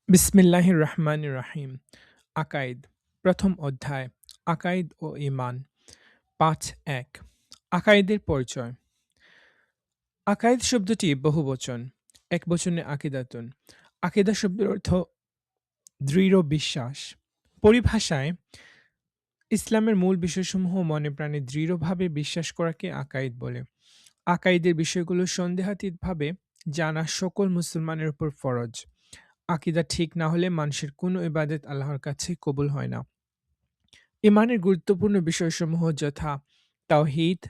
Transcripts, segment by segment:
বিসমিল্লাহির রহমানির রহিম। আকাইদ প্রথম অধ্যায় আকাইদ ও ঈমান ৫.১ আকাইদের পরিচয়। আকাইদ শব্দটি বহুবচন, একবচনে আকিদাতুন। আকিদা শব্দের অর্থ দৃঢ় বিশ্বাস। পরিভাষায় ইসলামের মূল বিষয়সমূহ মনে প্রাণে দৃঢ়ভাবে বিশ্বাস করাকে আকাইদ বলে। আকাইদের বিষয়গুলো সন্দেহাতীতভাবে জানা সকল মুসলমানের উপর ফরজ। আকিদা ঠিক না হলে মানুষের কোনো ইবাদত আল্লাহর কাছে কবুল হয় না। ঈমানের গুরুত্বপূর্ণ বিষয়সমূহ যথা তাওহীদ,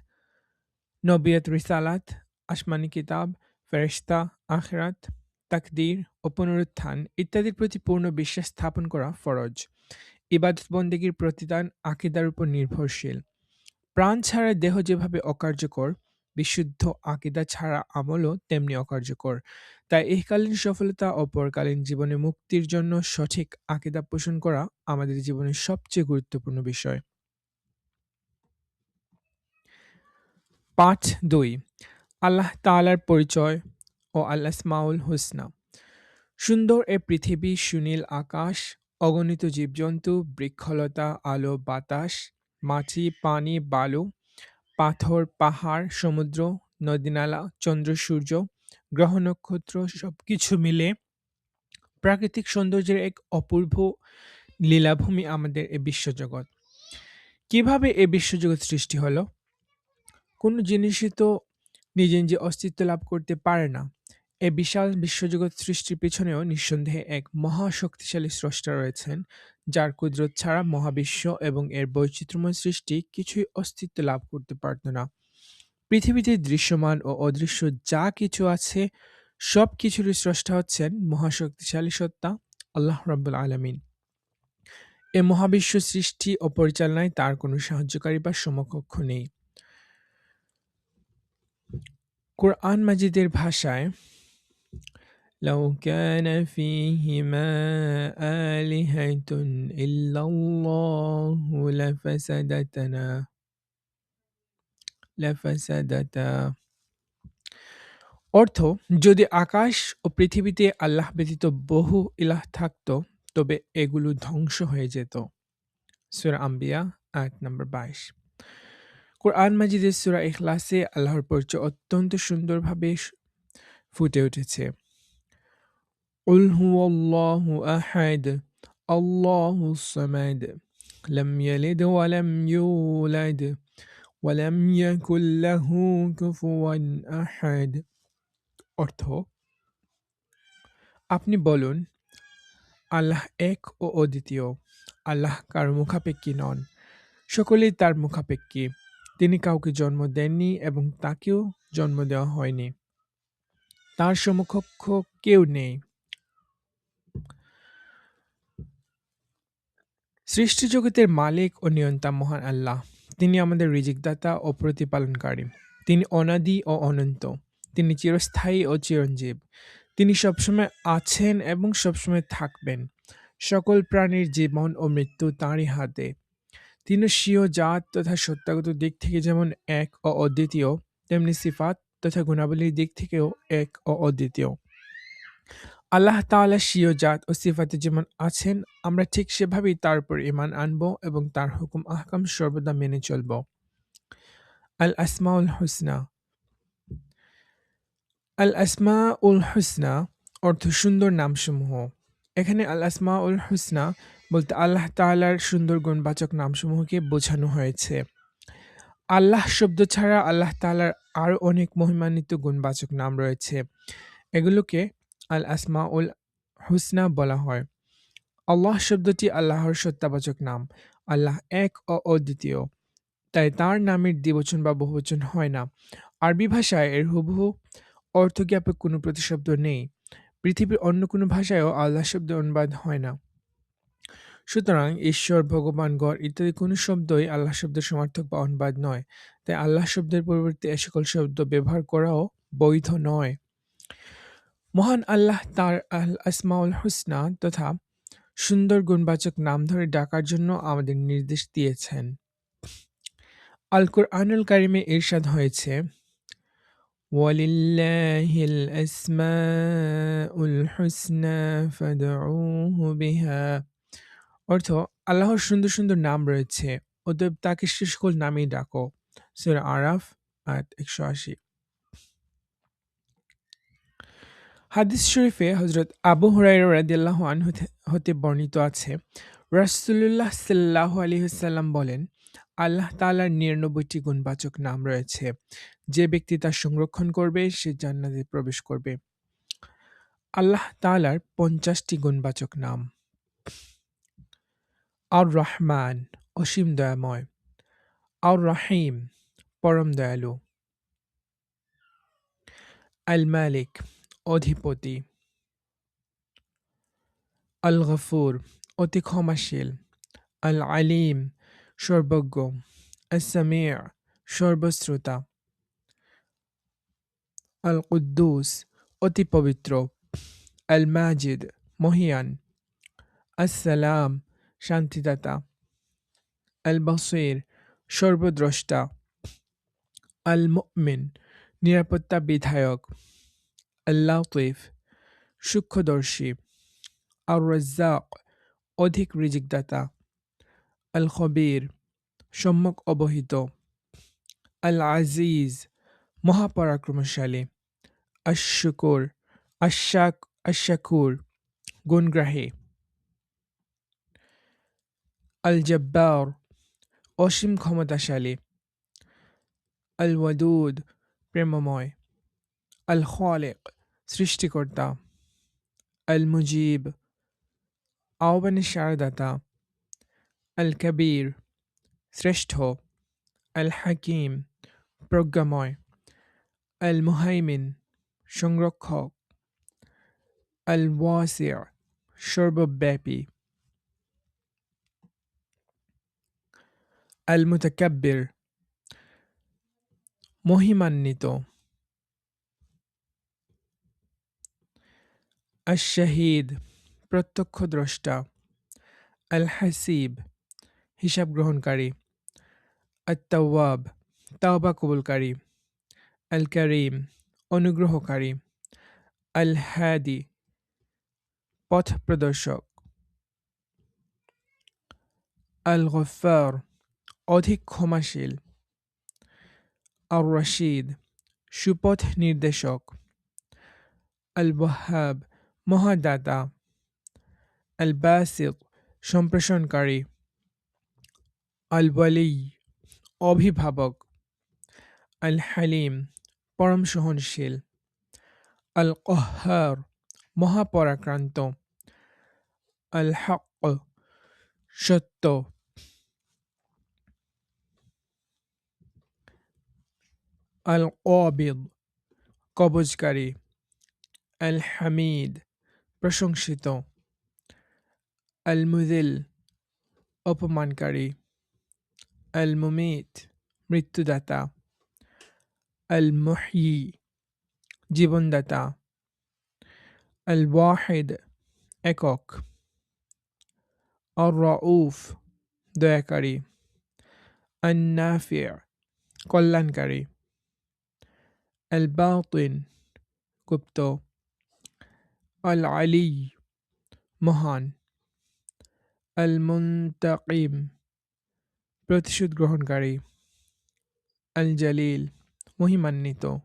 নবিয়ত রিসালাত, আসমানি কিতাব, ফেরেশতা, আখিরাত, তাকদীর ও পুনরুত্থান ইত্যাদির প্রতি পূর্ণ বিশ্বাস স্থাপন করা ফরজ। ইবাদত বন্দেগীর প্রতিদান আকীদার উপর নির্ভরশীল। প্রাণ ছাড়া দেহ যেভাবে অকার্যকর, বিশুদ্ধ আকীদা ছাড়া আমলও তেমনি অকার্যকর। তাই ইহকালীন সফলতা ও পরকালীন জীবনে মুক্তির জন্য সঠিক আকীদা পোষণ করা আমাদের জীবনের সবচেয়ে গুরুত্বপূর্ণ বিষয়। পাঠ ২ আল্লাহ তাআলার পরিচয় ও আল আসমাউল হুসনা। সুন্দর এ পৃথিবী, সুনীল আকাশ, অগণিত জীবজন্তু, বৃক্ষলতা, আলো বাতাস, মাটি, পানি, বালু, পাথর, পাহাড়, সমুদ্র, নদী-নালা, চন্দ্র, সূর্য, গ্রহ নক্ষত্র সবকিছু মিলে প্রাকৃতিক সৌন্দর্যের এক অপূর্ব লীলাভূমি আমাদের এ বিশ্বজগৎ। কিভাবে এ বিশ্বজগৎ সৃষ্টি হলো? কোনো জিনিসই তো নিজে অস্তিত্ব লাভ করতে পারে না। এই বিশাল বিশ্বজগৎ সৃষ্টির পেছনেও নিঃসন্দেহে এক মহাশক্তিশালী স্রষ্টা রয়েছেন, যার কুদরত ছাড়া মহাবিশ্ব এবং এর বৈচিত্র্যময় সৃষ্টি কিছুই অস্তিত্ব লাভ করতে পারত না। পৃথিবীতে দৃশ্যমান ও অদৃশ্য যা কিছু আছে, সবকিছুরই স্রষ্টা হচ্ছেন মহাশক্তিশালী সত্তা আল্লাহ রাব্বুল আলামিন। এ মহাবিশ্ব সৃষ্টি ও পরিচালনায় তার কোনো সাহায্যকারী বা সমকক্ষ নেই। কোরআন মাজিদের ভাষায় لو كان فيهما آلهة إلا الله لفسدتا অর্থ, যদি আকাশ ও পৃথিবীতে আল্লাহ ব্যতীত বহু ইলাহ থাকত, তবে এগুলো ধ্বংস হয়ে যেত। সূরা আম্বিয়া আয়াত নম্বর ২২। কোরআন মাজিদের সূরা ইখলাসে আল্লাহর পরিচয় অত্যন্ত সুন্দরভাবে ফুটে উঠেছে। قل هو الله أحد الله الصمد لم يلد ولم يولد ولم يكن له كفوا أحد অর্থ, আপনি বলুন, আল্লাহ এক ও অদ্বিতীয়। আল্লাহ কারো মুখাপেক্ষী নন, সকলেই তার মুখাপেক্ষী। তিনি কাউকে জন্ম দেননি এবং তাকেও জন্ম দেওয়া হয়নি। তার সমকক্ষ কেউ নেই। সৃষ্টিজগতের মালিক ও নিয়ন্তা মহান আল্লাহ। তিনি আমাদের রিজিকদাতা ও প্রতিপালনকারী। তিনি অনাদি ও অনন্ত। তিনি চিরস্থায়ী ও চিরঞ্জীব। তিনি সবসময় আছেন এবং সবসময় থাকবেন। সকল প্রাণীর জীবন ও মৃত্যু তাঁরই হাতে। তিনি স্বীয় জাত তথা সত্তাগত দিক থেকে যেমন এক ও অদ্বিতীয়, তেমনি সিফাত তথা গুণাবলীর দিক থেকেও এক ও অদ্বিতীয়। আল্লাহ তাআলা স্বীয় জাত ও সিফাতে যেমন আছেন, আমরা ঠিক সেভাবেই তার উপর ঈমান আনব এবং তার হুকুম আহকাম সর্বদা মেনে চলব। আল আসমাউল হুসনা। আল আসমাউল হুসনা অর্থ সুন্দর নামসমূহ। এখানে আল আসমাউল হুসনা বলতে আল্লাহ তাআলার সুন্দর গুণবাচক নামসমূহকে বোঝানো হয়েছে। আল্লাহ শব্দ ছাড়া আল্লাহ তাআলার আরও অনেক মহিমান্বিত গুণবাচক নাম রয়েছে। এগুলোকে আল আসমাউল হুসনা বলা হয়। আল্লাহ শব্দটি আল্লাহর সত্তাবাচক নাম। আল্লাহ এক ও অদ্বিতীয়, তাই তার নামের দ্বিবচন বা বহুবচন হয় না। আরবি ভাষায় এর হুবহু অর্থজ্ঞাপক কোনো প্রতিশব্দ নেই। পৃথিবীর অন্য কোনো ভাষায়ও আল্লাহ শব্দের অনুবাদ হয় না। সুতরাং ঈশ্বর, ভগবান, গড় ইত্যাদি কোনো শব্দই আল্লাহ শব্দের সমার্থক বা অনুবাদ নয়। তাই আল্লাহ শব্দের পরিবর্তে এ সকল শব্দ ব্যবহার করাও বৈধ নয়। মহান আল্লাহ তাঁর আল আসমাউল হুসনা তথা সুন্দর গুণবাচক নাম ধরে ডাকার জন্য আমাদের নির্দেশ দিয়েছেন। আল কুরআনুল কারিমে ইরশাদ হয়েছে, ওয়ালিল্লাহিল আসমাউল হুসনা ফাদউহু বিহা। অর্থ, আল্লাহর সুন্দর সুন্দর নাম রয়েছে, অতএব তাকে সে সকল নামেই ডাকো। সূরা আরাফ আয়াত ১৮০। হাদিস শরীফে হযরত আবু হুরায়রা রাদিয়াল্লাহু আনহু হতে বর্ণিত আছে, রাসূলুল্লাহ সাল্লাল্লাহু আলাইহি ওয়াসাল্লাম বলেন, আল্লাহ তাআলার ৯৯টি গুণবাচক নাম রয়েছে। যে ব্যক্তি তা সংরক্ষণ করবে সে জান্নাতে প্রবেশ করবে। আল্লাহ তাআলার ৫০টি গুণবাচক নাম। আর রহমান, অসীম দয়াময়। আর রহিম, পরম দয়ালু। আল মালিক, অধিপতি। আল গফুর, অতি ক্ষমাশীল। আল আলিম, সর্বজ্ঞ। আস সামিউ, সর্বশ্রোতা। আল কুদ্দুস, অতি পবিত্র। আল মাজিদ, মহিয়ান। আসসালাম, শান্তিদাতা। আল বসির, সর্বদ্রষ্টা। আল মুমিন, নিরাপত্তা বিধায়ক। আল লাতিফ, সূক্ষ্মদর্শী। আর রাজ্জাক, অধিক রিজিকদাতা। আল খবির, সম্যক অবহিত। আল আজিজ, মহাপরাক্রমশালী। আশ-শুকুর, আশ-শাকুর, গুণগ্রাহী। আল জব্বার, অসীম ক্ষমতাশালী। আল ওয়াদুদ, প্রেমময়। আল খালিক, সৃষ্টিকর্তা। আল মুজিব, আহ্বানের সাড়াদাতা। আল কবির, শ্রেষ্ঠ। আল হাকিম, প্রজ্ঞাময়। আল মুহাইমিন, সংরক্ষক। আল ওয়াসি', সর্বব্যাপী। আল মুতাকাব্বির, মহিমান্বিত। আশ শাহিদ, প্রত্যক্ষদ্রষ্টা। আল হাসিব, হিসাব গ্রহণকারী। আত তাওয়াব, তাওবা কবুলকারী। আল কারীম, অনুগ্রহকারী। আল হাদি, পথ প্রদর্শক। আল গফফার, অধিক ক্ষমাশীল। আর রশিদ, সুপথ নির্দেশক। আল ওয়াহাব, মহাদাতা। আল বাসিত, সম্প্রসারণকারী। আল ওয়ালি, অভিভাবক। আল হালিম, পরম সহনশীল। আল কহ্হার, মহাপরাক্রান্ত। আল হক, সত্য। আল কাবিদ, কবজকারী। আল হামিদ, প্রশংসিত। আল মুযিল, অপমানকারী। আল মুমিত, মৃত্যুদাতা। আল মুহয়ি, জীবনদাতা। আল ওয়াহিদ, একক। আর রাউফ, দয়াকারী। আন নাফি', কল্যাণকারী। আল বাতিন, গুপ্ত। আল আলী, মহান। আল মুনতাকিম, প্রতিশোধ গ্রহণকারী। আল জালিল, মহিমান্বিত।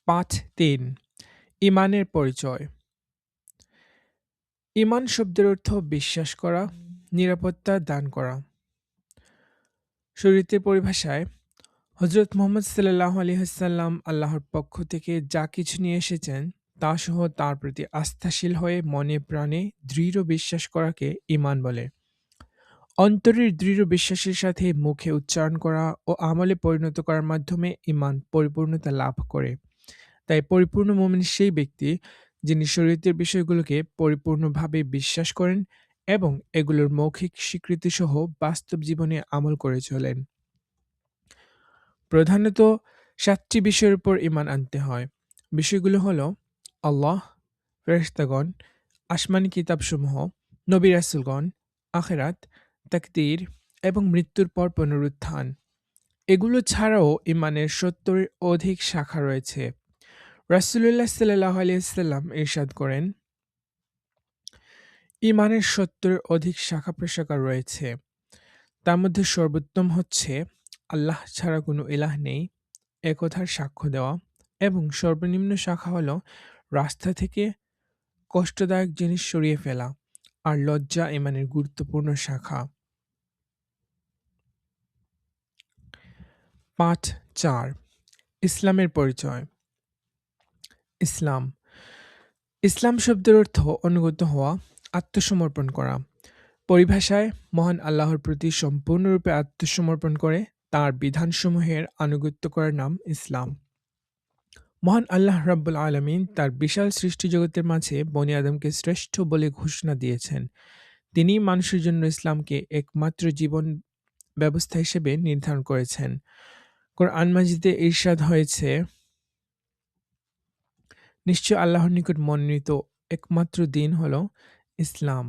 ৫.৩ ঈমানের পরিচয়। ঈমান শব্দের অর্থ বিশ্বাস করা, নিরাপত্তা দান করা। শরীয়তের পরিভাষায় হযরত মুহাম্মদ সাল্লাল্লাহু আলাইহি ওয়াসাল্লাম আল্লাহর পক্ষ থেকে যা কিছু নিয়ে এসেছেন তা সহ তার প্রতি আস্থাশীল হয়ে মনে প্রাণে দৃঢ় বিশ্বাস করাকে ঈমান বলে। অন্তরের দৃঢ় বিশ্বাসের সাথে মুখে উচ্চারণ করা ও আমলে পরিণত করার মাধ্যমে ঈমান পরিপূর্ণতা লাভ করে। তাই পরিপূর্ণ মুমিন সেই ব্যক্তি যিনি শরীয়তের বিষয়গুলোকে পরিপূর্ণভাবে বিশ্বাস করেন এবং এগুলোর মৌখিক স্বীকৃতি সহ বাস্তব জীবনে আমল করে চলেন। প্রধানত ৭টি বিষয়ের উপর ঈমান আনতে হয়। বিষয়গুলো হলো আল্লাহ, ফেরেশতাগণ, আসমানী কিতাবসমূহ, নবী রাসূলগণ, আখিরাত, তাকদীর এবং মৃত্যুর পর পুনরুত্থান। এগুলো ছাড়াও ঈমানের ৭০ এর অধিক শাখা রয়েছে। রাসূলুল্লাহ সাল্লাল্লাহু আলাইহি ওয়াসাল্লাম ইরশাদ করেন, ঈমানের ৭০ এর অধিক শাখা-প্রশাখা রয়েছে। তার মধ্যে সর্বোত্তম হচ্ছে আল্লাহ ছাড়া কোনো ইলাহ নেই এ কথার সাক্ষ্য দেওয়া, এবং সর্বনিম্ন শাখা হলো রাস্তা থেকে কষ্টদায়ক জিনিস সরিয়ে ফেলা, আর লজ্জা ঈমানের গুরুত্বপূর্ণ শাখা। পাঠ ৪, ইসলামের পরিচয়। ইসলাম। ইসলাম শব্দের অর্থ অনুগত হওয়া, আত্মসমর্পণ করা। পরিভাষায় মহান আল্লাহর প্রতি সম্পূর্ণরূপে আত্মসমর্পণ করে তাঁর বিধানসমূহের আনুগত্য করার নাম ইসলাম। মহান আল্লাহ রাব্বুল আলামিন তার বিশাল সৃষ্টি জগতের মাঝে বনি আদমকে শ্রেষ্ঠ বলে ঘোষণা দিয়েছেন। তিনি মানুষের জন্য ইসলামকে একমাত্র জীবন ব্যবস্থা হিসেবে নির্ধারণ করেছেন। কোরআন মাজিদে ইরশাদ হয়েছে, নিশ্চয় আল্লাহর নিকট মনোনীত একমাত্র দিন হল ইসলাম।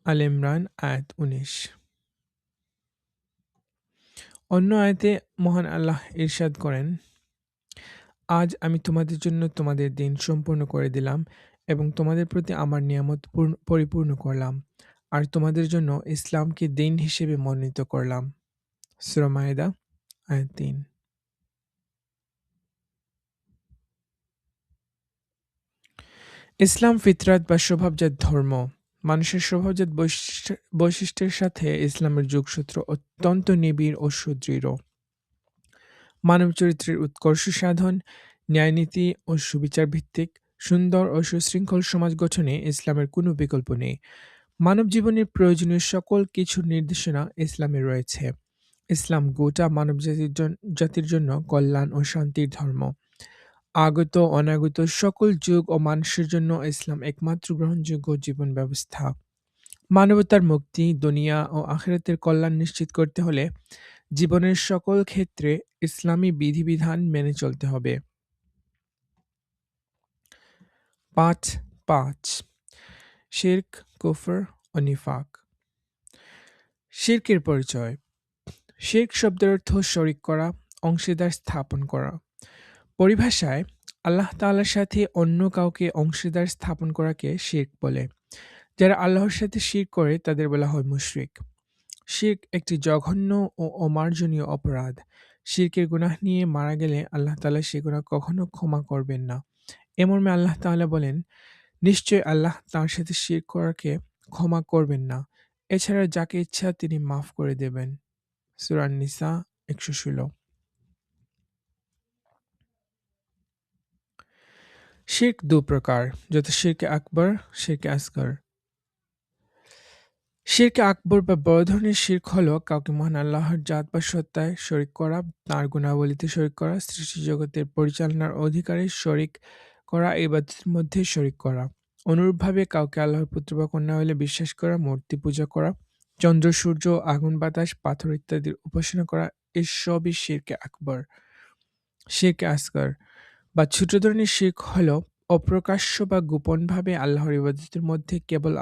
আল ইমরান আয়াত ১৯। অন্য আয়াতে মহান আল্লাহ ইরশাদ করেন, আজ আমি তোমাদের জন্য তোমাদের দিন সম্পূর্ণ করে দিলাম এবং তোমাদের প্রতি আমার নিয়ামত পরিপূর্ণ করলাম, আর তোমাদের জন্য ইসলামকে দিন হিসেবে মনোনীত করলাম। সূরা মায়েদা আয়াত ৩। ইসলাম ফিতরাত বা স্বভাবজাত ধর্ম। মানুষের স্বভাবজাত বৈশিষ্ট্যের সাথে ইসলামের যোগসূত্র অত্যন্ত নিবিড় ও সুদৃঢ়। মানব চরিত্রের উৎকর্ষ সাধন, ন্যায়নীতি ও সুবিচার ভিত্তিক সুন্দর ও সুশৃঙ্খল সমাজ গঠনে ইসলামের কোনো বিকল্প নেই। মানব জীবনের প্রয়োজনীয় সকল কিছুর নির্দেশনা ইসলামে রয়েছে। ইসলাম গোটা মানব জাতির জন্য কল্যাণ ও শান্তির ধর্ম। আগত অনাগত সকল যুগ ও মানুষের জন্য ইসলাম একমাত্র গ্রহণযোগ্য জীবন ব্যবস্থা। মানবতার মুক্তি, দুনিয়া ও আখিরাতের কল্যাণ নিশ্চিত করতে হলে জীবনের সকল ক্ষেত্রে ইসলামী বিধিবিধান মেনে চলতে হবে। পাঠ ৫, শিরক, কুফর ও নিফাক। শিরকের পরিচয়। শিরক শব্দের অর্থ শরিক করা, অংশীদার স্থাপন করা। পরিভাষায় আল্লাহ তাআলার সাথে অন্য কাউকে অংশীদার স্থাপন করাকে শিরক বলে। যারা আল্লাহর সাথে শিরক করে তাদের বলা হয় মুশরিক। শিরক একটি জঘন্য ও অমার্জনীয় অপরাধ। শিরকের গুনাহ নিয়ে মারা গেলে আল্লাহ তাআলা সে গুনাহ কখনো ক্ষমা করবেন না। এ মর্মে আল্লাহ তাআলা বলেন, নিশ্চয় আল্লাহ তাঁর সাথে শিরক করাকে ক্ষমা করবেন না। এছাড়া যাকে ইচ্ছা তিনি মাফ করে দেবেন। সূরা নিসা ১১৬। শিরক দু প্রকার, যথা শিরকে আকবর, শিরকে আসগর। শিরকে আকবর বা বড় ধরনের শিরক হলো কাউকে মহান আল্লাহর জাত বা সত্তায় শরিক করা, তাঁর গুণাবলীতে শরিক করা, সৃষ্টি জগতের পরিচালনার অধিকারে শরিক করা, ইবাদতের মধ্যে শরিক করা। অনুরূপভাবে কাউকে আল্লাহর পুত্র বা কন্যা বলে বিশ্বাস করা, মূর্তি পূজা করা, চন্দ্র সূর্য, আগুন বাতাস, পাথর ইত্যাদির উপাসনা করা, এসবই শিরকে আকবর। শিরকে আসগর বা ছোট ধরনের শিরক হলো অপ্রকাশ্য বা গোপনভাবে আল্লাহর ইবাদতের মধ্যে কেবল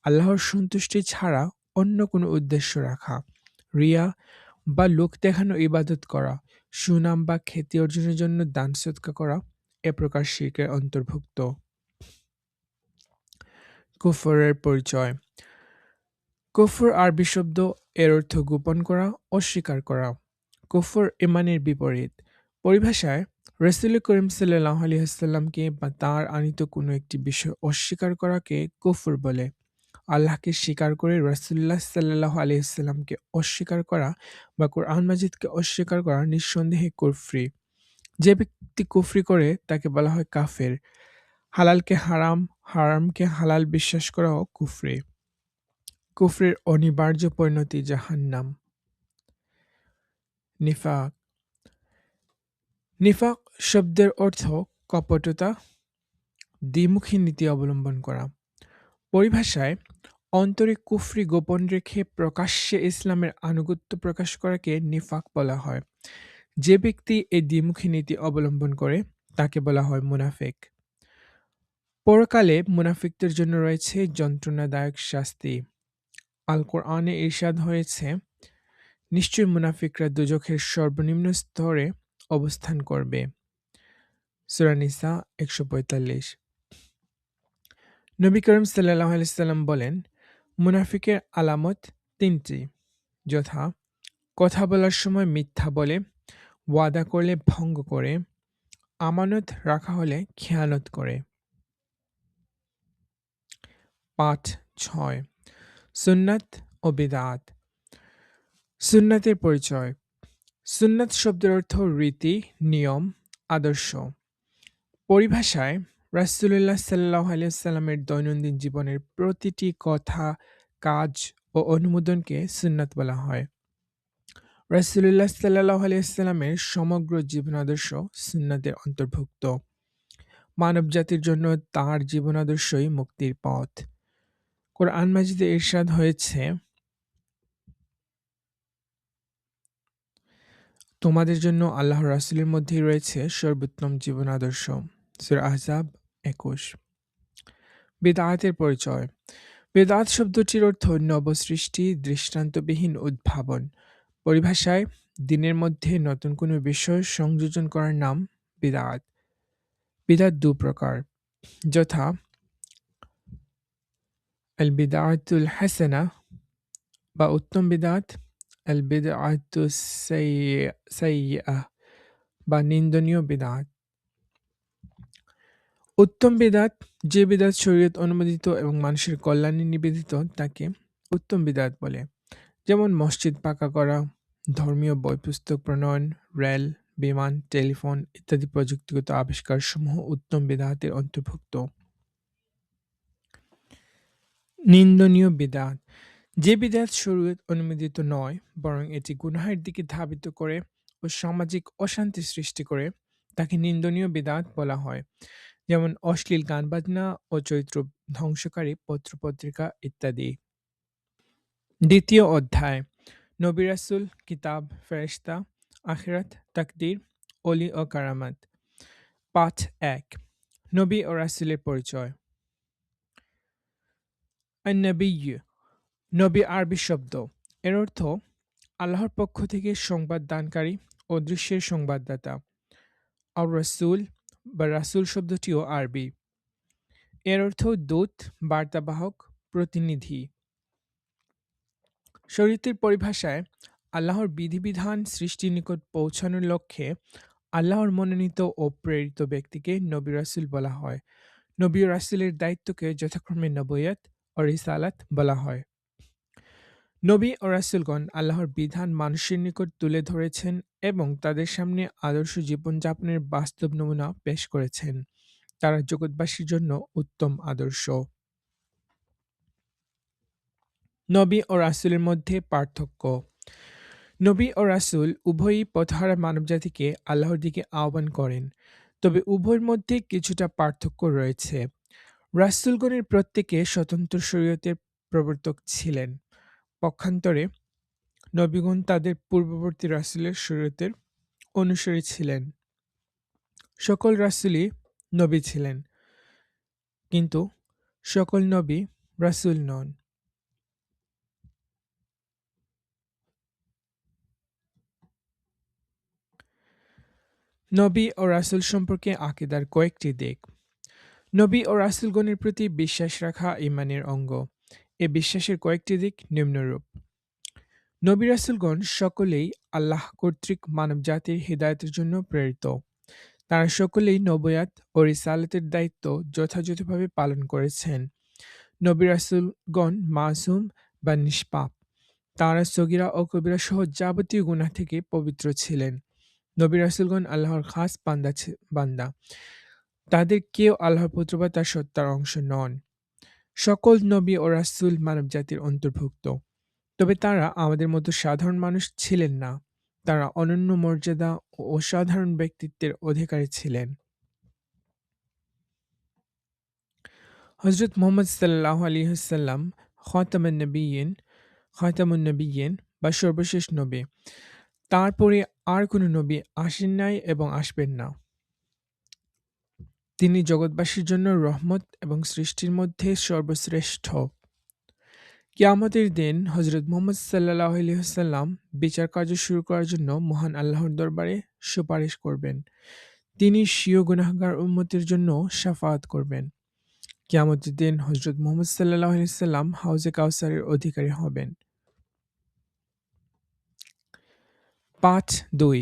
আল্লাহর সন্তুষ্টি ছাড়া অন্য কোনো উদ্দেশ্য রাখা, রিয়া বা লোক দেখানো ইবাদত করা, সুনাম বা খ্যাতি অর্জনের জন্য দান সদকা করা এ প্রকার শিরকের অন্তর্ভুক্ত। কুফরের পরিচয়। কুফর আরবি শব্দ, এর অর্থ গোপন করা, অস্বীকার করা। কুফর ঈমানের বিপরীত। পরিভাষায় রাসূল করিম সাল্লাল্লাহু আলাইহি ওয়াসাল্লামকে বা তাঁর আনীত কোনো একটি বিষয় অস্বীকার করাকে কুফর বলে। আল্লাহকে স্বীকার করে রাসূলুল্লাহ সাল্লাল্লাহু আলাইহি ওয়াসাল্লামকে অস্বীকার করা বা কোরআন মাজিদকে অস্বীকার করা নিঃসন্দেহে কুফরি। যে ব্যক্তি কুফরি করে তাকে বলা হয় কাফের। হালালকে হারাম, হারামকে হালাল বিশ্বাস করাও কুফরি। কুফরির অনিবার্য পরিণতি জাহান্নাম। নিফাক। নিফাক শব্দের অর্থ কপটতা, দ্বিমুখী নীতি অবলম্বন করা। পরিভাষায় অন্তরে কুফরি গোপন রেখে প্রকাশ্যে ইসলামের আনুগত্য প্রকাশ করাকে নিফাক বলা হয়। যে ব্যক্তি এই দ্বিমুখী নীতি অবলম্বন করে তাকে বলা হয় মুনাফিক। পরকালে মুনাফিকদের জন্য রয়েছে যন্ত্রণাদায়ক শাস্তি। আল কোরআনে ইরশাদ হয়েছে, নিশ্চয়ই মুনাফিকরা দোজখের সর্বনিম্ন স্তরে অবস্থান করবে। সূরা নিসা ১৪৫। নবী করিম সাল্লাল্লাহু আলাইহি সাল্লাম বলেন, মুনাফিকের আলামত তিনটি, যথা কথা বলার সময় মিথ্যা বলে, ওয়াদা করলে ভঙ্গ করে, আমানত রাখা হলে খেয়ানত করে। পাঠ ৬। সুন্নাত ও বিদআত। সুন্নাতের পরিচয়। সুন্নাত শব্দের অর্থ রীতি, নিয়ম, আদর্শ। পরিভাষায় রাসূলুল্লাহ সাল্লাল্লাহু আলাইহি ওয়াসাল্লামের দৈনন্দিন জীবনের প্রতিটি কথা, কাজ ও অনুমোদনকে সুন্নাত বলা হয়। রাসূলুল্লাহ সাল্লাল্লাহু আলাইহি ওয়াসাল্লামের সমগ্র জীবনাদর্শ সুন্নাতের অন্তর্ভুক্ত। মানবজাতির জন্য তাঁর জীবনাদর্শই মুক্তির পথ। কোরআন মাজিদে ইরশাদ হয়েছে, তোমাদের জন্য আল্লাহর রাসূলের মধ্যেই রয়েছে সর্বোত্তম জীবন আদর্শ। সূরা আহজাব ২১। বিদআতের পরিচয়। বিদআত শব্দটির অর্থ নবসৃষ্টি, দৃষ্টান্তবিহীন উদ্ভাবন। পরিভাষায় দ্বীনের মধ্যে নতুন কোনো বিষয় সংযোজন করার নাম বিদআত। বিদআত দু প্রকার, যথা আল বিদআতুল হাসানাহ বা উত্তম বিদআত, আল বিদআতুস সাইয়্যিআহ বা নিন্দনীয় বিদআত। উত্তম বিদআত, যে বিদআত শরীয়ত অনুমোদিত এবং মানুষের কল্যাণে নিবেদিত তাকে উত্তম বিদআত বলে। যেমন মসজিদ পাকা করা, ধর্মীয় বই পুস্তক প্রণয়ন, রেল, বিমান, টেলিফোন ইত্যাদি প্রযুক্তিগত আবিষ্কারসমূহ উত্তম বিদআতের অন্তর্ভুক্ত। নিন্দনীয় বিদআত, যে বিদআত শরীয়ত অনুমোদিত নয় বরং এটি গুনাহের দিকে ধাবিত করে ও সামাজিক অশান্তি সৃষ্টি করে, তাকে নিন্দনীয় বিদআত বলা হয়। যেমন অশ্লীল গান বাজনা ও চরিত্র ধ্বংসকারী পত্রপত্রিকা ইত্যাদি। দ্বিতীয় অধ্যায়। নবী রাসূল, কিতাব, ফেরেশতা, আখিরাত, তাকদীর, অলি ও কারামাত। পাঠ ১। নবী ও রাসূলের পরিচয়। আন-নবিয়্য, নবী আরবি শব্দ। এর অর্থ আল্লাহর পক্ষ থেকে সংবাদ দানকারী ও দৃশ্যের সংবাদদাতা। আর রাসূল বা রাসূল শব্দটিও আরবি। এর অর্থ দূত, বার্তাবাহক, প্রতিনিধি। শরীয়তের পরিভাষায় আল্লাহর বিধিবিধান সৃষ্টির নিকট পৌঁছানোর লক্ষ্যে আল্লাহর মনোনীত ও প্রেরিত ব্যক্তিকে নবী রাসূল বলা হয়। নবী ও রাসূলের দায়িত্বকে যথাক্রমে নবুয়ত ও রিসালাত বলা হয়। নবী ও রাসূলগণ আল্লাহর বিধান মানুষের নিকট তুলে ধরেছেন এবং তাদের সামনে আদর্শ জীবনযাপনের বাস্তব নমুনা পেশ করেছেন। তারা জগৎবাসীর জন্য উত্তম আদর্শ। নবী ও রাসূলের মধ্যে পার্থক্য। নবী ও রাসূল উভয়ই পথহারা মানবজাতিকে আল্লাহর দিকে আহ্বান করেন, তবে উভয়ের মধ্যে কিছুটা পার্থক্য রয়েছে। রাসূলগণের প্রত্যেকে স্বতন্ত্র শরীয়তের প্রবর্তক ছিলেন। পক্ষান্তরে নবীগণ তাদের পূর্ববর্তী রাসূলের শরীয়তের অনুসারী ছিলেন। সকল রাসূলই নবী ছিলেন, কিন্তু সকল নবী রাসূল নন। নবী ও রাসূল সম্পর্কে আকীদার কয়েকটি দিক। নবী ও রাসূলগণের প্রতি বিশ্বাস রাখা ঈমানের অঙ্গ। এ বিশ্বাসের কয়েকটি দিক নিম্নরূপ। নবী রাসূলগণ সকলেই আল্লাহ কর্তৃক মানবজাতির হিদায়াতের জন্য প্রেরিত। তাঁরা সকলেই নবুয়ত ও রিসালাতের দায়িত্ব যথাযথভাবে পালন করেছেন। নবী রাসূলগণ মাসুম বা নিষ্পাপ। তাঁরা সগীরা ও কবিরা সহ যাবতীয় গুনাহ থেকে পবিত্র ছিলেন। নবী রাসূলগণ আল্লাহর খাস বান্দা। তাদের কেউ আল্লাহর পুত্র বা তার সত্তার অংশ নন। সকল নবী ও রাসূল মানবজাতির অন্তর্ভুক্ত। তবে তারা আমাদের মতো সাধারণ মানুষ ছিলেন না। তারা অনন্য মর্যাদা ও অসাধারণ ব্যক্তিত্বের অধিকারী ছিলেন। হযরত মুহাম্মদ সাল্লাল্লাহু আলাইহি ওয়াসাল্লাম খাতামুন নবিয়্যিন বা সর্বশেষ নবী। তার পরে আর কোনো নবী আসেন নাই এবং আসবেন না। তিনি জগৎবাসীর জন্য রহমত এবং সৃষ্টির মধ্যে সর্বশ্রেষ্ঠ। কিয়ামতের দিন হযরত মুহাম্মদ সাল্লাল্লাহু আলাইহি ওয়াসাল্লাম বিচার কার্য শুরু করার জন্য মহান আল্লাহর দরবারে সুপারিশ করবেন। তিনি স্বীয় গুনাহগার উম্মতের জন্য শাফাআত করবেন। কিয়ামতের দিন হযরত মুহাম্মদ সাল্লাল্লাহু আলাইহি ওয়াসাল্লাম হাউজে কাউসারের অধিকারী হবেন। পাঠ ২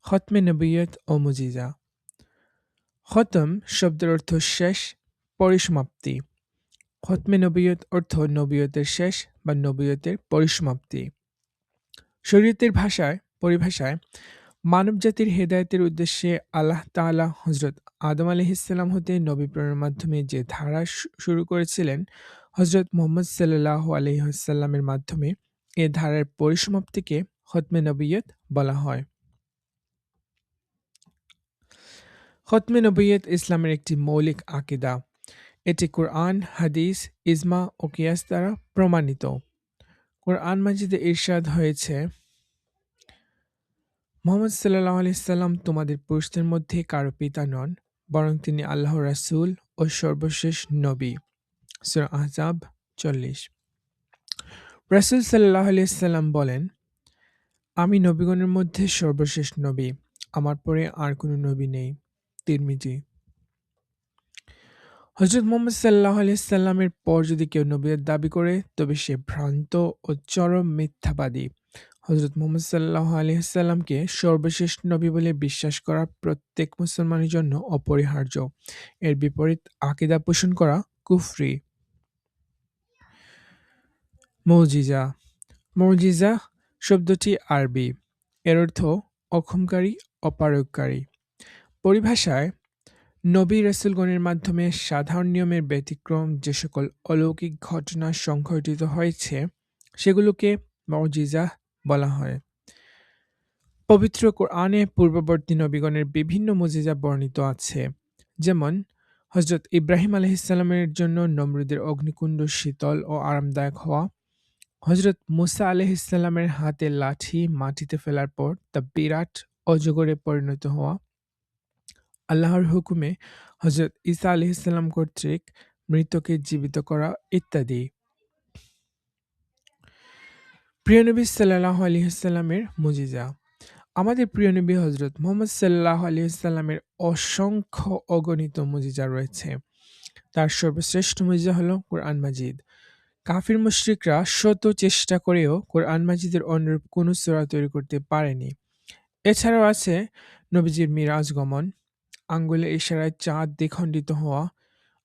খতমে নবুয়ত ও মুজিজা। খতম শব্দের অর্থ শেষ, পরিসমাপ্তি। খতমে নবুয়ত অর্থ নবুয়তের শেষ বা নবুয়তের পরিসমাপ্তি। শরীয়তের পরিভাষায় মানবজাতির হেদায়েতের উদ্দেশ্যে আল্লাহ তাআলা হযরত আদম আলাইহিসসালাম হতে নবী প্রেরণের মাধ্যমে যে ধারা শুরু করেছিলেন, হযরত মুহাম্মদ সাল্লাল্লাহু আলাইহি ওয়াসাল্লামের মাধ্যমে এ ধারার পরিসমাপ্তিকে খতমে নবুয়ত বলা হয়। খতমে নবুয়ত ইসলামের একটি মৌলিক আকীদা। এটি কুরআন, হাদিস, ইজমা ও কিয়াস দ্বারা প্রমাণিত। কুরআন মাজিদে ইরশাদ হয়েছে, মুহাম্মদ সাল্লাল্লাহু আলাইহি সাল্লাম তোমাদের পুরুষদের মধ্যে কারো পিতা নন, বরং তিনি আল্লাহর রাসূল ও সর্বশেষ নবী। সূরা আহজাব ৪০। রাসূল সাল্লাল্লাহু আলাইহি সাল্লাম বলেন, আমি নবীগণের মধ্যে সর্বশেষ নবী, আমার পরে আর কোনো নবী নেই। তিরমিজি। হযরত মুহাম্মদ সাল্লাল্লাহু আলাইহি সাল্লামের পর যদি কেউ নবুয়ত দাবি করে তবে সে ভ্রান্ত ও চরম মিথ্যাবাদী। হযরত মুহাম্মদ সাল্লাল্লাহু আলাইহি সাল্লামকে সর্বশেষ নবী বলে বিশ্বাস করা প্রত্যেক মুসলমানের জন্য অপরিহার্য। এর বিপরীত আকীদা পোষণ করা কুফরি। মুজিজা। মুজিজা শব্দটি আরবি। এর অর্থ অক্ষমকারী, অপারগকারী। পরিভাষায় নবী রাসূলগণের মাধ্যমে সাধারণ নিয়মের ব্যতিক্রম যে সকল অলৌকিক ঘটনা সংঘটিত হয়েছে সেগুলোকে মুজিজা বলা হয়। পবিত্র কোরআনে পূর্ববর্তী নবীগণের বিভিন্ন মুজিজা বর্ণিত আছে, যেমন হযরত ইব্রাহিম আলাইহিসসালামের জন্য নমরুদের অগ্নিকুণ্ড শীতল ও আরামদায়ক হওয়া, হযরত মুসা আলাইহিসসালামের হাতে লাঠি মাটিতে ফেলার পর তা বিরাট অজগরে পরিণত হওয়া, আল্লাহর হুকুমে হযরত ঈসা আলাইহিসসালাম কর্তৃক মৃতকে জীবিত করা ইত্যাদি। প্রিয় নবী সাল্লাল্লাহু আলাইহি ওয়াসাল্লামের মুজিজা। আমাদের প্রিয় নবী হযরত মুহাম্মদ সাল্লাল্লাহু আলাইহি ওয়াসাল্লামের অসংখ্য অগণিত মুজিজা রয়েছে। তার সর্বশ্রেষ্ঠ মুজিজা হলো কোরআন মাজিদ। কাফির মুশরিকরা শত চেষ্টা করেও কোরআন মাজিদের অনুরূপ কোনো সূরা তৈরি করতে পারেনি। এছাড়াও আছে নবীজির মিরাজ গমন, আঙ্গুলের ইশারায় চাঁদ দ্বিখণ্ডিত হওয়া,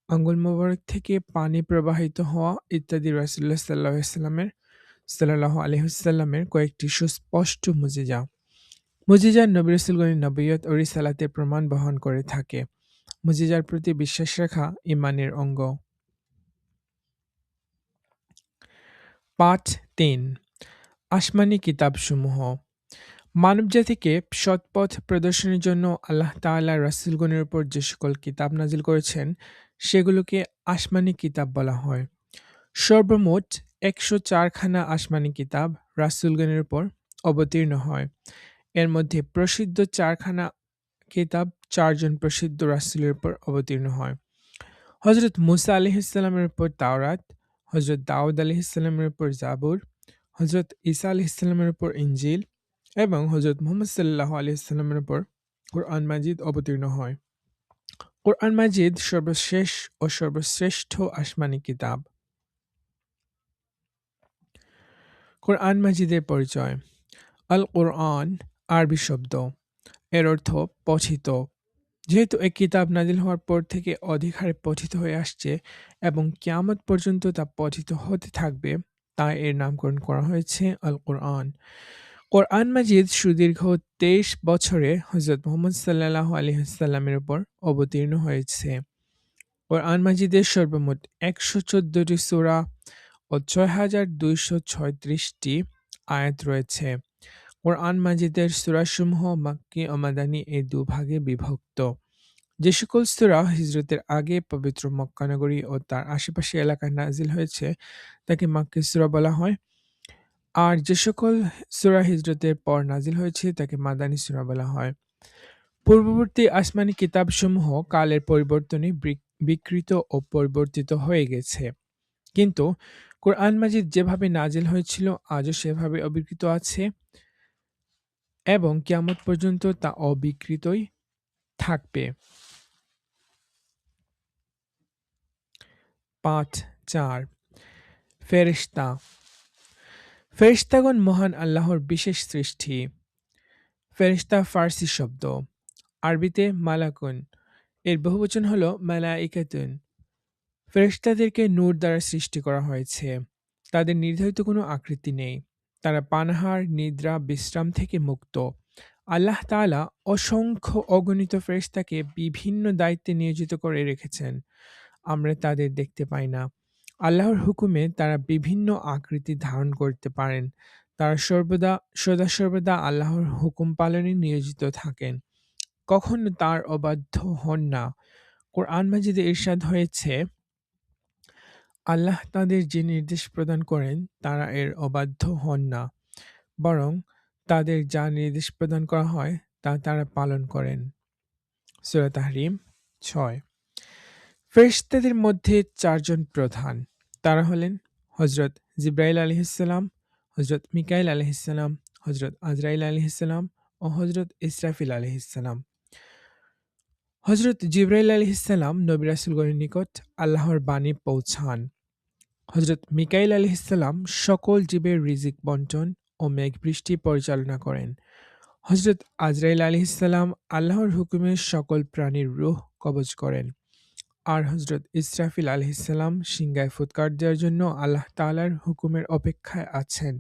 আঙ্গুল মোবারক থেকে পানি প্রবাহিত হওয়া ইত্যাদি রাসূলুল্লাহ সাল্লাল্লাহু আলাইহি ওয়াসাল্লামের কয়েকটি সুস্পষ্ট মুজিজা। মুজিজা নবী রাসূলগণের নবুয়ত ও রিসালাতের প্রমাণ বহন করে থাকে। মুজিজার প্রতি বিশ্বাস রাখা ঈমানের অঙ্গ। পাঠ ৩ আসমানী কিতাবসমূহ। মানবজাতিকে সৎপথ প্রদর্শনের জন্য আল্লাহ তাআলা রাসূলগণের উপর যে সকল কিতাব নাজিল করেছেন সেগুলোকে আসমানী কিতাব বলা হয়। সর্বমোট ১০৪ খানা আসমানী কিতাব রাসূলগণের উপর অবতীর্ণ হয়। এর মধ্যে প্রসিদ্ধ ৪ খানা কিতাব ৪ জন প্রসিদ্ধ রাসূলের উপর অবতীর্ণ হয়। হযরত মুসা আলাইহিসসালামের উপর তাওরাত, হযরত দাউদ আলাইহিসসালামের উপর জাবুর, হযরত ঈসা আলাইহিসসালামের উপর ইনজিল এবং হযরত মুহাম্মদ সাল্লাল্লাহু আলাইহি ওয়াসাল্লামের উপর কুরআন মাজিদ অবতীর্ণ হয়। কুরআন মাজিদ সর্বশেষ ও সর্বশ্রেষ্ঠ আসমানী কিতাব। কুরআন মাজিদের পরিচয়। আল কুরআন আরবি শব্দ। এর অর্থ পঠিত। যেহেতু এই কিতাব নাজিল হওয়ার পর থেকে অধিক হারে পঠিত হয়ে আসছে এবং কিয়ামত পর্যন্ত তা পঠিত হতে থাকবে, তাই এর নামকরণ করা হয়েছে আল কুরআন। কোরআন মাজিদ সুদীর্ঘ ২৩ বছরে হযরত মুহাম্মদ সাল্লাল্লাহু আলাইহি ওয়াসাল্লামের উপর অবতীর্ণ হয়েছে। কোরআন মাজিদের সর্বমোট ১১৪টি সূরা ও ৬,২৩৬টি আয়াত রয়েছে। কোরআন মাজিদের সূরাসমূহ মাক্কী ও মাদানী এই দুভাগে বিভক্ত। যে সকল সূরা হিজরতের আগে পবিত্র মক্কা নগরী ও তার আশেপাশের এলাকায় নাজিল হয়েছে তাকে মাক্কী সূরা বলা হয়, আর যে সকল সূরা হিজরতের পর নাজিল হয়েছে তাকে মাদানী সূরা বলা হয়। পূর্ববর্তী আসমানি কিতাবসমূহ কালের পরিবর্তনে বিকৃত ও পরিবর্তিত হয়ে গেছে, কিন্তু কোরআন মাজিদ যেভাবে নাজিল হয়েছিল আজও সেভাবে অবিকৃত আছে এবং কিয়ামত পর্যন্ত তা অবিকৃতই থাকবে। ৫.৪ ফেরেশতা। ফেরেশতাগণ মহান আল্লাহর বিশেষ সৃষ্টি। ফেরেশতা ফার্সি শব্দ, আরবিতে মালাকুন, এর বহুবচন হল মালাইকাতুন। ফেরেশতাদেরকে নূর দ্বারা সৃষ্টি করা হয়েছে। তাদের নির্ধারিত কোনো আকৃতি নেই। তারা পানাহার, নিদ্রা, বিশ্রাম থেকে মুক্ত। আল্লাহ তাআলা অসংখ্য অগণিত ফেরেশতাকে বিভিন্ন দায়িত্বে নিয়োজিত করে রেখেছেন। আমরা তাদের দেখতে পাই না। আল্লাহর হুকুমে তারা বিভিন্ন আকৃতি ধারণ করতে পারেন। তারা সদাসর্বদা আল্লাহর হুকুম পালনে নিয়োজিত থাকেন। কখনো তার অবাধ্য হন না। কোরআন মাজিদে ইরশাদ হয়েছে, আল্লাহ তাদের যে নির্দেশ প্রদান করেন তারা এর অবাধ্য হন না, বরং তাদের যা নির্দেশ প্রদান করা হয় তা তারা পালন করেন। সূরা তাহরিম ৬। ফেরেশতাদের মধ্যে চারজন প্রধান। তারা হলেন হযরত জিবরাইল আলাইহিসসালাম, হযরত মিকাইল আলাইহিসসালাম, হযরত আজরাইল আলাইহিসসালাম ও হযরত ইসরাফিল আলাইহিসসালাম। হযরত জিবরাইল আলাইহিসসালাম নবী রাসূলগণের নিকট আল্লাহর বাণী পৌঁছান। হযরত মিকাইল আলাইহিসসালাম সকল জীবের রিজিক বন্টন ও মেঘবৃষ্টি পরিচালনা করেন। হযরত আজরাইল আলাইহিসসালাম আল্লাহর হুকুমে সকল প্রাণীর রূহ কবজ করেন। আর হযরত ইসরাফিল আলাইহিসসালাম সিংগায় ফুৎকার দেওয়ার জন্য আল্লাহ তাআলার হুকুমের অপেক্ষায় আছেন।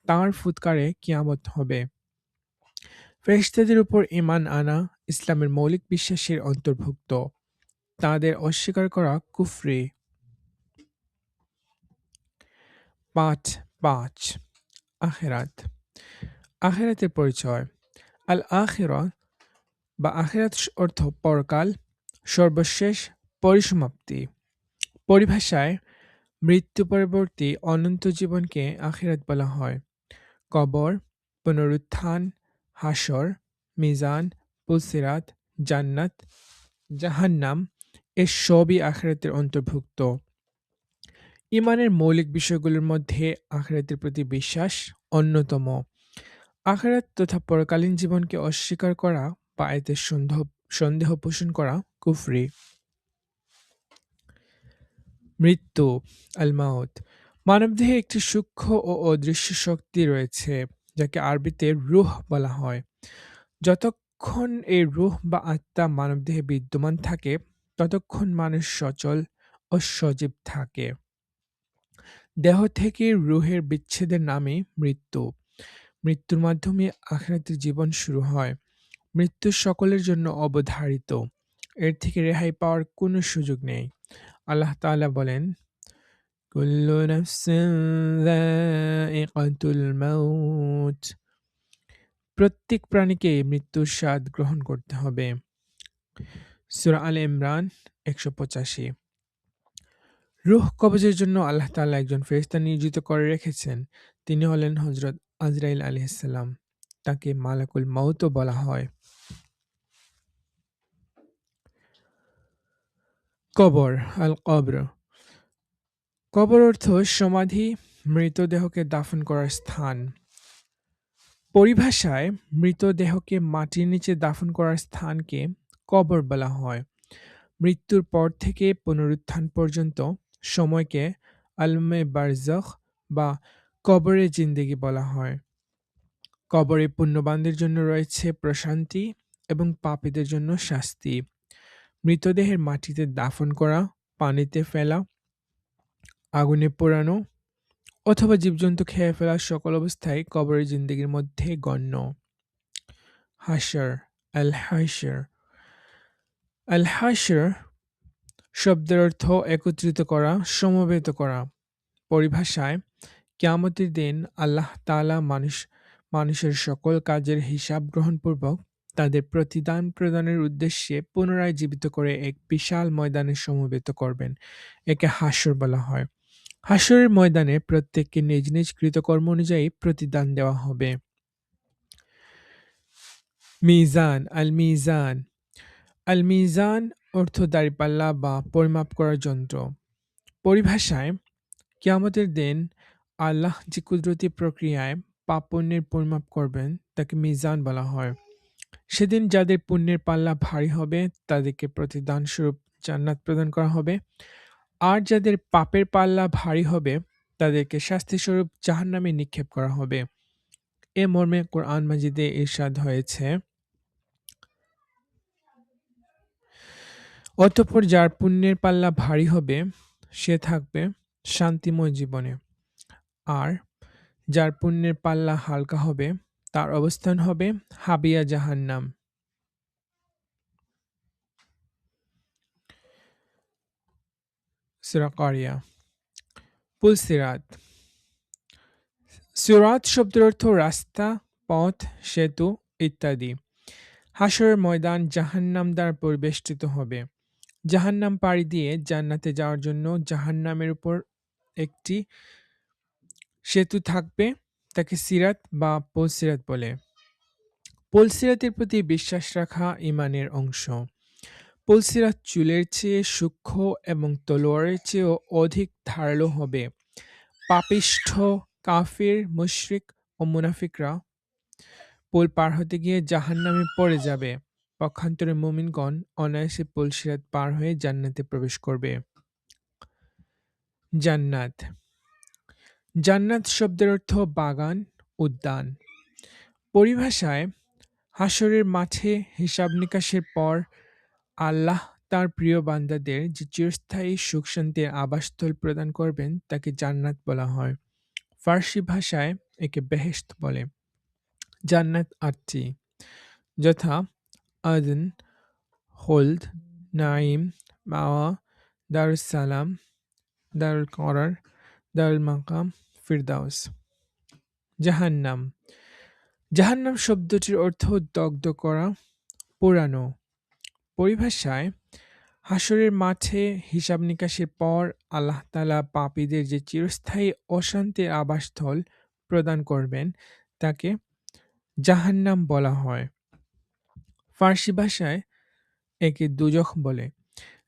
তাঁর ফুৎকারে কিয়ামত হবে। ফেরেশতাদের উপর ঈমান আনা ইসলামের মৌলিক বিশ্বাসের অন্তর্ভুক্ত। তাঁদের অস্বীকার করা কুফরি। ৫.৫ আখিরাত। আখিরাতের পরিচয়। আল আখিরা বা আখিরাত অর্থ পরকাল, সর্বশেষ, পরিসমাপ্তি। পরিভাষায় মৃত্যু পরবর্তী অনন্ত জীবনকে আখিরাত বলা হয়। কবর, পুনরুত্থান, হাসর, মিজান, পুলসিরাত, জান্নাত, জাহান্নাম এর সবই আখিরাতের অন্তর্ভুক্ত। ঈমানের মৌলিক বিষয়গুলোর মধ্যে আখিরাতের প্রতি বিশ্বাস অন্যতম। আখিরাত তথা পরকালীন জীবনকে অস্বীকার করা বা এতে সন্দেহ পোষণ করা কুফরি। মৃত্যু আল মাউত। মানবদেহে একটি সূক্ষ্ম ও অদৃশ্য শক্তি রয়েছে যাকে আরবিতে রূহ বলা হয়। যতক্ষণ এই রূহ বা আত্মা মানবদেহে বিদ্যমান থাকে ততক্ষণ মানুষ সচল ও সজীব থাকে। দেহ থেকে রূহের বিচ্ছেদের নামই মৃত্যু। মৃত্যুর মাধ্যমে আখিরাতের জীবন শুরু হয়। মৃত্যু সকলের জন্য অবধারিত। এর থেকে রেহাই পাওয়ার কোনো সুযোগ নেই। আল্লাহ তাআলা বলেন, কুল্লু নাফসিন যায়িকাতুল মাউত। প্রত্যেক প্রাণীকে মৃত্যুর স্বাদ গ্রহণ করতে হবে। সূরা আলে ইমরান ১৮৫। রূহ কবজের জন্য আল্লাহ তাআলা একজন ফেরেশতা নিয়োজিত করে রেখেছেন। তিনি হলেন হযরত আজরাইল আলাইহিসসালাম। তাকে মালাকুল মাউতও বলা হয়। কবর আল কবর। কবর অর্থ সমাধি, মৃতদেহকে দাফন করার স্থান। পরিভাষায় মৃতদেহকে মাটির নিচে দাফন করার স্থানকে কবর বলা হয়। মৃত্যুর পর থেকে পুনরুত্থান পর্যন্ত সময়কে আলমে বারজাখ বা কবরে জিন্দেগি বলা হয়। কবরে পুণ্যবানদের জন্য রয়েছে প্রশান্তি এবং পাপীদের জন্য শাস্তি। মৃতদেহের মাটিতে দাফন করা, পানিতে ফেলা, আগুনে পোড়ানো অথবা জীবজন্তু খেয়ে ফেলা সকল অবস্থায় কবরের জিন্দেগির মধ্যে গণ্য। হাশর আল হাশর। আল হাশর শব্দের অর্থ একত্রিত করা, সমবেত করা। পরিভাষায় কিয়ামতের দিন আল্লাহ তাআলা মানুষের সকল কাজের হিসাব গ্রহণপূর্বক তাদের প্রতিদান প্রদানের উদ্দেশ্যে পুনরায় জীবিত করে এক বিশাল ময়দানে সমবেত করবেন। একে হাশর বলা হয়। হাশরের ময়দানে প্রত্যেককে নিজ নিজ কৃতকর্ম অনুযায়ী প্রতিদান দেওয়া হবে। মিজান আল মিজান আল মিজান অর্থ দাঁড়িপাল্লা বা পরিমাপ করার যন্ত্র। পরিভাষায় কিয়ামতের দিন আল্লাহ যে কুদরতি প্রক্রিয়ায় পাপ পুণ্যের পরিমাপ করবেন তাকে মিজান বলা হয়। সেদিন যাদের পুণ্যের পাল্লা ভারী হবে তাদেরকে প্রতিদান স্বরূপ জান্নাত প্রদান করা হবে, আর যাদের পাপের পাল্লা ভারী হবে তাদেরকে শাস্তি স্বরূপ জাহান্নামে নিক্ষেপ করা হবে। এ মর্মে কোরআন মাজিদে ইরশাদ হয়েছে, অতঃপর যার পুণ্যের পাল্লা ভারী হবে সে থাকবে শান্তিময় জীবনে, আর যার পুণ্যের পাল্লা হালকা হবে তার অবস্থান হবে হাবিয়া জাহান্নাম। সূরা কারিয়া। পুলসিরাত। সিরাত শব্দের অর্থ রাস্তা, পথ, সেতু ইত্যাদি। হাসরের ময়দান জাহান্নাম দ্বারা পরিবেষ্টিত হবে। জাহান্নাম পাড়ি দিয়ে জান্নাতে যাওয়ার জন্য জাহান্নামের উপর একটি সেতু থাকবে, তাকে সিরাত বা পুলসিরাত বলে। পুলসিরাতের প্রতি বিশ্বাস রাখা ঈমানের অংশ। পুলসিরাত চুলের চেয়ে সূক্ষ্ম এবং তলোয়ারের চেয়েও অধিক ধারালো হবে। পাপিষ্ঠ, কাফির, মুশরিক ও মুনাফিকরা পুল পার হতে গিয়ে জাহান্নামে পড়ে যাবে। পক্ষান্তরে মুমিনগণ অনায়াসে পুলসিরাত পার হয়ে জান্নাতে প্রবেশ করবে। জান্নাত। জান্নাত শব্দের অর্থ বাগান, উদ্যান। পরিভাষায় হাসরের মাঠে হিসাব নিকাশের পর আল্লাহ তার প্রিয় বান্দাদের যে চিরস্থায়ী সুখ শান্তির আবাসস্থল প্রদান করবেন তাকে জান্নাত বলা হয়। ফার্সি ভাষায় একে বেহেশত বলে। জান্নাত ৮টি, যথা আদন, হোল্ড, নাঈম, মাওয়া, দারুস সালাম, দারুল করার, দারুল মাকাম, ফিরদাউস। জাহান্নাম। জাহান্নাম শব্দটির অর্থ দগ্ধ করা, পোড়ানো। পরিভাষায় হাসরের মাঠে হিসাব নিকাশের পর আল্লাহ তাআলা পাপীদের যে চিরস্থায়ী অশান্তির আবাসস্থল প্রদান করবেন তাকে জাহান্নাম বলা হয়। ফার্সি ভাষায় একে দোজখ বলে।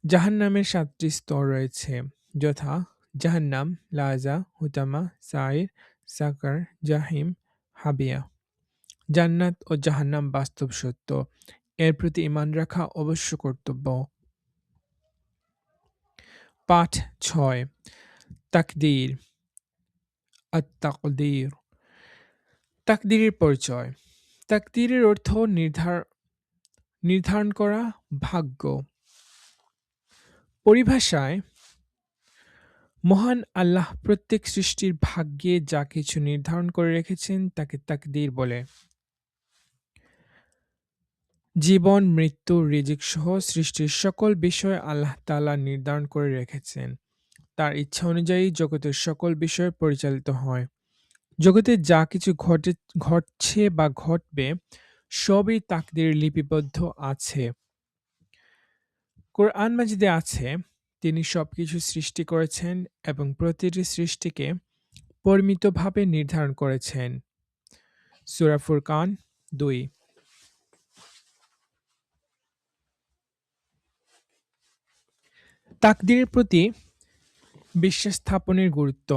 জাহান্নামের ৭টি স্তর রয়েছে, যথা জাহান্নাম, লাযা, হুতামা, সাইর, সাকার, জাহিম, হাবিয়া। জান্নাত ও জাহান্নাম বাস্তব সত্য, এর প্রতি ঈমান রাখা অবশ্য কর্তব্য। পাঠ ৬। তাকদীর। আত-তাকদীর। তাকদীরের পরিচয়। তাকদীরের অর্থ নির্ধারণ করা, ভাগ্য। পরিভাষায় মহান আল্লাহ প্রত্যেক সৃষ্টির ভাগ্যে যা কিছু নির্ধারণ করে রেখেছেন তাকে তাকদীর বলে। জীবন, মৃত্যু, রিজিক সহ সৃষ্টির সকল বিষয় আল্লাহ তাআলা নির্ধারণ করে রেখেছেন। তার ইচ্ছা অনুযায়ী জগতের সকল বিষয় পরিচালিত হয়। জগতে যা কিছু ঘটছে বা ঘটবে সবই তাকদীরে লিপিবদ্ধ আছে। কোরআন মাজিদে আছে, তিনি সবকিছু সৃষ্টি করেছেন এবং প্রতিটি সৃষ্টিকে পরিমিতভাবে নির্ধারণ করেছেন। সূরা ফুরকান ২। তাকদীরের প্রতি বিশ্বাস স্থাপনের গুরুত্ব।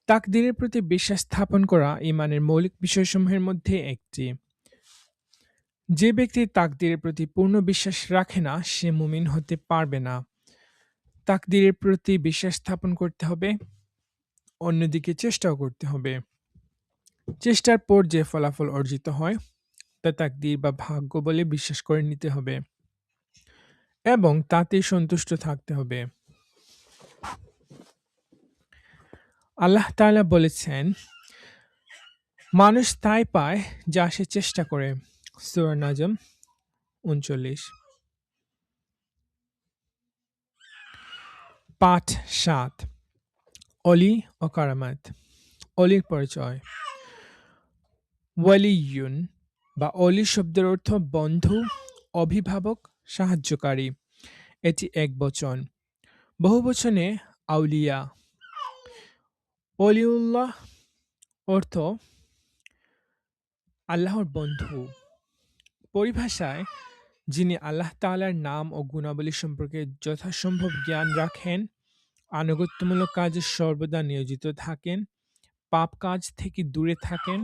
তাকদীরের প্রতি বিশ্বাস স্থাপন করা ঈমানের মৌলিক বিষয়সমূহের মধ্যে একটি। যে ব্যক্তি তাকদীরের প্রতি পূর্ণ বিশ্বাস রাখে না সে মুমিন হতে পারবে না। তাকদীরের প্রতি বিশ্বাস স্থাপন করতে হবে, অন্যদিকে চেষ্টাও করতে হবে। চেষ্টার পর যে ফলাফল অর্জিত হয় তা তাকদীর বা ভাগ্য বলে বিশ্বাস করে নিতে হবে এবং তাতেই সন্তুষ্ট থাকতে হবে। আল্লাহ তাআলা বলেছেন, মানুষ তাই পায় যা সে চেষ্টা করে। সূরা নাজম ৩৯। পাঠ ৭। অলি ও কারামাত। অলির পরিচয়। ওয়ালিয়ুন বা অলি শব্দের অর্থ বন্ধু, অভিভাবক, সাহায্যকারী। এটি একবচন। বহুবচনে আউলিয়া। অলিউল্লাহ অর্থ আল্লাহর বন্ধু। পরিভাষায় যিনি আল্লাহ তাআলার নাম ও গুণাবলী সম্পর্কে যথাসম্ভব জ্ঞান রাখেন, আনুগত্যমূলক কাজে সর্বদা নিয়োজিত থাকেন, পাপ কাজ থেকে দূরে থাকেন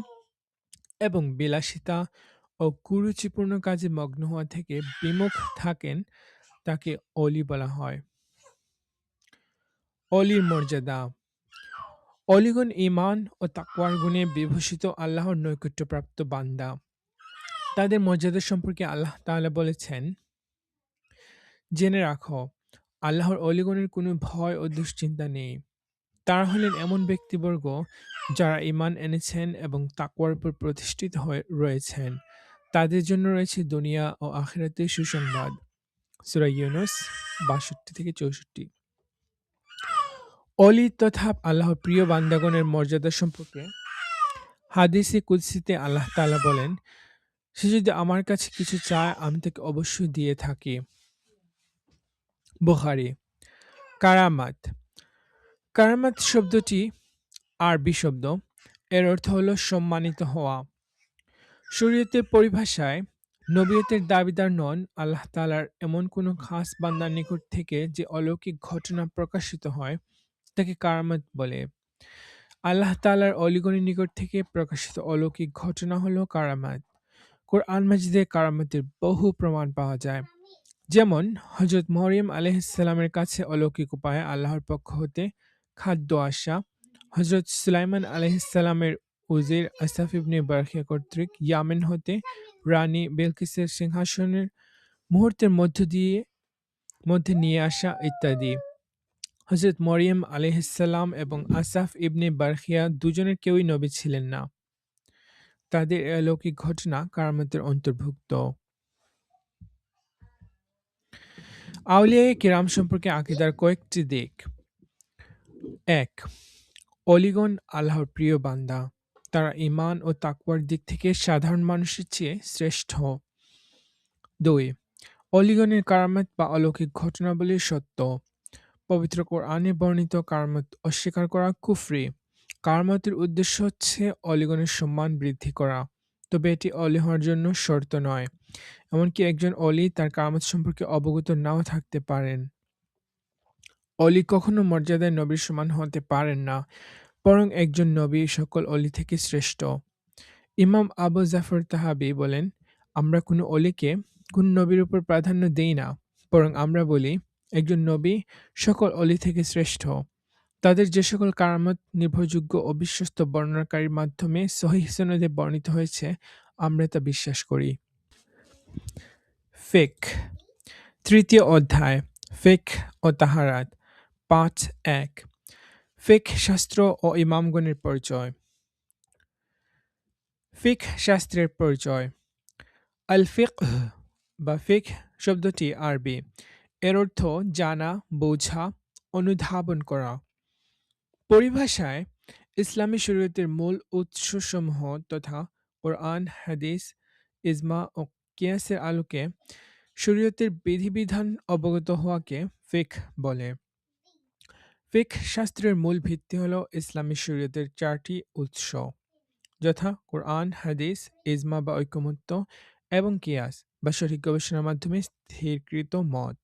এবং বিলাসিতা ও কুরুচিপূর্ণ কাজে মগ্ন হওয়া থেকে বিমুখ থাকেন, তাকে অলি বলা হয়। অলির মর্যাদা। অলিগণ ঈমান ও তাকওয়ার গুণে বিভূষিত আল্লাহর নৈকট্যপ্রাপ্ত বান্দা। তাদের মর্যাদা সম্পর্কে আল্লাহ তাআলা বলেছেন, জেনে রাখো, আল্লাহর অলিগণের কোনো ভয় ও দুশ্চিন্তা নেই। তারা হলেন এমন ব্যক্তিবর্গ যারা ঈমান এনেছেন এবং তাকওয়ার উপর প্রতিষ্ঠিত হয়ে রয়েছেন। তাদের জন্য রয়েছে দুনিয়া ও আখিরাতে সুসংবাদ। সূরা ইউনূস ৬২-৬৪। অলি তথা আল্লাহর প্রিয় বান্দাগণের মর্যাদা সম্পর্কে হাদিসে কুদসিতে আল্লাহ তাআলা বলেন, সে যদি আমার কাছে কিছু চায় আমি তাকে অবশ্যই দিয়ে থাকি। বুখারী। কারামাত। কারামাত শব্দটি আরবি শব্দ। এর অর্থ হলো সম্মানিত হওয়া। শরীয়তের পরিভাষায় নবুয়তের দাবিদার নন আল্লাহ তাআলার এমন কোনো খাস বান্দার নিকট থেকে যে অলৌকিক ঘটনা প্রকাশিত হয়, তাকে কারামাত বলে। আল্লাহ তাআলার অলিগণের নিকট থেকে প্রকাশিত অলৌকিক ঘটনা হলো কারামাত। কোরআন মাজিদে কারামাতের বহু প্রমাণ পাওয়া যায়। যেমন হযরত মরিয়ম আলাইহিসসালামের কাছে অলৌকিক উপায়ে আল্লাহর পক্ষ হতে খাদ্য আসা, হযরত সুলাইমান আলাইহিসসালামের উজির আসাফ ইবনে বারখিয়া কর্তৃক ইয়ামেন হতে রানী বিলকিসের সিংহাসনের মুহূর্তের মধ্যে নিয়ে আসা ইত্যাদি। হযরত মরিয়ম আলাইহিসসালাম এবং আসাফ ইবনে বারখিয়া দুজনের কেউই নবী ছিলেন না। তাদের এ অলৌকিক ঘটনা কারামাতের অন্তর্ভুক্ত। আউলিয়ায়ে কেরাম সম্পর্কে আকীদার কয়েকটি দিক। ১. অলিগণ আল্লাহর প্রিয় বান্দা। তারা ঈমান ও তাকওয়ার দিক থেকে সাধারণ মানুষের চেয়ে শ্রেষ্ঠ। ২. অলিগণের কারামাত বা অলৌকিক ঘটনাবলী সত্য। পবিত্র কোরআনে বর্ণিত কারামাত অস্বীকার করা কুফরি। কারামাতের উদ্দেশ্য হচ্ছে অলিগণের সম্মান বৃদ্ধি করা, তবে এটি অলি হওয়ার জন্য শর্ত নয়। এমনকি একজন অলি তার কারামাত সম্পর্কে অবগত নাও থাকতে পারেন। অলি কখনো মর্যাদায় নবীর সমান হতে পারেন না, বরং একজন নবী সকল অলি থেকে শ্রেষ্ঠ। ইমাম আবু জাফর তাহাবী বলেন, আমরা কোনো অলিকে কোন নবীর উপর প্রাধান্য দেই না, বরং আমরা বলি একজন নবী সকল অলি থেকে শ্রেষ্ঠ। তাদের যে সকল কারামত নির্ভরযোগ্য ও বিশ্বস্ত বর্ণনাকারীর মাধ্যমে সহিহ সনদে বর্ণিত হয়েছে, আমরা তা বিশ্বাস করি। ফিক। তৃতীয় অধ্যায়, ফিক ও তাহারাত। ৫.১ ফিক শাস্ত্র ও ইমামগণের পরিচয়। ফিক শাস্ত্রের পরিচয়। আল ফিকহ বা ফিক শব্দটি আরবি। এর অর্থ জানা, বোঝা, অনুধাবন করা। পরিভাষায় ইসলামী শরীয়তের মূল উৎসসমূহ তথা কোরআন, হাদিস, ইজমা ও কিয়াসের আলোকে শরীয়তের বিধিবিধান অবগত হওয়াকে ফিক বলে। ফিক শাস্ত্রের মূল ভিত্তি হল ইসলামী শরীয়তের ৪টি উৎস, যথা কোরআন, হাদিস, ইজমা বা ঐকমত্য এবং কিয়াস বা সঠিক গবেষণার মাধ্যমে স্থিরকৃত মত।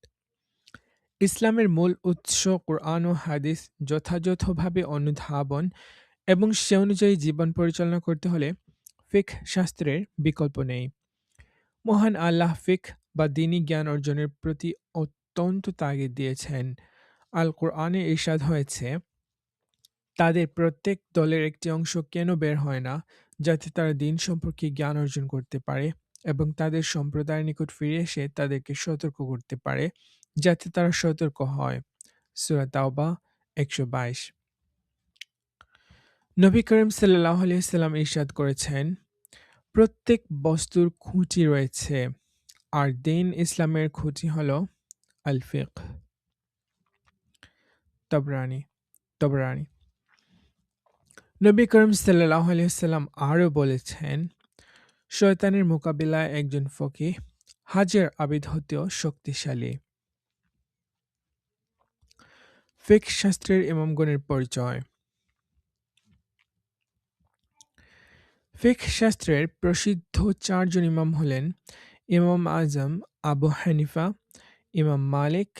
ইসলামের মূল উৎস কোরআন ও হাদিস যথাযথভাবে অনুধাবন এবং সে অনুযায়ী জীবন পরিচালনা করতে হলে ফিক শাস্ত্রের বিকল্প নেই। মহান আল্লাহ ফিক বা দ্বীনি জ্ঞান অর্জনের প্রতি অত্যন্ত তাগিদ দিয়েছেন। আল কোরআনে ইরশাদ হয়েছে, তাদের প্রত্যেক দলের একটি অংশ কেন বের হয় না, যাতে তারা দ্বীন সম্পর্কে জ্ঞান অর্জন করতে পারে এবং তাদের সম্প্রদায়ের নিকট ফিরে এসে তাদেরকে সতর্ক করতে পারে, যাতে তারা সতর্ক হয়। সূরা তাওবা ১২২। নবী করিম সাল্লাল্লাহু আলাইহি ওয়াসাল্লাম ইরশাদ করেছেন, প্রত্যেক বস্তুর খুঁটি রয়েছে, আর দ্বীন ইসলামের খুঁটি হলো আল ফিকহ। তবরানী। নবী করিম সাল্লাল্লাহু আলাইহি ওয়াসাল্লাম আরও বলেছেন, শয়তানের মোকাবিলায় একজন ফকিহ হাজার আবিদ হতেও শক্তিশালী। ফিক শাস্ত্রের ইমামগণের পরিচয়। ফিক শাস্ত্রের প্রসিদ্ধ ৪ জন ইমাম হলেন ইমাম আজম আবু হানিফা, ইমাম মালিক,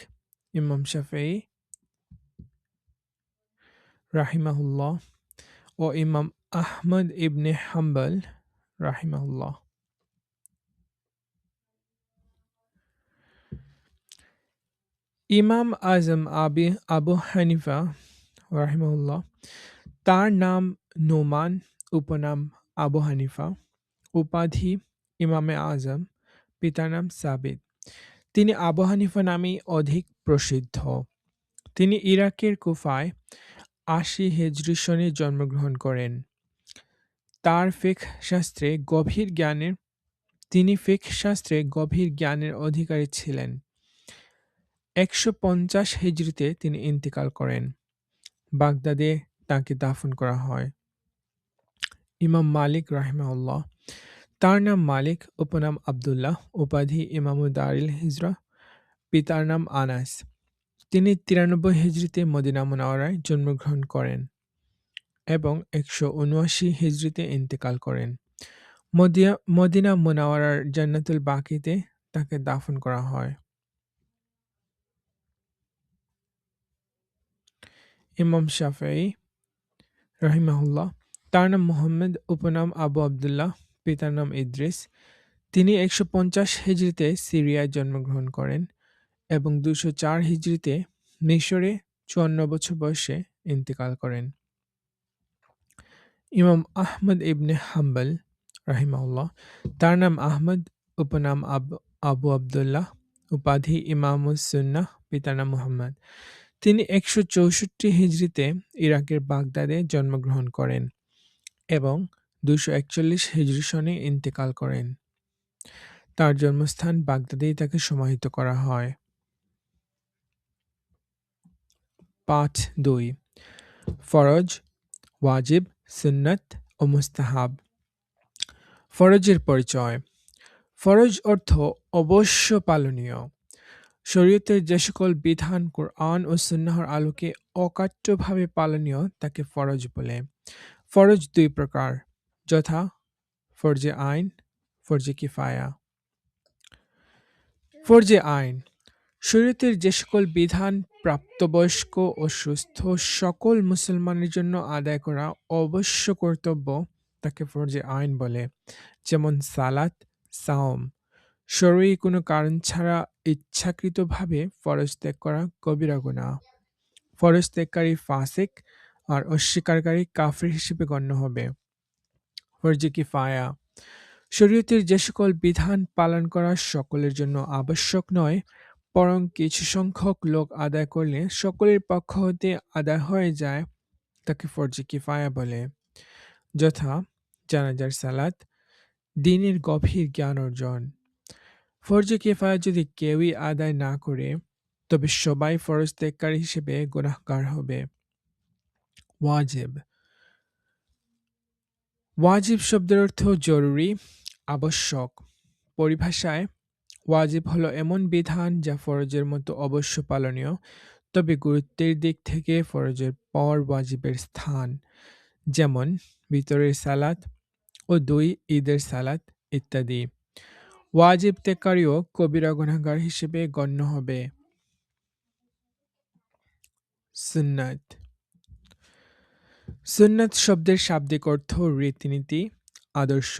ইমাম শাফেঈ রাহিমাহুল্লাহ ও ইমাম আহমদ ইবনে হাম্বল রাহিমাহুল্লাহ। ইমাম আজম আবু হানিফা রাহিমাহুল্লাহ, তার নাম নোমান, উপনাম আবু হানিফা, উপাধি ইমামে আজম, পিতার নাম সাবিত। তিনি আবু হানিফা নামেই অধিক প্রসিদ্ধ। তিনি ইরাকের কুফায় ৮০ হিজরি সনে জন্মগ্রহণ করেন। তার তিনি ফিকহ শাস্ত্রে গভীর জ্ঞানের অধিকারী ছিলেন। ১৫০ হিজরিতে তিনি ইন্তেকাল করেন। বাগদাদে তাঁকে দাফন করা হয়। ইমাম মালিক রাহিমাহুল্লাহ, তার নাম মালিক, উপনাম আবদুল্লাহ, উপাধি ইমামু দারিল হিজরা, পিতার নাম আনাস। তিনি ৯৩ হিজরিতে মদিনা মুনাওয়ারায় জন্মগ্রহণ করেন এবং ১৭৯ হিজরিতে ইন্তেকাল করেন। মদিনা মুনাওয়ারার জান্নাতুল বাকিতে তাকে দাফন করা হয়। ইমাম শাফেঈ রাহিমাহুল্লাহ, তার নাম মুহাম্মদ, উপনাম আবু আবদুল্লাহ, পিতার নাম ইদ্রিস। তিনি ১৫০ হিজরিতে সিরিয়ায় জন্মগ্রহণ করেন এবং ২০৪ হিজরিতে মিশরে ৫৪ বছর বয়সে ইন্তেকাল করেন। ইমাম আহমদ ইবনে হাম্বল রাহিমাহুল্লাহ, তার নাম আহমদ, উপনাম আবু আবদুল্লাহ, উপাধি ইমামুস সুন্নাহ, পিতার নাম মুহাম্মদ। তিনি ১৬৪ হিজরিতে ইরাকের বাগদাদে জন্মগ্রহণ করেন এবং ২৪১ হিজরি সনে ইন্তেকাল করেন। তার জন্মস্থান বাগদাদেই তাকে সমাহিত করা হয়। পাঠ ২। ফরজ, ওয়াজিব, সুন্নত ও মুস্তাহাব। ফরজের পরিচয়। ফরজ অর্থ অবশ্য পালনীয়। শরীয়তের যে সকল বিধান কোরআন ও সুন্নাহর আলোকে অকাট্যভাবে পালনীয় তাকে ফরজ বলে। ফরজ দুই প্রকার, যথা ফরজে আইন, ফরজে কিফায়া। ফরজে আইন, শরীয়তের যে সকল বিধান প্রাপ্তবয়স্ক ও সুস্থ সকল মুসলমানের জন্য আদায় করা অবশ্য কর্তব্য তাকে ফরজে আইন বলে। যেমন সালাত, সাওম। শরঈ কোনো কারণ ছাড়া ইচ্ছাকৃতভাবে ফরজ ত্যাগ করা কবিরা গুনাহ। ফরজ ত্যাগকারী ফাসিক আর অস্বীকারী কাফির হিসেবে গণ্য হবে। ফরজে কিফায়া, শরীয়তের যে সকল বিধান পালন করা সকলের জন্য আবশ্যক নয়, বরং কিছু সংখ্যক লোক আদায় করলে সকলের পক্ষ হতে আদায় হয়ে যায়, তাকে ফরজে কিফায়া বলে। যথা জানাজার সালাত, দ্বীনের গভীর জ্ঞান অর্জন। ফরজে কিফায়া যদি কেউই আদায় না করে, তবে সবাই ফরজ ত্যাগকারী হিসেবে গুনাহগার হবে। ওয়াজিব। ওয়াজিব শব্দের অর্থ জরুরি, আবশ্যক। পরিভাষায় ওয়াজিব হলো এমন বিধান যা ফরজের মতো অবশ্য পালনীয়, তবে গুরুত্বের দিক থেকে ফরজের পর ওয়াজিবের স্থান। যেমন ভিতরের সালাত ও ২ ঈদের সালাত ইত্যাদি। ওয়াজিব ত্যাগকারীও কবিরা গুনাহগার হিসেবে গণ্য হবে। সুন্নাত। সুন্নাত শব্দের শাব্দিক অর্থ রীতিনীতি, আদর্শ।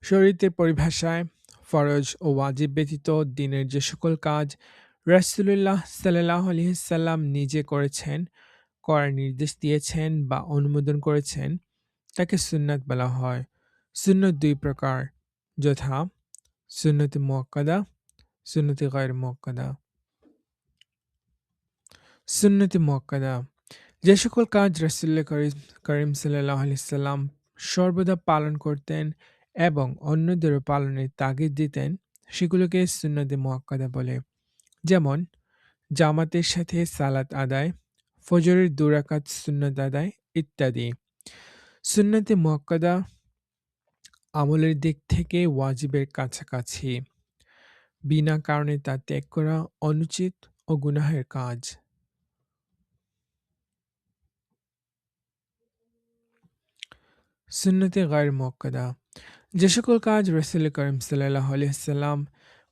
শরীয়তের পরিভাষায় ফরজ ও ওয়াজিব ব্যতীত দ্বীনের যে সকল কাজ রাসূলুল্লাহ সাল্লাল্লাহু আলাইহি সাল্লাম নিজে করেছেন, করার নির্দেশ দিয়েছেন বা অনুমোদন করেছেন, তাকে সুন্নাত বলা হয়। সুন্নত দুই প্রকার, যথা সুন্নতে মুআক্কাদা, সুন্নতে গায়র মুআক্কাদা। সুন্নতে মুআক্কাদা, যে সকল কাজ রাসূলুল্লাহ করিম সাল্লাল্লাহু আলাইহি সাল্লাম সর্বদা পালন করতেন এবং অন্যদেরও পালনের তাগিদ দিতেন, সেগুলোকে সুন্নতে মুআক্কাদা বলে। যেমন জামাতের সাথে সালাত আদায়, ফজরের ২ রাকাত সুন্নত আদায় ইত্যাদি। সুন্নতে মুআক্কাদা আমলের দিক থেকে ওয়াজিবের কাছাকাছি। বিনা কারণে তা ত্যাগ করা অনুচিত ও গুনাহের কাজ। সুন্নতে গায়র মুআক্কাদা, যে সকল কাজ রাসূল করিম সাল্লাল্লাহু আলাইহি সাল্লাম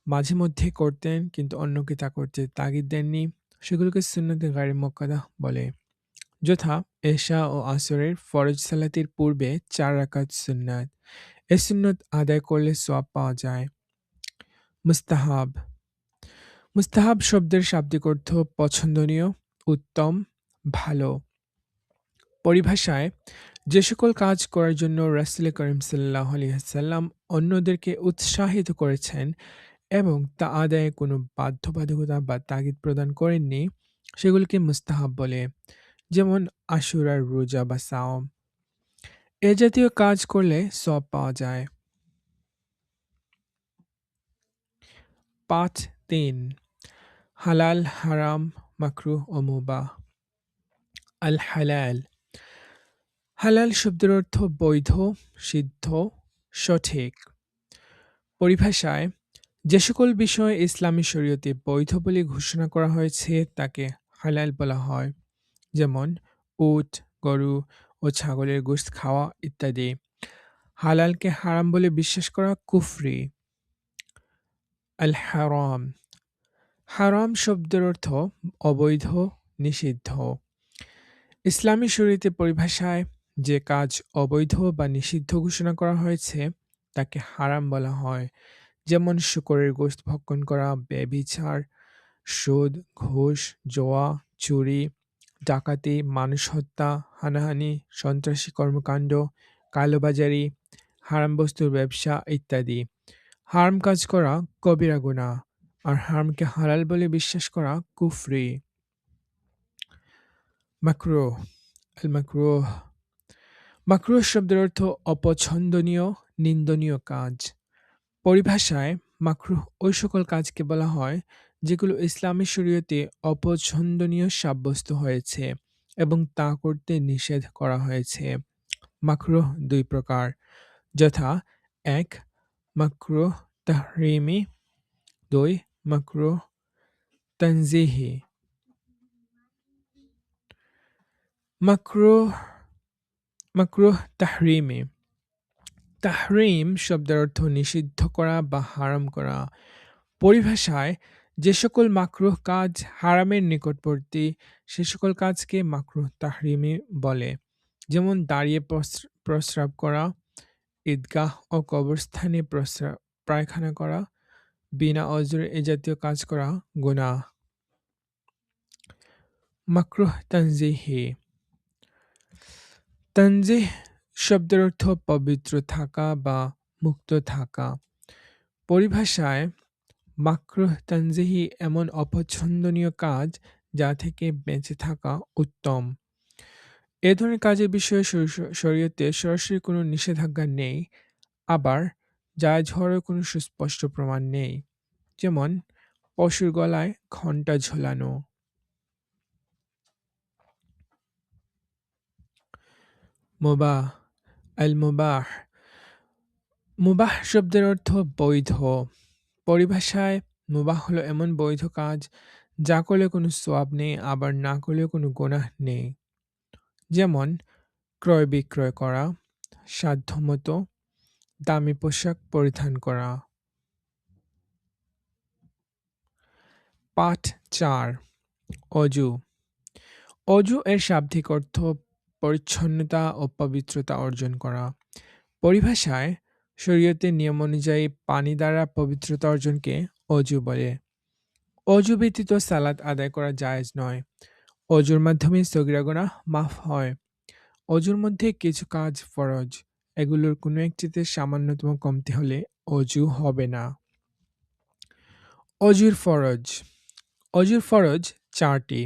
মাঝে মধ্যে করতেন কিন্তু অন্যকে তা করতে তাগিদ দেননি, সেগুলোকে সুন্নতে গায়রে মুআক্কাদাহ বলে। যথা এশা ও আসরের ফরজ সালাতের পূর্বে ৪ রাকাত সুন্নাত। এ সুন্নত আদায় করলে সওয়াব পাওয়া যায়। মুস্তাহাব। মুস্তাহাব শব্দের শাব্দিক অর্থ পছন্দনীয়, উত্তম, ভালো। পরিভাষায় যে সকল কাজ করার জন্য রাসূল করিম সাল্লাল্লাহু আলাইহি ওয়াসাল্লাম অন্যদেরকে উৎসাহিত করেছেন এবং তা আদায়ে কোনো বাধ্যবাধকতা বা তাগিদ প্রদান করেননি, সেগুলোকে মুস্তাহাব বলে। যেমন আশুরার রোজা বা সাওম। এ জাতীয় কাজ করলে সওয়াব পাওয়া যায়। পাঠ ৩ হালাল, হারাম, মাকরুহ ও মুবাহ। আল হালাল। হালাল শব্দের অর্থ বৈধ, সিদ্ধ, সঠিক। পরিভাষায় যে সকল বিষয় ইসলামী শরীয়তে বৈধ বলে ঘোষণা করা হয়েছে তাকে হালাল বলা হয়। যেমন উট, গরু ও ছাগলের গোশত খাওয়া ইত্যাদি। হালালকে হারাম বলে বিশ্বাস করা কুফরি। আল হারাম। হারাম শব্দের অর্থ অবৈধ, নিষিদ্ধ। ইসলামী শরীয়তের পরিভাষায় যে কাজ অবৈধ বা নিষিদ্ধ ঘোষণা করা হয়েছে তাকে হারাম বলা হয়। যেমন শূকরের গোশত ভক্ষণ করা, ব্যভিচার, সুদ, ঘুষ, জুয়া, চুরি, ডাকাতি, মানুষ হত্যা, হানাহানি, সন্ত্রাসী কর্মকাণ্ড, কালোবাজারি, হারাম বস্তুর ব্যবসা ইত্যাদি। হারাম কাজ করা কবিরা গুনাহ, আর হারামকে হালাল বলে বিশ্বাস করা কুফরি। মাকরুহ। আল মাকরুহ। মাকরুহ শব্দের অর্থ অপছন্দনীয়, নিন্দনীয় কাজ। পরিভাষায় মাকরুহ ওই সকল কাজকে বলা হয় যেগুলো ইসলামী শরীয়তে অপছন্দনীয় সাব্যস্ত হয়েছে এবং তা করতে নিষেধ করা হয়েছে। মাকরুহ দুই প্রকার, যথা ১ মাকরুহ তাহরিমি, ২ মাকরুহ তানজিহি। মাকরুহ মাকরুহ তাহরিমি। তাহরিম শব্দের অর্থ নিষিদ্ধ করা বা হারাম করা। পরিভাষায় যে সকল মাকরুহ কাজ হারামের নিকটবর্তী সে সকল কাজকে মাকরুহ তাহরিমি বলে। যেমন দাঁড়িয়ে প্রস্রাব করা, ঈদগাহ ও কবরস্থানে পায়খানা করা, বিনা অজরে এ জাতীয় কাজ করা গুনাহ। মাকরুহ তানজিহি। তানজিহ শব্দের অর্থ পবিত্র থাকা বা মুক্ত থাকা। পরিভাষায় মাকরুহ তানজিহি এমন অপছন্দনীয় কাজ যা থেকে বেঁচে থাকা উত্তম। এ ধরনের কাজের বিষয়ে শরীয়তে সরাসরি কোনো নিষেধাজ্ঞা নেই, আবার জায়েজ হওয়ারও কোনো সুস্পষ্ট প্রমাণ নেই। যেমন পশুর গলায় ঘণ্টা ঝোলানো। মুবাহ। আল মুবাহ। মুবাহ শব্দের অর্থ বৈধ। পরিভাষায় মুবাহ হলো এমন বৈধ কাজ যা করলে কোনো সওয়াব নেই, আবার না করলেও কোনো গুনাহ নেই। যেমন ক্রয় বিক্রয় করা, সাধ্যমতো দামি পোশাক পরিধান করা। পাঠ ৪ অজু। অজু এর শাব্দিক অর্থ পরিচ্ছন্নতা ও পবিত্রতা অর্জন করা। পরিভাষায় শরীয়তের নিয়ম অনুযায়ী পানি দ্বারা পবিত্রতা অর্জনকে অজু বলে। অজু ব্যতীত সালাত আদায় করা জায়েজ নয়। অজুর মাধ্যমে সগীরা গুনাহ মাফ হয়। অজুর মধ্যে কিছু কাজ ফরজ, এগুলোর কোনো একটিতে সামান্যতম কমতি হলে অজু হবে না। অজুর ফরজ। অজুর ফরজ ৪টি,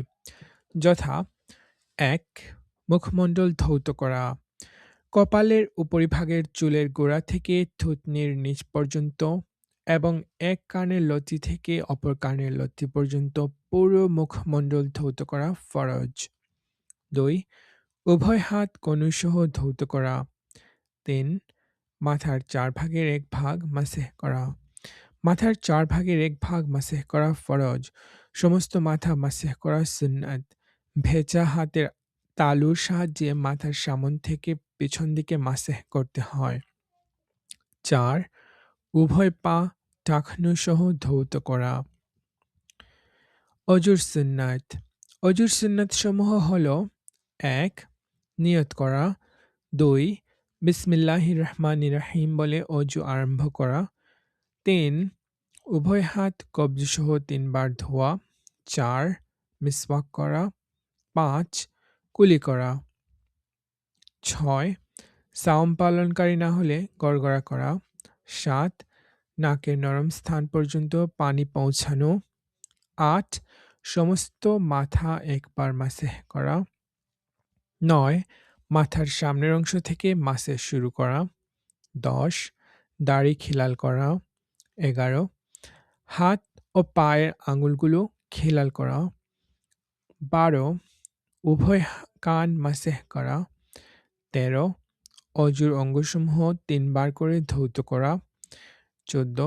যথা ১ মুখমণ্ডল ধৌত করা, কপালের উপরিভাগের চুলের গোড়া থেকে থুতনির নিচ পর্যন্ত এবং এক কানের লতি থেকে অপর কানের লতি পর্যন্ত পুরো মুখমণ্ডল ধৌত করা ফরজ। ২ উভয় হাত কনুইসহ ধৌত করা। ৩ মাথার ৪ ভাগের ১ ভাগ মাসেহ করা। মাথার ৪ ভাগের ১ ভাগ মাসেহ করা ফরজ, সমস্ত মাথা মাসেহ করা সুন্নাত। ভেজা হাতের তালুর সাহায্যে মাথার সামন থেকে পিছন দিকে মাসেহ করতে হয়। ৪. উভয় পা টাকনুসহ ধৌত করা। অজুর সুন্নাত। অজুর সুন্নাতসমূহ হলো: ১. নিয়ত করা। ২. বিসমিল্লাহির রহমানির রহিম বলে অজু আরম্ভ করা। ৩. উভয় হাত কবজিসহ ৩ বার ধোয়া। ৪. মিসওয়াক করা। ৫. কুলি করা। ৬. সাওম পালনকারী না হলে গড়গড়া করা। ৭. নাকের নরম স্থান পর্যন্ত পানি পৌঁছানো। ৮. সমস্ত মাথা একবার মাসেহ করা। ৯. মাথার সামনের অংশ থেকে মাসেহ শুরু করা। ১০. দাড়ি খিলাল করা। ১১. হাত ও পায়ের আঙুলগুলো খিলাল করা। ১২. উভয় কান মাসেহ করা। ১৩. অজুর অঙ্গসমূহ ৩ বার করে ধৌত করা। ১৪.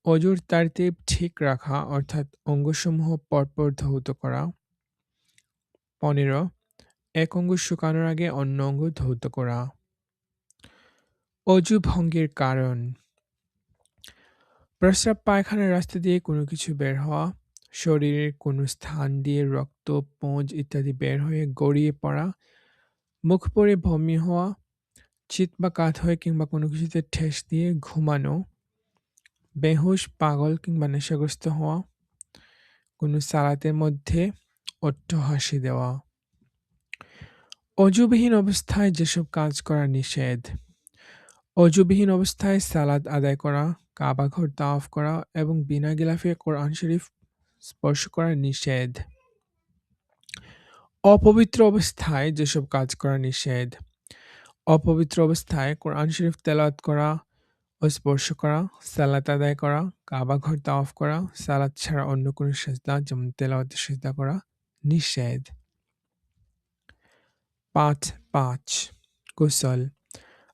অজুর তারতিব ঠিক রাখা অর্থাৎ অঙ্গসমূহ পরপর ধৌত করা। ১৫. এক অঙ্গ শুকানোর আগে অন্য অঙ্গ ধৌত করা। অজু ভঙ্গের কারণ: প্রস্রাব পায়খানার রাস্তা দিয়ে কোনো কিছু বের হওয়া, শরীরের কোনো স্থান দিয়ে রক্ত, পুঁজ ইত্যাদি বের হয়ে গড়িয়ে পড়া, মুখ পড়ে বমি হওয়া, চিৎ বা কাত হয়ে কিংবা কোনো কিছুতে ঠেস দিয়ে ঘুমানো, বেহুশ, পাগল কিংবা নেশাগ্রস্ত হওয়া, কোনো সালাতের মধ্যে অট্টহাসি দেওয়া। অজুবিহীন অবস্থায় যেসব কাজ করা নিষেধ: অজুবিহীন অবস্থায় সালাত আদায় করা, কাবা ঘর তাওয়াফ করা এবং বিনা গিলাফে কোরআন শরীফ স্পর্শ করা নিষেধ। অপবিত্র অবস্থায় যেসব কাজ করা নিষেধ: অপবিত্র অবস্থায় কোরআন শরীফ তেলাওয়াত করা ও স্পর্শ করা, সালাত আদায় করা, কাবা ঘর তাওয়াফ করা, সালাত ছাড়া অন্য কোনো সেজদা যেমন তেলাওয়াতের সেজদা করা নিষেধ। ৫. গোসল।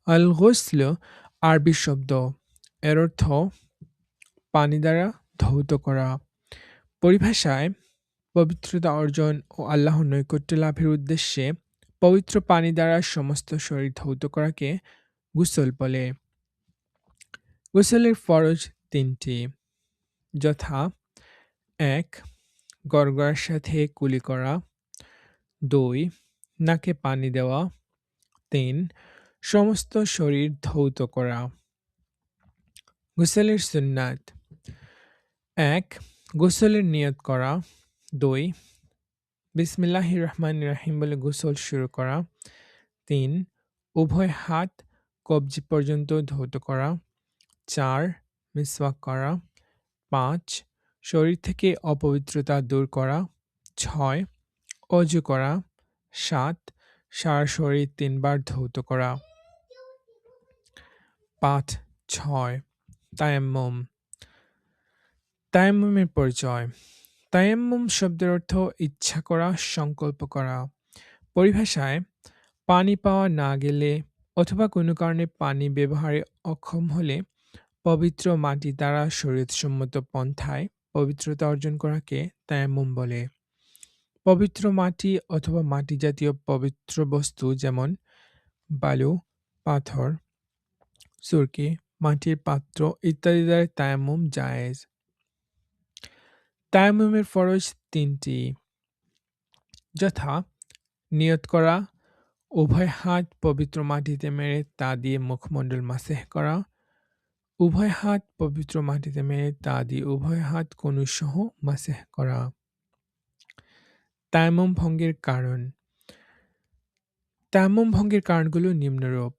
আল গোসল আরবি শব্দ। এর অর্থ পানি দ্বারা ধৌত করা। পরিভাষায় পবিত্রতা অর্জন ও আল্লাহর নৈকট্য লাভের উদ্দেশ্যে পবিত্র পানি দ্বারা সমস্ত শরীর ধৌত করাকে গোসল বলে। গোসলের ফরজ ৩টি, যথা: ১. গড়গড়ার সাথে কুলি করা। ২. নাকে পানি দেওয়া। ৩. সমস্ত শরীর ধৌত করা। গোসলের সুন্নাত: ১. গোসলের নিয়ত করা। ২. বিসমিল্লাহির রহমানির রহিম বলে গোসল শুরু করা। ৩. উভয় হাত কবজি পর্যন্ত ধৌত করা। ৪. মিসওয়াক করা। ৫. শরীর থেকে অপবিত্রতা দূর করা। ৬. অজু করা। ৭. সারা শরীর ৩ বার ধৌত করা। ৬. তায়াম্মুম। তায়াম্মুমের পরিচয়: তায়াম্মুম শব্দের অর্থ ইচ্ছা করা, সংকল্প করা। পরিভাষায় পানি পাওয়া না গেলে অথবা কোনো কারণে পানি ব্যবহারে অক্ষম হলে পবিত্র মাটি দ্বারা শরীয়তসম্মত পন্থায় পবিত্রতা অর্জন করাকে তায়াম্মুম বলে। পবিত্র মাটি অথবা মাটি জাতীয় পবিত্র বস্তু যেমন বালু, পাথর, সুরকি, মাটির পাত্র ইত্যাদি দ্বারা তায়াম্মুম জায়েজ। তায়াম্মুমের ফরজ ৩টি, যথা: নিয়ত করা, উভয় হাত পবিত্র মাটিতে মেরে তা দিয়ে মুখমণ্ডল মাসেহ করা, উভয় হাত পবিত্র মাটিতে মেরে তা দিয়ে উভয় হাত কনুসহ মাসেহ করা। তায়াম্মুম ভঙ্গের কারণ: তায়াম্মুম ভঙ্গের কারণগুলো নিম্নরূপ: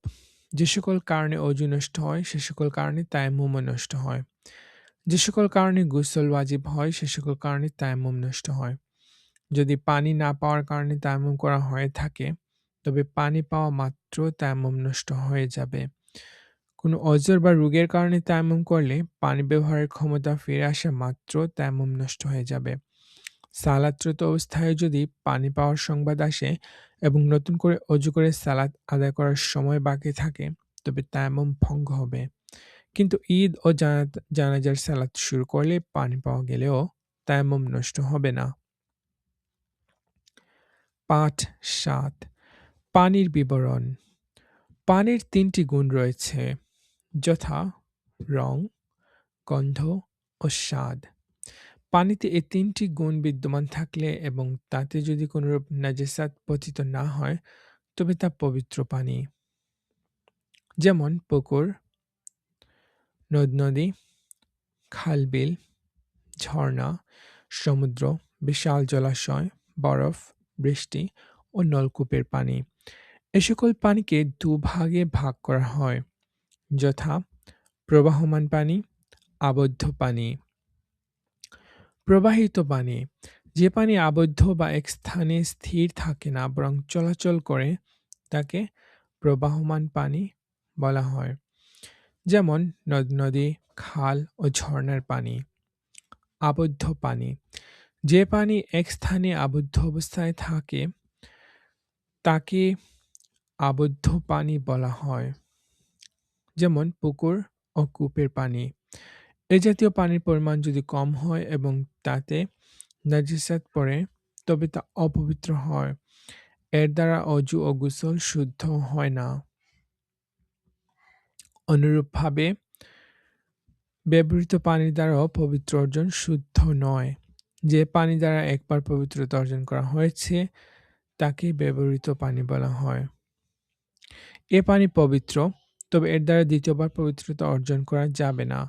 যে সকল কারণে অজু নষ্ট হয় সে সকল কারণে তায়াম্মুমও নষ্ট হয়। যে সকল কারণে গোসল ওয়াজিব হয় সে সকল কারণে তায়াম্মুম নষ্ট হয়। যদি পানি না পাওয়ার কারণে তায়াম্মুম করা হয়ে থাকে তবে পানি পাওয়া মাত্র তায়াম্মুম নষ্ট হয়ে যাবে। কোনো অজর বা রোগের কারণে তায়াম্মুম করলে পানি ব্যবহারের ক্ষমতা ফিরে আসা মাত্র তায়াম্মুম নষ্ট হয়ে যাবে। সালাতরত অবস্থায় যদি পানি পাওয়ার সংবাদ আসে এবং নতুন করে অজু করে সালাত আদায় করার সময় বাকি থাকে তবে তায়াম্মুম ভঙ্গ হবে। কিন্তু ঈদ ও জানাজার সালাত শুরু করলে পানি পাওয়া গেলেও তায়াম্মুম নষ্ট হবে না। ৭. পানির বিবরণ: পানির ৩টি গুণ রয়েছে, যথা রং, গন্ধ ও স্বাদ। পানিতে এই ৩ টি গুণ বিদ্যমান থাকলে এবং তাতে যদি কোনরূপ নাজাসাত পতিত না হয়, তবে তা পবিত্র পানি। যেমন পুকুর, নদ-নদী, খাল-বিল, ঝর্ণা, সমুদ্র, বিশাল জলাশয়, বরফ, বৃষ্টি ও নলকূপের পানি। এ সকল পানিকে দুভাগে ভাগ করা হয়, যথা প্রবাহমান পানি, আবদ্ধ পানি। প্রবাহিত পানি, যে পানি আবদ্ধ বা এক স্থানে স্থির থাকে না বরং চলাচল করে, তাকে প্রবাহমান পানি বলা হয়। যেমন নদ-নদী, খাল ও ঝর্ণার পানি। আবদ্ধ পানি, যে পানি এক স্থানে আবদ্ধ অবস্থায় থাকে, তাকে আবদ্ধ পানি বলা হয়। যেমন পুকুর ও কূপের পানি। এ জাতীয় পানির পরিমাণ যদি কম হয় এবং তাতে নাজাসাত পড়ে, তবে তা অপবিত্র হয়। এর দ্বারা অজু ও গোসল শুদ্ধ হয় না। অনুরূপভাবে ব্যবহৃত পানির দ্বারাও পবিত্র অর্জন শুদ্ধ নয়। যে পানি দ্বারা একবার পবিত্রতা অর্জন করা হয়েছে, তাকে ব্যবহৃত পানি বলা হয়। এ পানি পবিত্র, তবে এর দ্বারা দ্বিতীয়বার পবিত্রতা অর্জন করা যাবে না।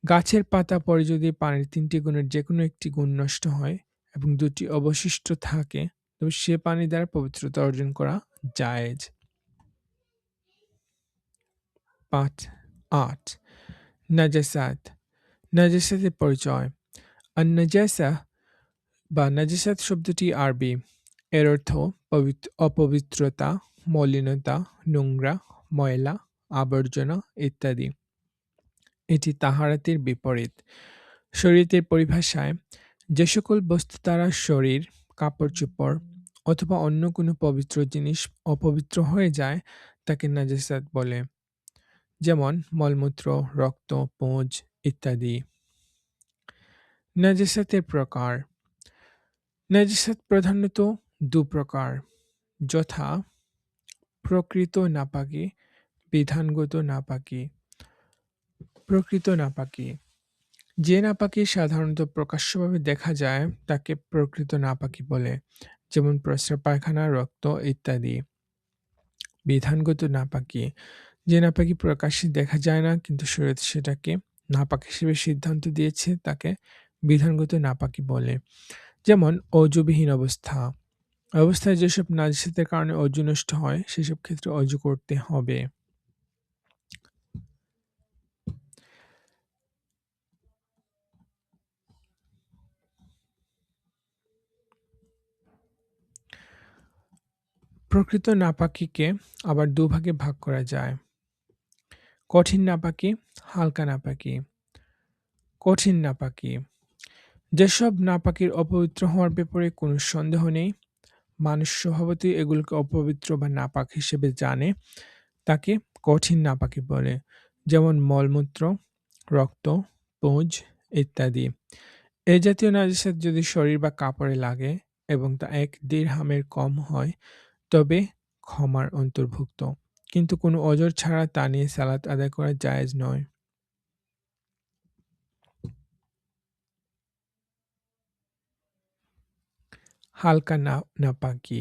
গাছের পাতা পড়ে যদি পানির ৩ টি গুণের যেকোনো একটি গুণ নষ্ট হয় এবং ২ টি অবশিষ্ট থাকে, তবে সে পানি দ্বারা পবিত্রতা অর্জন করা জায়েজ। ৮. নাজাসাত। নাজাসাতের পরিচয়। আন-নাজাসা বা নাজাসাত শব্দটি আরবি। এর অর্থ অপবিত্রতা, মলিনতা, নোংরা, ময়লা, আবর্জনা ইত্যাদি। এটি তাহারাতের বিপরীত। শরীয়তের পরিভাষায় যে সকল বস্তু দ্বারা শরীর, কাপড়-চোপড় অথবা অন্য কোনো পবিত্র জিনিস অপবিত্র হয়ে যায়, তাকে নাজাসাত বলে। যেমন মলমূত্র, রক্ত, পুঁজ ইত্যাদি। নাজাসাতের প্রকার। নাজাসাত প্রধানত ২ প্রকার, যথা প্রকৃত নাপাকি, বিধানগত নাপাকি। প্রকৃত নাপাকি, যে নাপাকি সাধারণত প্রকাশ্যভাবে দেখা যায়, তাকে প্রকৃত নাপাকি বলে। যেমন প্রস্রাব, পায়খানা, রক্ত ইত্যাদি। বিধানগত নাপাকি, যে নাপাকি প্রকাশ্যে দেখা যায় না কিন্তু শরীয়ত সেটাকে নাপাক হিসেবে সিদ্ধান্ত দিয়েছে, তাকে বিধানগত নাপাকি বলে। যেমন অযুবিহীন অবস্থায় যেসব নাজাসাতের কারণে অযু নষ্ট হয়, সেসব ক্ষেত্রে অযু করতে হবে। প্রকৃত নাপাকিকে আবার দুভাগে ভাগ করা যায়: কঠিন নাপাকি, হালকা নাপাকি। কঠিন নাপাকি, যেসব নাপাকির অপবিত্র হওয়ার ব্যাপারে কোনো সন্দেহ নেই, মানুষ স্বভাবতই এগুলোকে অপবিত্র বা নাপাক হিসেবে জানে, তাকে কঠিন নাপাকি বলে। যেমন মলমূত্র, রক্ত, পুঁজ ইত্যাদি। এ জাতীয় নাজাসাত যদি শরীর বা কাপড়ে লাগে এবং তা ১ দিরহামের কম হয়, তবে ক্ষমার অন্তর্ভুক্ত, কিন্তু কোনো অজর ছাড়া তা নিয়ে সালাত আদায় করা জায়েজ নয়। হালকা নাপাকি,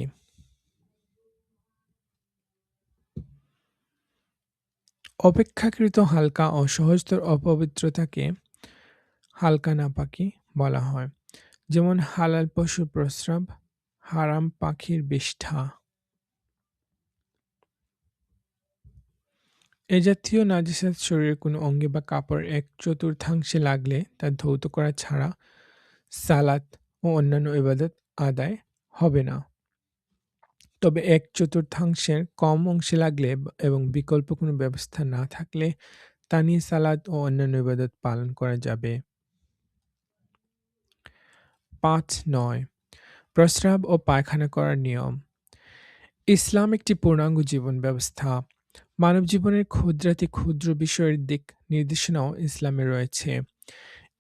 অপেক্ষাকৃত হালকা ও সহজতর অপবিত্রতাকে হালকা নাপাকি বলা হয়। যেমন হালাল পশুর প্রস্রাব, হারাম পাখির বিষ্ঠা। এ জাতীয় নাজাসাত শরীরের কোনো অঙ্গে বা কাপড়ের ১/৪ লাগলে তা ধৌত করা ছাড়া সালাত ও অন্যান্য ইবাদত আদায় হবে না। তবে ১/৪ কম অংশে লাগলে এবং বিকল্প কোনো ব্যবস্থা না থাকলে তা নিয়ে সালাত ও অন্যান্য ইবাদত পালন করা যাবে। ৫.৯ প্রস্রাব ও পায়খানা করার নিয়ম। ইসলাম একটি পূর্ণাঙ্গ জীবন ব্যবস্থা। মানব জীবনের ক্ষুদ্রাতি ক্ষুদ্র বিষয়ের দিক নির্দেশনাও ইসলামে রয়েছে।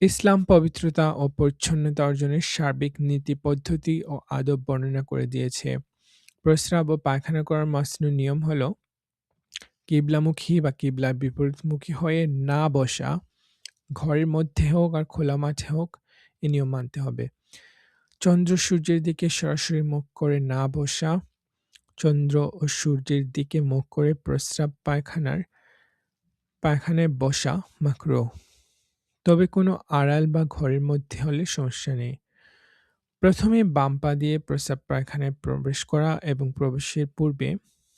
ইসলাম পবিত্রতা ও পরিচ্ছন্নতা অর্জনের সার্বিক নীতি পদ্ধতি ও আদব বর্ণনা করে দিয়েছে। প্রস্রাব ও পায়খানা করার মসনু নিয়ম হল: কিবলামুখী বা কিবলার বিপরীতমুখী হয়ে না বসা, ঘরের মধ্যে হোক আর খোলা মাঠে হোক, এ নিয়ম মানতে হবে। চন্দ্র সূর্যের দিকে সরাসরি মুখ করে না বসা, চন্দ্র ও সূর্যের দিকে মুখ করে প্রস্রাব পায়খানায় বসা মাকরুহ। তবে কোনো আড়াল বা ঘরের মধ্যে হলে সমস্যা নেই। প্রথমে বাম পা দিয়ে প্রস্রাব পায়খানায় প্রবেশ করা এবং প্রবেশের পূর্বে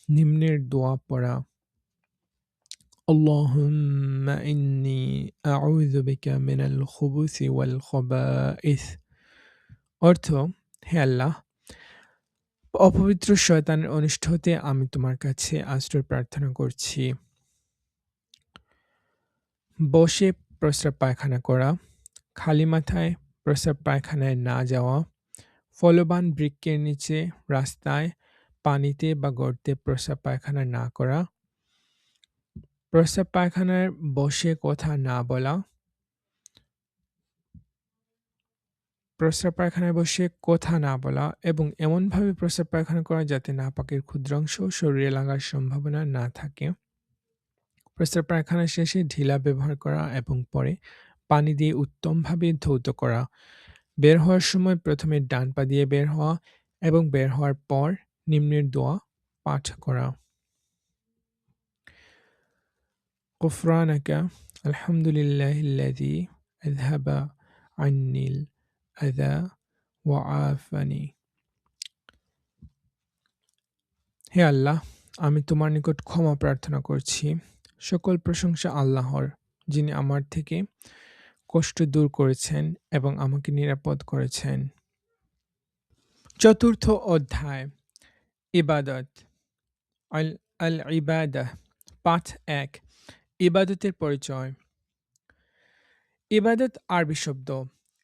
নিম্নের দোয়া পড়া। আল্লাহুম্মা ইন্নী আউযু বিকা মিনাল খুবুসি ওয়াল খাবাইস। অর্থ, হে আল্লাহ, অপবিত্র শয়তানের অনিষ্ট হতে আমি তোমার কাছে আশ্রয় প্রার্থনা করছি। বসে প্রস্রাব পায়খানা করা, খালি মাথায় প্রস্রাব পায়খানায় না যাওয়া, ফলবান বৃক্ষের নিচে, রাস্তায়, পানিতে বা গর্তে প্রস্রাব পায়খানা না করা, প্রস্রাব পায়খানায় বসে কথা না বলা, প্রস্রাব পায়খানায় বসে কথা না বলা এবং এমনভাবে প্রস্রাব পায়খানা করা যাতে নাপাকের ক্ষুদ্রাংশ শরীরে লাগার সম্ভাবনা না থাকে। প্রস্রাব পায়খানা শেষে ঢিলা ব্যবহার করা এবং পরে পানি দিয়ে উত্তমভাবে ধৌত করা। বের হওয়ার সময় প্রথমে ডান পা দিয়ে বের হওয়া এবং বের হওয়ার পর নিম্নের দোয়া পাঠ করা। غفرانك الحمد لله الذي أذهب عني الأذى وعافاني। হে আল্লাহ, আমি তোমার নিকট ক্ষমা প্রার্থনা করছি। সকল প্রশংসা আল্লাহর, যিনি আমার থেকে কষ্ট দূর করেছেন এবং আমাকে নিরাপদ করেছেন। চতুর্থ অধ্যায়, ইবাদত। আল আল ইবাদাহ। পাঠ ১। ইবাদতের পরিচয়। ইবাদত আরবি শব্দ,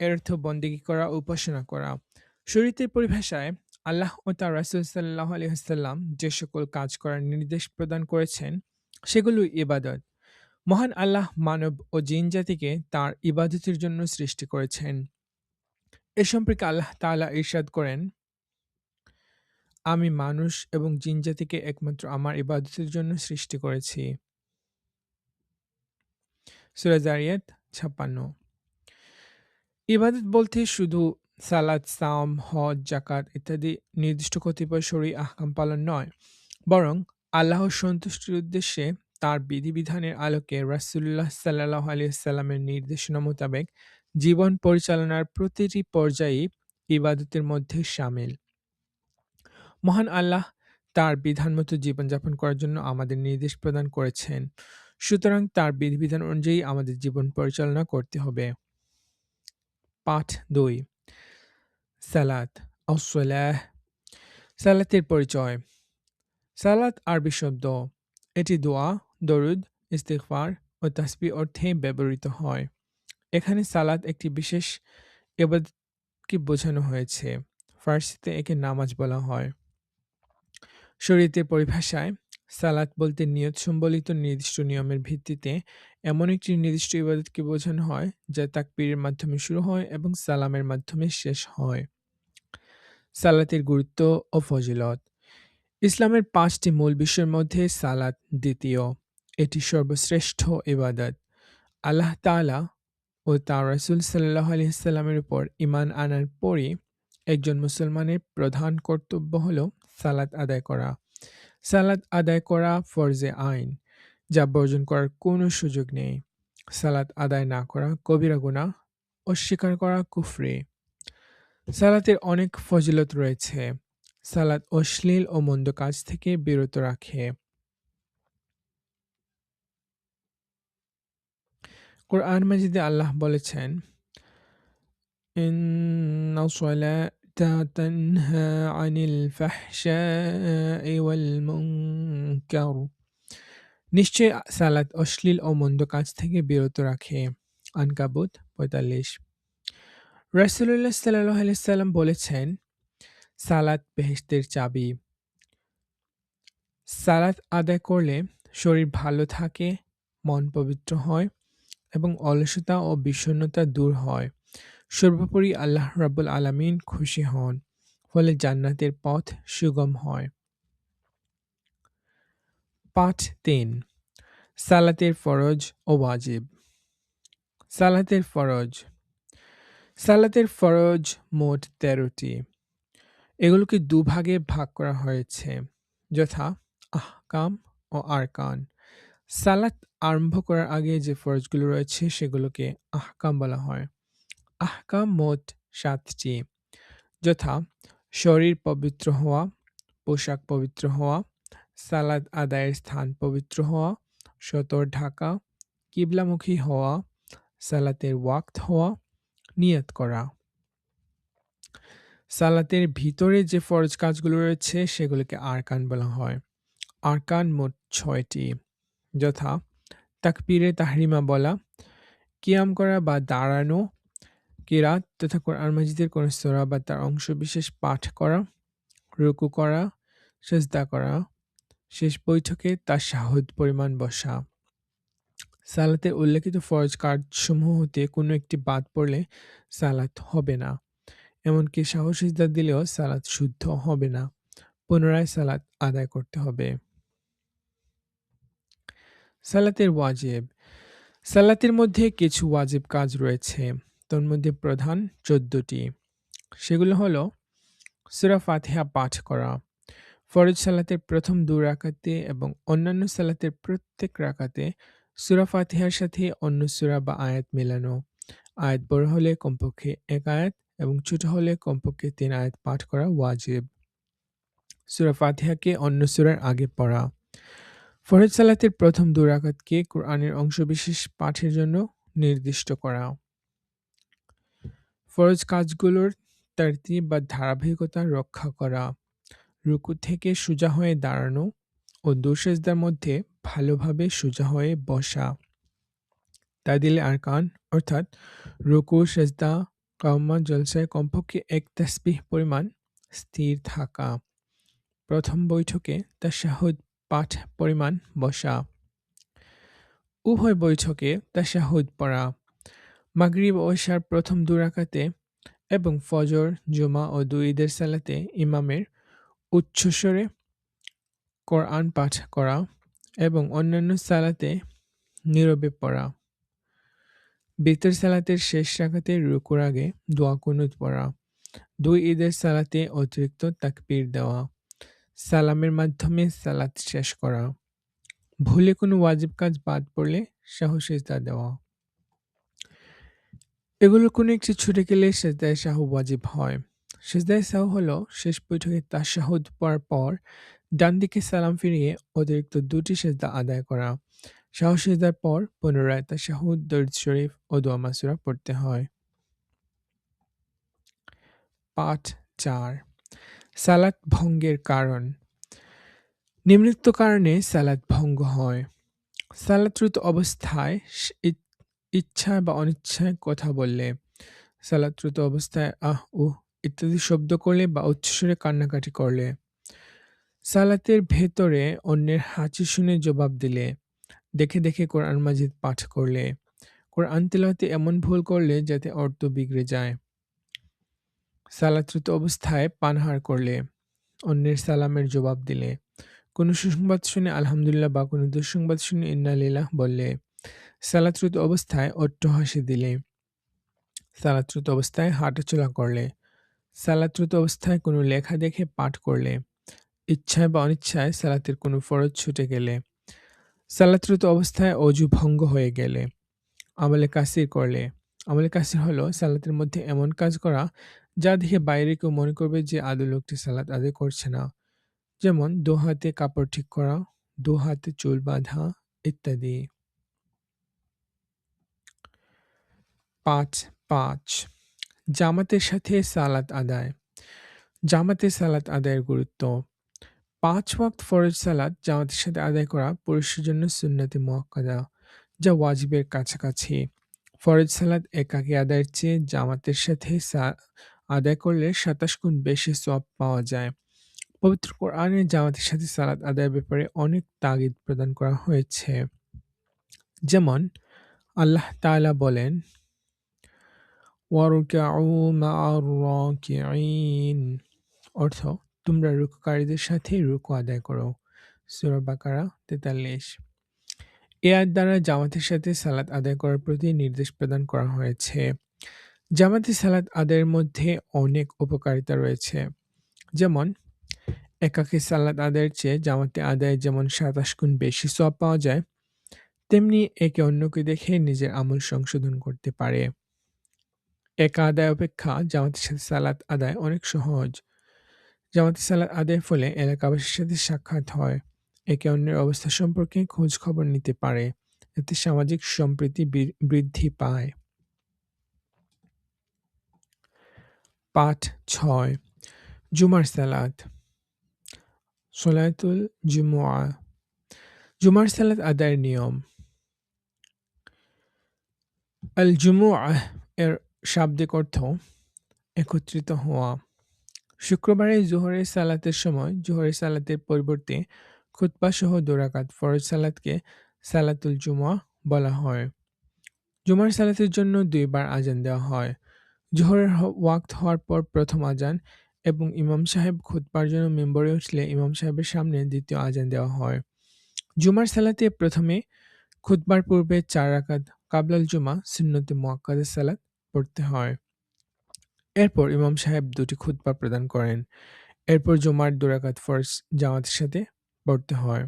এর অর্থ বন্দেগী করা, উপাসনা করা। শরীয়তের পরিভাষায় আল্লাহ ও তার রাসূল সাল্লাল্লাহু আলাইহি ওয়াসাল্লাম যে সকল কাজ করার নির্দেশ প্রদান করেছেন সেগুলো ইবাদত। মহান আল্লাহ মানব ও জিন জাতিকে তার ইবাদতের জন্য সৃষ্টি করেছেন। এ সম্পর্কে আল্লাহ তাআলা ইরশাদ করেন, আমি মানুষ এবং জিন জাতিকে একমাত্র আমার ইবাদতের জন্য সৃষ্টি করেছি। সূরা যারিয়াত ৫৬। ইবাদত বলতে শুধু সালাত, সাওম, হজ, যাকাত ইত্যাদি নির্দিষ্ট কতিপয় শরঈ আহকাম পালন নয়, বরং আল্লাহর সন্তুষ্টির উদ্দেশ্যে তার বিধিবিধানের আলোকে রাসূলুল্লাহ সাল্লাল্লাহু আলাইহি ওয়াসাল্লামের নির্দেশনা মোতাবেক জীবন পরিচালনার প্রতিটি পর্যায়ই ইবাদতের মধ্যে শামিল। মহান আল্লাহ তার বিধানমতো জীবনযাপন করার জন্য আমাদের নির্দেশ প্রদান করেছেন। সুতরাং তার বিধিবিধান অনুযায়ী আমাদের জীবন পরিচালনা করতে হবে। পাঠ ২। সালাত, আস-সালাহ। সালাতের পরিচয়। সালাত আরবি শব্দ। এটি দোয়া, দরুদ, ইস্তিগফার ও তাসবিহ অর্থে ব্যবহৃত হয়। এখানে সালাত একটি বিশেষ ইবাদতকে বোঝানো হয়েছে। ফার্সিতে একে নামাজ বলা হয়। শরীয়তের পরিভাষায় সালাত বলতে নিয়ত সম্বলিত নির্দিষ্ট নিয়মের ভিত্তিতে এমন একটি নির্দিষ্ট ইবাদতকে বোঝানো হয় যা তাকবীরের মাধ্যমে শুরু হয় এবং সালামের মাধ্যমে শেষ হয়। সালাতের গুরুত্ব ও ফজিলত। ইসলামের ৫টি মূল বিষয়ের মধ্যে সালাত দ্বিতীয়। এটি সর্বশ্রেষ্ঠ ইবাদত। আল্লাহ তাআলা ও তার রাসূল সাল্লাল্লাহু আলাইহি ওয়াসাল্লামের উপর ঈমান আনার পরই একজন মুসলমানের প্রধান কর্তব্য হলো সালাত আদায় করা। সালাত আদায় করা ফরজে আইন, যা বর্জন করার কোনো সুযোগ নেই। সালাত আদায় না করা কবিরা গুনাহ, অস্বীকার করা কুফরি। সালাতের অনেক ফজিলত রয়েছে। সালাত অশ্লীল ও মন্দ কাজ থেকে বিরত রাখে। কোরআন মাজিদে আল্লাহ বলেছেন, ইন্না সলাতা তানহা আনিল ফাহশাই ওয়াল মুনকার। নিশ্চয় সালাত অশ্লীল ও মন্দ কাজ থেকে বিরত রাখে। আনকাবুত ৪৫। রাসূলুল্লাহ সাল্লাল্লাহু আলাইহি ওয়াসাল্লাম বলেছেন, সালাত বেহেশতের চাবি। সালাত আদায় করলে শরীর ভালো থাকে, মন পবিত্র হয় এবং অলসতা ও বিষণ্ণতা দূর হয়। সর্বোপরি আল্লাহ রাব্বুল আলামিন খুশি হন, ফলে জান্নাতের পথ সুগম হয়। পাঠ ৩ সালাতের ফরজ ও ওয়াজিব। সালাতের ফরজ। সালাতের ফরজ মোট ১৩টি। এগুলোকে দুভাগে ভাগ করা হয়েছে, যথা আহকাম ও আরকান। সালাত আরম্ভ করার আগে যে ফরজগুলো রয়েছে সেগুলোকে আহকাম বলা হয়। আহকাম মোট ৭টি, যথা শরীর পবিত্র হওয়া, পোশাক পবিত্র হওয়া, সালাত আদায়ের স্থান পবিত্র হওয়া, সতর ঢাকা, কিবলামুখী হওয়া, সালাতের ওয়াক্ত হওয়া, নিয়ত করা। সালাতের ভিতরে যে ফরজ কাজগুলো রয়েছে সেগুলোকে আরকান বলা হয়। আরকান মোট ৬টি, যথা তাকবীরে তাহরিমা বলা, কিয়াম করা বা দাঁড়ানো, কিরাত তথা কোরআন মাজিদের কোন সূরা বা তার অংশবিশেষ পাঠ করা, রুকু করা, সিজদা করা, শেষ বৈঠকে তাশাহুদ পরিমাণ বসা। সালাতে উল্লেখিত ফরজ কাজসমূহ হতে কোনো একটি বাদ পড়লে সালাত হবে না। এমনকি সাহু সিজদা দিলেও সালাত শুদ্ধ হবে না। পুনরায় সালাত আদায় করতে হবে। সালাতের ওয়াজিব। সালাতের মধ্যে কিছু ওয়াজিব কাজ রয়েছে। তন্মধ্যে প্রধান ১৪টি। সেগুলো হলো সূরা ফাতিহা পাঠ করা। ফরজ সালাতের প্রথম ২ রাকাতে এবং অন্যান্য সালাতের প্রত্যেক রাকাতে সূরা ফাতিহার সাথে অন্য সূরা বা আয়াত মেলানো। আয়াত বড় হলে কমপক্ষে ১ আয়াত এবং ছোট হলে কমপক্ষে ৩ আয়াত পাঠ করা ওয়াজিব। সূরা ফাতিহাকে অন্য সূরার আগে পড়া। ফরজ সালাতের প্রথম ২ রাকাতকে কোরআনের অংশবিশেষ পাঠের জন্য নির্দিষ্ট করা। ফরজ কাজগুলোর তারতিব বা ধারাবাহিকতা রক্ষা করা। রুকু থেকে সোজা হয়ে দাঁড়ানো ও ২ সেজদার মধ্যে ভালোভাবে সোজা হয়ে বসা। তাদিল আরকান অর্থাৎ রুকু, সেজদা, কাওমা, জলসায় কমপক্ষে ১ তাসবিহ পরিমাণ স্থির থাকা। প্রথম বৈঠকে তাশাহুদ পাঠ পরিমাণ বসা। উভয় বৈঠকে তাশাহুদ পড়া। মাগরিব ও ইশার প্রথম ২ রাকাতে এবং ফজর, জুমা ও ২ ঈদের সালাতে ইমামের উচ্চস্বরে কোরআন পাঠ করা এবং অন্যান্য সালাতে নীরবে পড়া। বিতর সালাতের শেষ রাকাতে রুকুর আগে দোয়া কুনুত পড়া। ২ ঈদের সালাতে অতিরিক্ত তাকবীর দেওয়া। সালামের মাধ্যমে সালাত শেষ করা। ভুলে কোনো ওয়াজিব কাজ বাদ পড়লে সাহু সিজদা দেওয়া। এগুলোর কোনো একটি ছুটে গেলে সেজদায়ে সাহু ওয়াজিব হয়। সেজদায়ে সাহু হলো শেষ বৈঠকে তাশাহুদ পড়ার পর ডান দিকে সালাম ফিরিয়ে অতিরিক্ত ২টি সেজদা আদায় করা। সাহু সিজদার পর পুনরায় তাশাহুদ, দরুদ শরীফ ও দোয়া মাসুরা পড়তে হয়। পাঠ ৪ সালাত ভঙ্গের কারণ। নিম্নোক্ত কারণে সালাত ভঙ্গ হয়। সালাতরত অবস্থায় ইচ্ছায় বা অনিচ্ছায় কথা বললে, সালাতরত অবস্থায় আহ উহ ইত্যাদি শব্দ করলে বা উচ্চস্বরে কান্নাকাটি করলে, সালাতের ভেতরে অন্যের হাঁচি শুনে জবাব দিলে, দেখে দেখে কোরআন মাজিদ পাঠ করলে, কোরআন তিলাওয়াতে এমন ভুল করলে যাতে অর্থ বিগড়ে যায়, সালাতরত অবস্থায় পানাহার করলে, অন্যের সালামের জবাব দিলে, কোনো সুসংবাদ শুনে আলহামদুলিল্লাহ বা কোনো দুঃসংবাদ শুনে ইন্না লিল্লাহ বললে, সালাতরত অবস্থায় অট্টহাসি দিলে, সালাতরত অবস্থায় হাঁটাচলা করলে, সালাতরত অবস্থায় কোনো লেখা দেখে পাঠ করলে, ইচ্ছায় বা অনিচ্ছায় সালাতের কোনো ফরজ ছুটে গেলে, সালাতরত অবস্থায় অজু ভঙ্গ হয়ে গেলে, আমলে কাসির করলে। আমলে কাসির হলো সালাতের মধ্যে এমন কাজ করা যা দেখে বাইরে কেউ মনে করবে যে আদৌ লোকটি সালাত আদায় করছে না, যেমন দু হাতে কাপড় ঠিক করা, দু হাতে চুল বাঁধা ইত্যাদি। পাঠ ৫ জামাতের সাথে সালাত আদায়। জামাতে সালাত আদায়ের গুরুত্ব। ৫ ওয়াক্ত ফরজ সালাত জামাতের সাথে আদায় করা পুরুষের জন্য সুন্নতে মুআক্কাদা, যা ওয়াজিবের কাছাকাছি। ফরজ সালাত একাকী আদায়ের চেয়ে জামাতের সাথে আদায় করলে ২৭ গুণ বেশি সওয়াব পাওয়া যায়। পবিত্র কোরআনে জামাতের সাথে সালাত আদায়ের ব্যাপারে অনেক তাগিদ প্রদান করা হয়েছে। যেমন আল্লাহ তাআলা বলেন, ওয়ারকাউ মা'আর রাকিঈন, অর্থ তোমরা রুকুকারীদের সাথে রুকু আদায় করো। সূরা বাকারা ৪৩। এ আয়াত দ্বারা জামাতের সাথে সালাত আদায় করার প্রতি নির্দেশ প্রদান করা হয়েছে। জামাতে সালাত আদায়ের মধ্যে অনেক উপকারিতা রয়েছে। যেমন একাকী সালাত আদায়ের চেয়ে জামাতে আদায়ে যেমন ২৭ গুণ বেশি সওয়াব পাওয়া যায়, তেমনি একে অন্যকে দেখে নিজের আমল সংশোধন করতে পারে। একা আদায় অপেক্ষা জামাতের সাথে সালাত আদায় অনেক সহজ। জামাতে সালাত আদায়ের ফলে এলাকাবাসীর সাথে সাক্ষাৎ হয়, একে অন্যের অবস্থা সম্পর্কে খোঁজ খবর নিতে পারে। এতে সামাজিক সম্প্রীতি বৃদ্ধি পায়। পাঠ ৬ জুমার সালাত। সলাতুল জুমুআ। জুমার সালাত আদায়ের নিয়ম। আল জুমুআহ এর শাব্দিক অর্থ একত্রিত হওয়া। শুক্রবারে জোহরের সালাতের সময় জোহরের সালাতের পরিবর্তে খুতবা সহ ২ রাকাত ফরজ সালাতকে সালাতুল জুমুআহ বলা হয়। জুমার সালাতের জন্য ২ বার আজান দেওয়া হয়। জোহরের ওয়াক্ত হওয়ার পর প্রথম আজান এবং ইমাম সাহেব খুতবার জন্য মিম্বরে উঠলে ইমাম সাহেবের সামনে দ্বিতীয় আজান দেওয়া হয়। জুমার সালাতে প্রথমে খুতবার পূর্বে ৪ রাকাত কাবলাল জুমা সুন্নতে মুআক্কাদা সালাত পড়তে হয়। এরপর ইমাম সাহেব ২টি খুতবা প্রদান করেন। এরপর জুমার ২ রাকাত ফরজ জামাতের সাথে পড়তে হয়।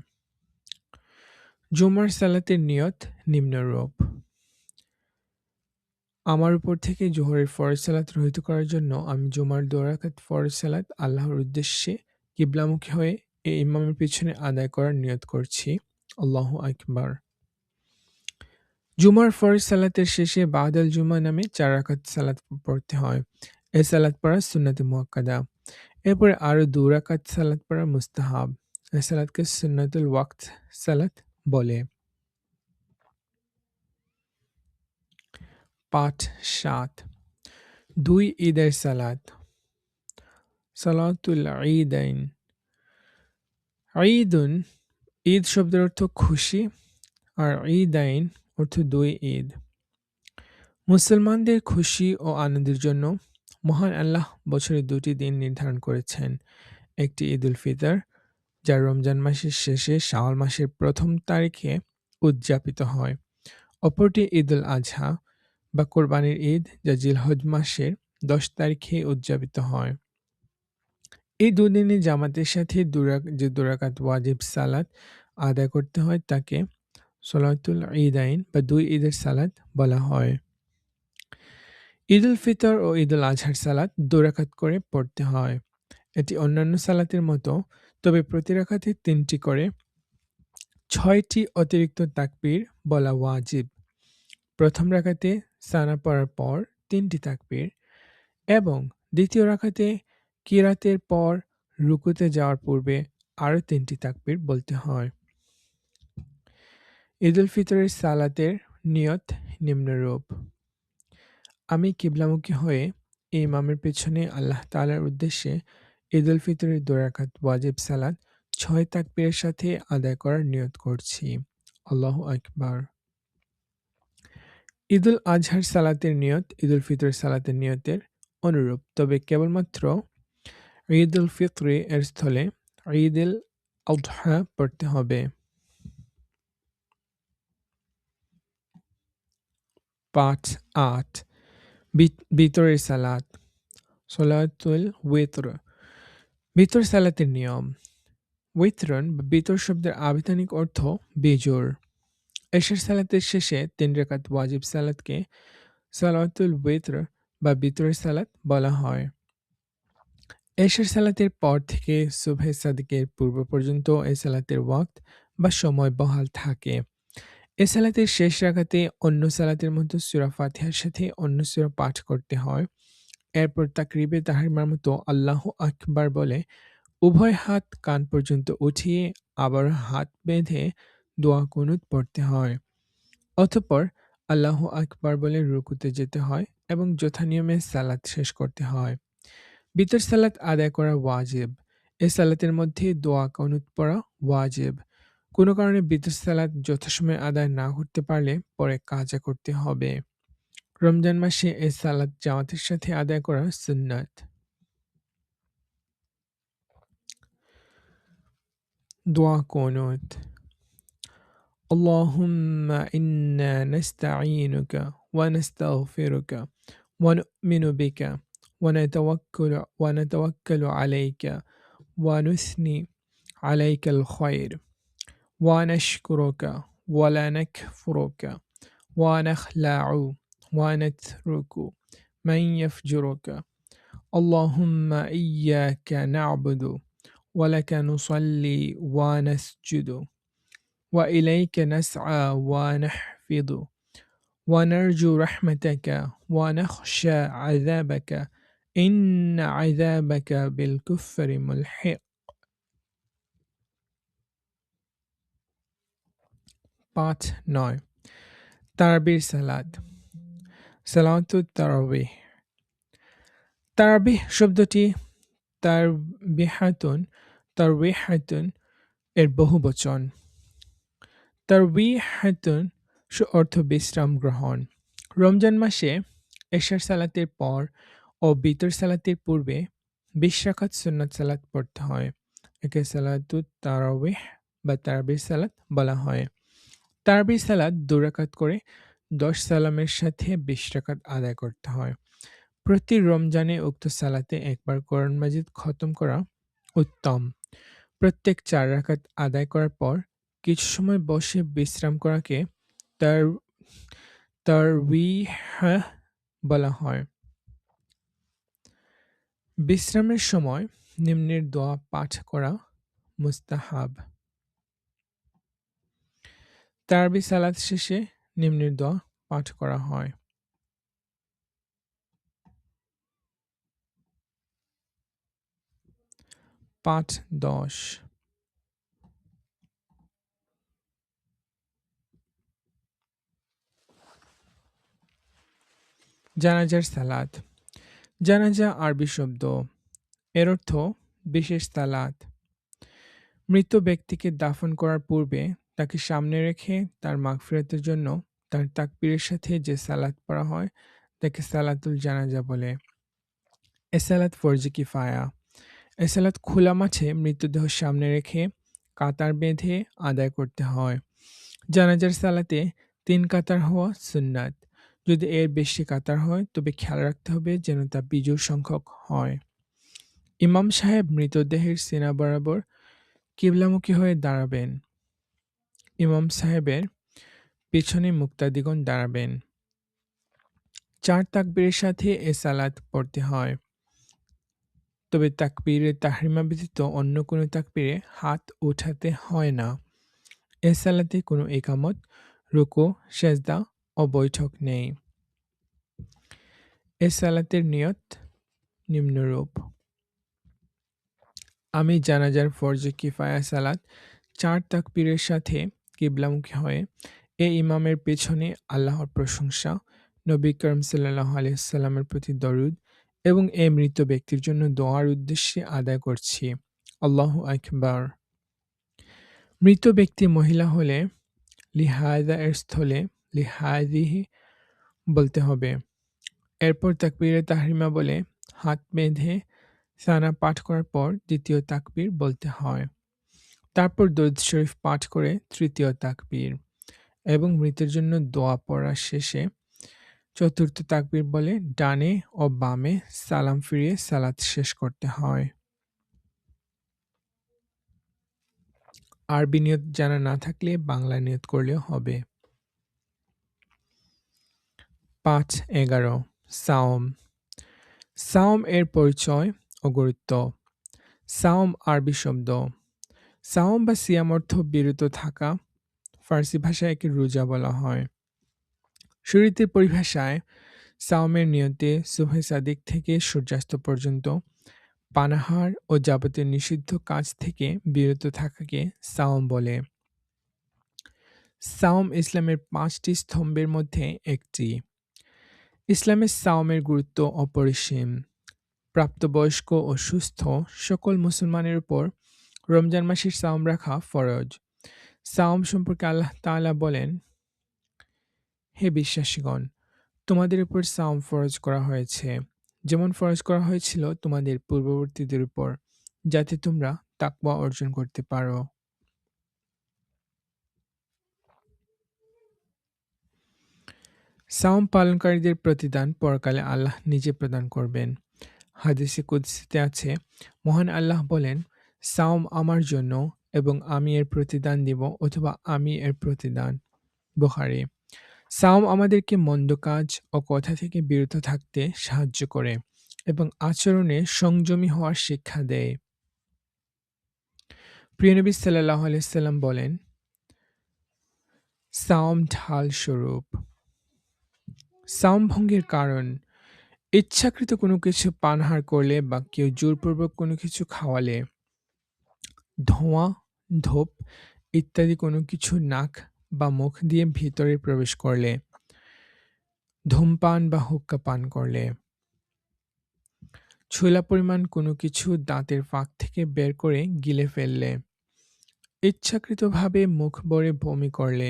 জুমার সালাতের নিয়ত নিম্নরূপ: আমার উপর থেকে জোহরের ফরজ সালাত রহিত করার জন্য আমি জুমার ২ রাকাত ফরজ সালাত আল্লাহর উদ্দেশ্যে কিবলামুখী হয়ে এই ইমামের পিছনে আদায় করার নিয়ত করছি। আল্লাহু আকবার। জুমার ফরজ সালাতের শেষে বাদাল জুমা নামে ৪ রাকাত সালাত পড়তে হয়। এই সালাত পড়া সুন্নতে মুআক্কাদা। এরপরে আরো ২ রাকাত সালাত পড়া মুস্তাহাব। এই সালাতকে সুন্নাতুল ওয়াক্ত সালাত বলে। পাঠ ৭ ২ ঈদের সালাত। সালাতুল ঈদাইন। ঈদুন ঈদ শব্দের অর্থ খুশি, আর ঈদাইন অর্থ ২ ঈদ। মুসলমানদের খুশি ও আনন্দের জন্য মহান আল্লাহ বছরে ২টি দিন নির্ধারণ করেছেন। একটি ঈদুল ফিতর, যা রমজান মাসের শেষে শাওয়াল মাসের প্রথম তারিখে উদযাপিত হয়। অপরটি ঈদুল আজহা বা কোরবানির ঈদ, যা জিলহজ মাসের ১০ তারিখে উদযাপিত হয়। এই দুদিনে জামাতের সাথে যে ২ রাকাত ওয়াজিব সালাত আদায় করতে হয় তাকে সলাতুল ঈদাইন বা ২ ঈদের সালাত বলা হয়। ঈদুল ফিতর ও ঈদুল আজহার সালাত ২ রাকাত করে পড়তে হয়। এটি অন্যান্য সালাতের মতো, তবে প্রতি রাকাতে ৩টি করে ৬টি অতিরিক্ত তাকবীর বলা ওয়াজিব। প্রথম রাকাতে সানা পড়ার পর ৩টি তাকবীর এবং দ্বিতীয় রাকাতে কিরাতের পর রুকুতে যাওয়ার পূর্বে আরও ৩টি তাকবীর বলতে হয়। ঈদুল ফিতরের সালাতের নিয়ত নিম্নরূপ: আমি কিবলামুখী হয়ে এই ইমামের পেছনে আল্লাহ তাআলার উদ্দেশ্যে ঈদুল ফিতরের ২ রাকাত ওয়াজিব সালাত ৬ তাকবীরের সাথে আদায় করার নিয়ত করছি। আল্লাহু আকবার। ঈদুল আজহার সালাতের নিয়ত ঈদুল ফিতরের সালাতের নিয়তের অনুরূপ, তবে কেবলমাত্র ঈদুল ফিতর এর স্থলে ঈদুল আযহা পড়তে হবে। পাঠ ৮ বিতরের সালাত। সলাতুল ওয়িতর। বিতর সালাতের নিয়ম। ওয়িতরন বা বিতর শব্দের আবিধানিক অর্থ বেজোড়। এশার সালাতের শেষে ৩ রাকাত ওয়াজিব সালাতকে সালাতুল ওয়িতর বা বিতরের সালাত বলা হয়। এশার সালাতের পর থেকে সুবহে সাদিকের পূর্ব পর্যন্ত এই সালাতের ওয়াক্ত বা সময় বহাল থাকে। এ সালাতের শেষ রাকাতে অন্য সালাতের মতো সূরা ফাতিহার সাথে অন্য সূরা পাঠ করতে হয়। এরপর তাকরিবে তাহরিমার মতো আল্লাহু আকবার বলে উভয় হাত কান পর্যন্ত উঠিয়ে আবার হাত বেঁধে দোয়া কুনুত পড়তে হয়। অতঃপর আল্লাহু আকবার বলে রুকুতে যেতে হয় এবং যথানিয়মে সালাত শেষ করতে হয়। বিতর সালাত আদায় করা ওয়াজিব। এ সালাতের মধ্যে দোয়া কুনুত পড়া ওয়াজিব। কোনো কারণে বিতর সালাত যথাসময়ে আদায় না করতে পারলে পরে কাজা করতে হবে। রমজান মাসে এ সালাত জামাতের সাথে আদায় করা সুন্নাত। দোয়া কুনুত اللهم إنا نستعينك ونستغفرك ونؤمن بك ونتوكل عليك ونثني عليك الخير ونشكرك ولا نكفرك ونخلع ونترك من يفجرك اللهم إياك نعبد ولك نصلي ونسجد وإليك نسعى ونحفظ ونرجو رحمتك ونخشى عذابك إن عذابك بالكفر ملحق. পাঠ ৯ তারাবির সালাত সালাতুত তারাবিহ তারাবিহ শব্দটি তারবিহাতুন এর বহুবচন। তারবিহাতুন অর্থ বিশ্রাম গ্রহণ। রমজান মাসে এশার সালাতের পর ও বিতর সালাতের পূর্বে ২০ রাকাত সুন্নাত সালাত পড়তে হয়। একে সালাতুত তারাবিহ বা তারাবির সালাত বলা হয়। তারাবির সালাত ২ রাকাত করে ১০ সালামের সাথে ২০ রাকাত আদায় করতে হয়। প্রতি রমজানে উক্ত সালাতে একবার কোরআন মাজিদ খতম করা উত্তম। প্রত্যেক ৪ রাকাত আদায় করার পর কিছু সময় বসে বিশ্রাম করাকে তার তারবিহ বলা হয়। বিশ্রামের সময় নিম্নের দোয়া পাঠ করা মুস্তাহাব। তারাবি সালাত শেষে নিম্নের দোয়া পাঠ করা হয়। পাঠ ১০ জানাজার সালাত জানাজা আরবি শব্দ। এর অর্থ বিশেষ সালাত। মৃত ব্যক্তিকে দাফন করার পূর্বে তাকে সামনে রেখে তার মাগফিরাতের জন্য তার তাকবীরের সাথে যে সালাত পড়া হয় তাকে সালাতুল জানাজা বলে। এ সালাত ফরজে কিফায়া। এ সালাত খোলা মাঠে মৃতদেহ সামনে রেখে কাতার বেঁধে আদায় করতে হয়। জানাজার সালাতে ৩ কাতার হওয়া সুন্নাত। যদি এর বেশি কাতার হয় তবে খেয়াল রাখতে হবে যেন তা বিজোড় সংখ্যক হয়। ইমাম সাহেব মৃতদেহের সিনা বরাবর কিবলামুখী হয়ে দাঁড়াবেন। ইমাম সাহেবের পিছনে মুক্তাদিগণ দাঁড়াবেন। ৪ তাকবীরের সাথে এ সালাত পড়তে হয়। তবে তাকবীরে তাহরিমা ব্যতীত অন্য কোনো তাকবীরে হাত উঠাতে হয় না। এ সালাতে কোনো ইকামত, রুকু, সেজদা ও বৈঠক নেই। এ সালাতের নিয়ত নিম্নরূপ: আমি জানাজার ফরজে কিফায়া সালাত ৪ তাকবীরের সাথে কিবলামুখী হয়ে এ ইমামের পেছনে আল্লাহর প্রশংসা, নবী করীম সাল্লাল্লাহু আলাইহি ওয়াসাল্লামের প্রতি দরুদ এবং এ মৃত ব্যক্তির জন্য দোয়ার উদ্দেশ্যে আদায় করছি। আল্লাহু আকবার। মৃত ব্যক্তি মহিলা হলে লিহাযা এর স্থলে লিহাযিহি বলতে হবে। এরপর তাকবীরে তাহরিমা বলে হাত বেঁধে সানা পাঠ করার পর দ্বিতীয় তাকবীর বলতে হয়। তারপর দরুদ শরীফ পাঠ করে তৃতীয় তাকবীর এবং মৃতের জন্য দোয়া পড়া শেষে চতুর্থ তাকবীর বলে ডানে ও বামে সালাম ফিরিয়ে সালাত শেষ করতে হয়। আরবি নিয়ত জানা না থাকলে বাংলা নিয়ত করলেও হবে। পাঠ ১১ সাওম সাওম এর পরিচয় ও গুরুত্ব। সাওম আরবি শব্দ। সাওম বা সিয়াম অর্থ বিরত থাকা। ফার্সি ভাষায় একে রোজা বলা হয়। শরীয়তের পরিভাষায় সাওমের নিয়তে সুবহে সাদিক থেকে সূর্যাস্ত পর্যন্ত পানাহার ও যাবতীয় নিষিদ্ধ কাজ থেকে বিরত থাকাকে সাওম বলে। সাওম ইসলামের ৫টি স্তম্ভের মধ্যে একটি। ইসলামে সাওমের গুরুত্ব অপরিসীম। প্রাপ্তবয়স্ক ও সুস্থ সকল মুসলমানের উপর রমজান মাসের সাওম রাখা ফরজ। সাওম সম্পর্কে আল্লাহ তাআলা বলেন, হে বিশ্বাসীগণ, তোমাদের উপর সাওম ফরজ করা হয়েছে, যেমন ফরজ করা হয়েছিল তোমাদের পূর্ববর্তীদের উপর, যাতে তোমরা তাকওয়া অর্জন করতে পারো। সাওম পালনকারীদের প্রতিদান পরকালে আল্লাহ নিজে প্রদান করবেন। হাদিসে কুদসিতে আছে, মহান আল্লাহ বলেন, সাওম আমার জন্য এবং আমি এর প্রতিদান দিব, অথবা আমি এর প্রতিদান। বুখারী। সাওম আমাদেরকে মন্দ কাজ ও কথা থেকে বিরত থাকতে সাহায্য করে এবং আচরণে সংযমী হওয়ার শিক্ষা দেয়। প্রিয় নবী সাল্লাল্লাহু আলাইহি সাল্লাম বলেন, সাওম ঢাল স্বরূপ। সাওম ভঙ্গের কারণ: ইচ্ছাকৃত কোনো কিছু পানাহার করলে বা কেউ জোরপূর্বক কোনো কিছু খাওয়ালে, ধোঁয়া, ধূপ ইত্যাদি কোনো কিছু নাক বা মুখ দিয়ে ভিতরে প্রবেশ করলে, ধূমপান বা হুক্কা পান করলে, ছোলা পরিমাণ কোনো কিছু দাঁতের ফাঁক থেকে বের করে গিলে ফেললে, ইচ্ছাকৃতভাবে মুখ ভরে বমি করলে,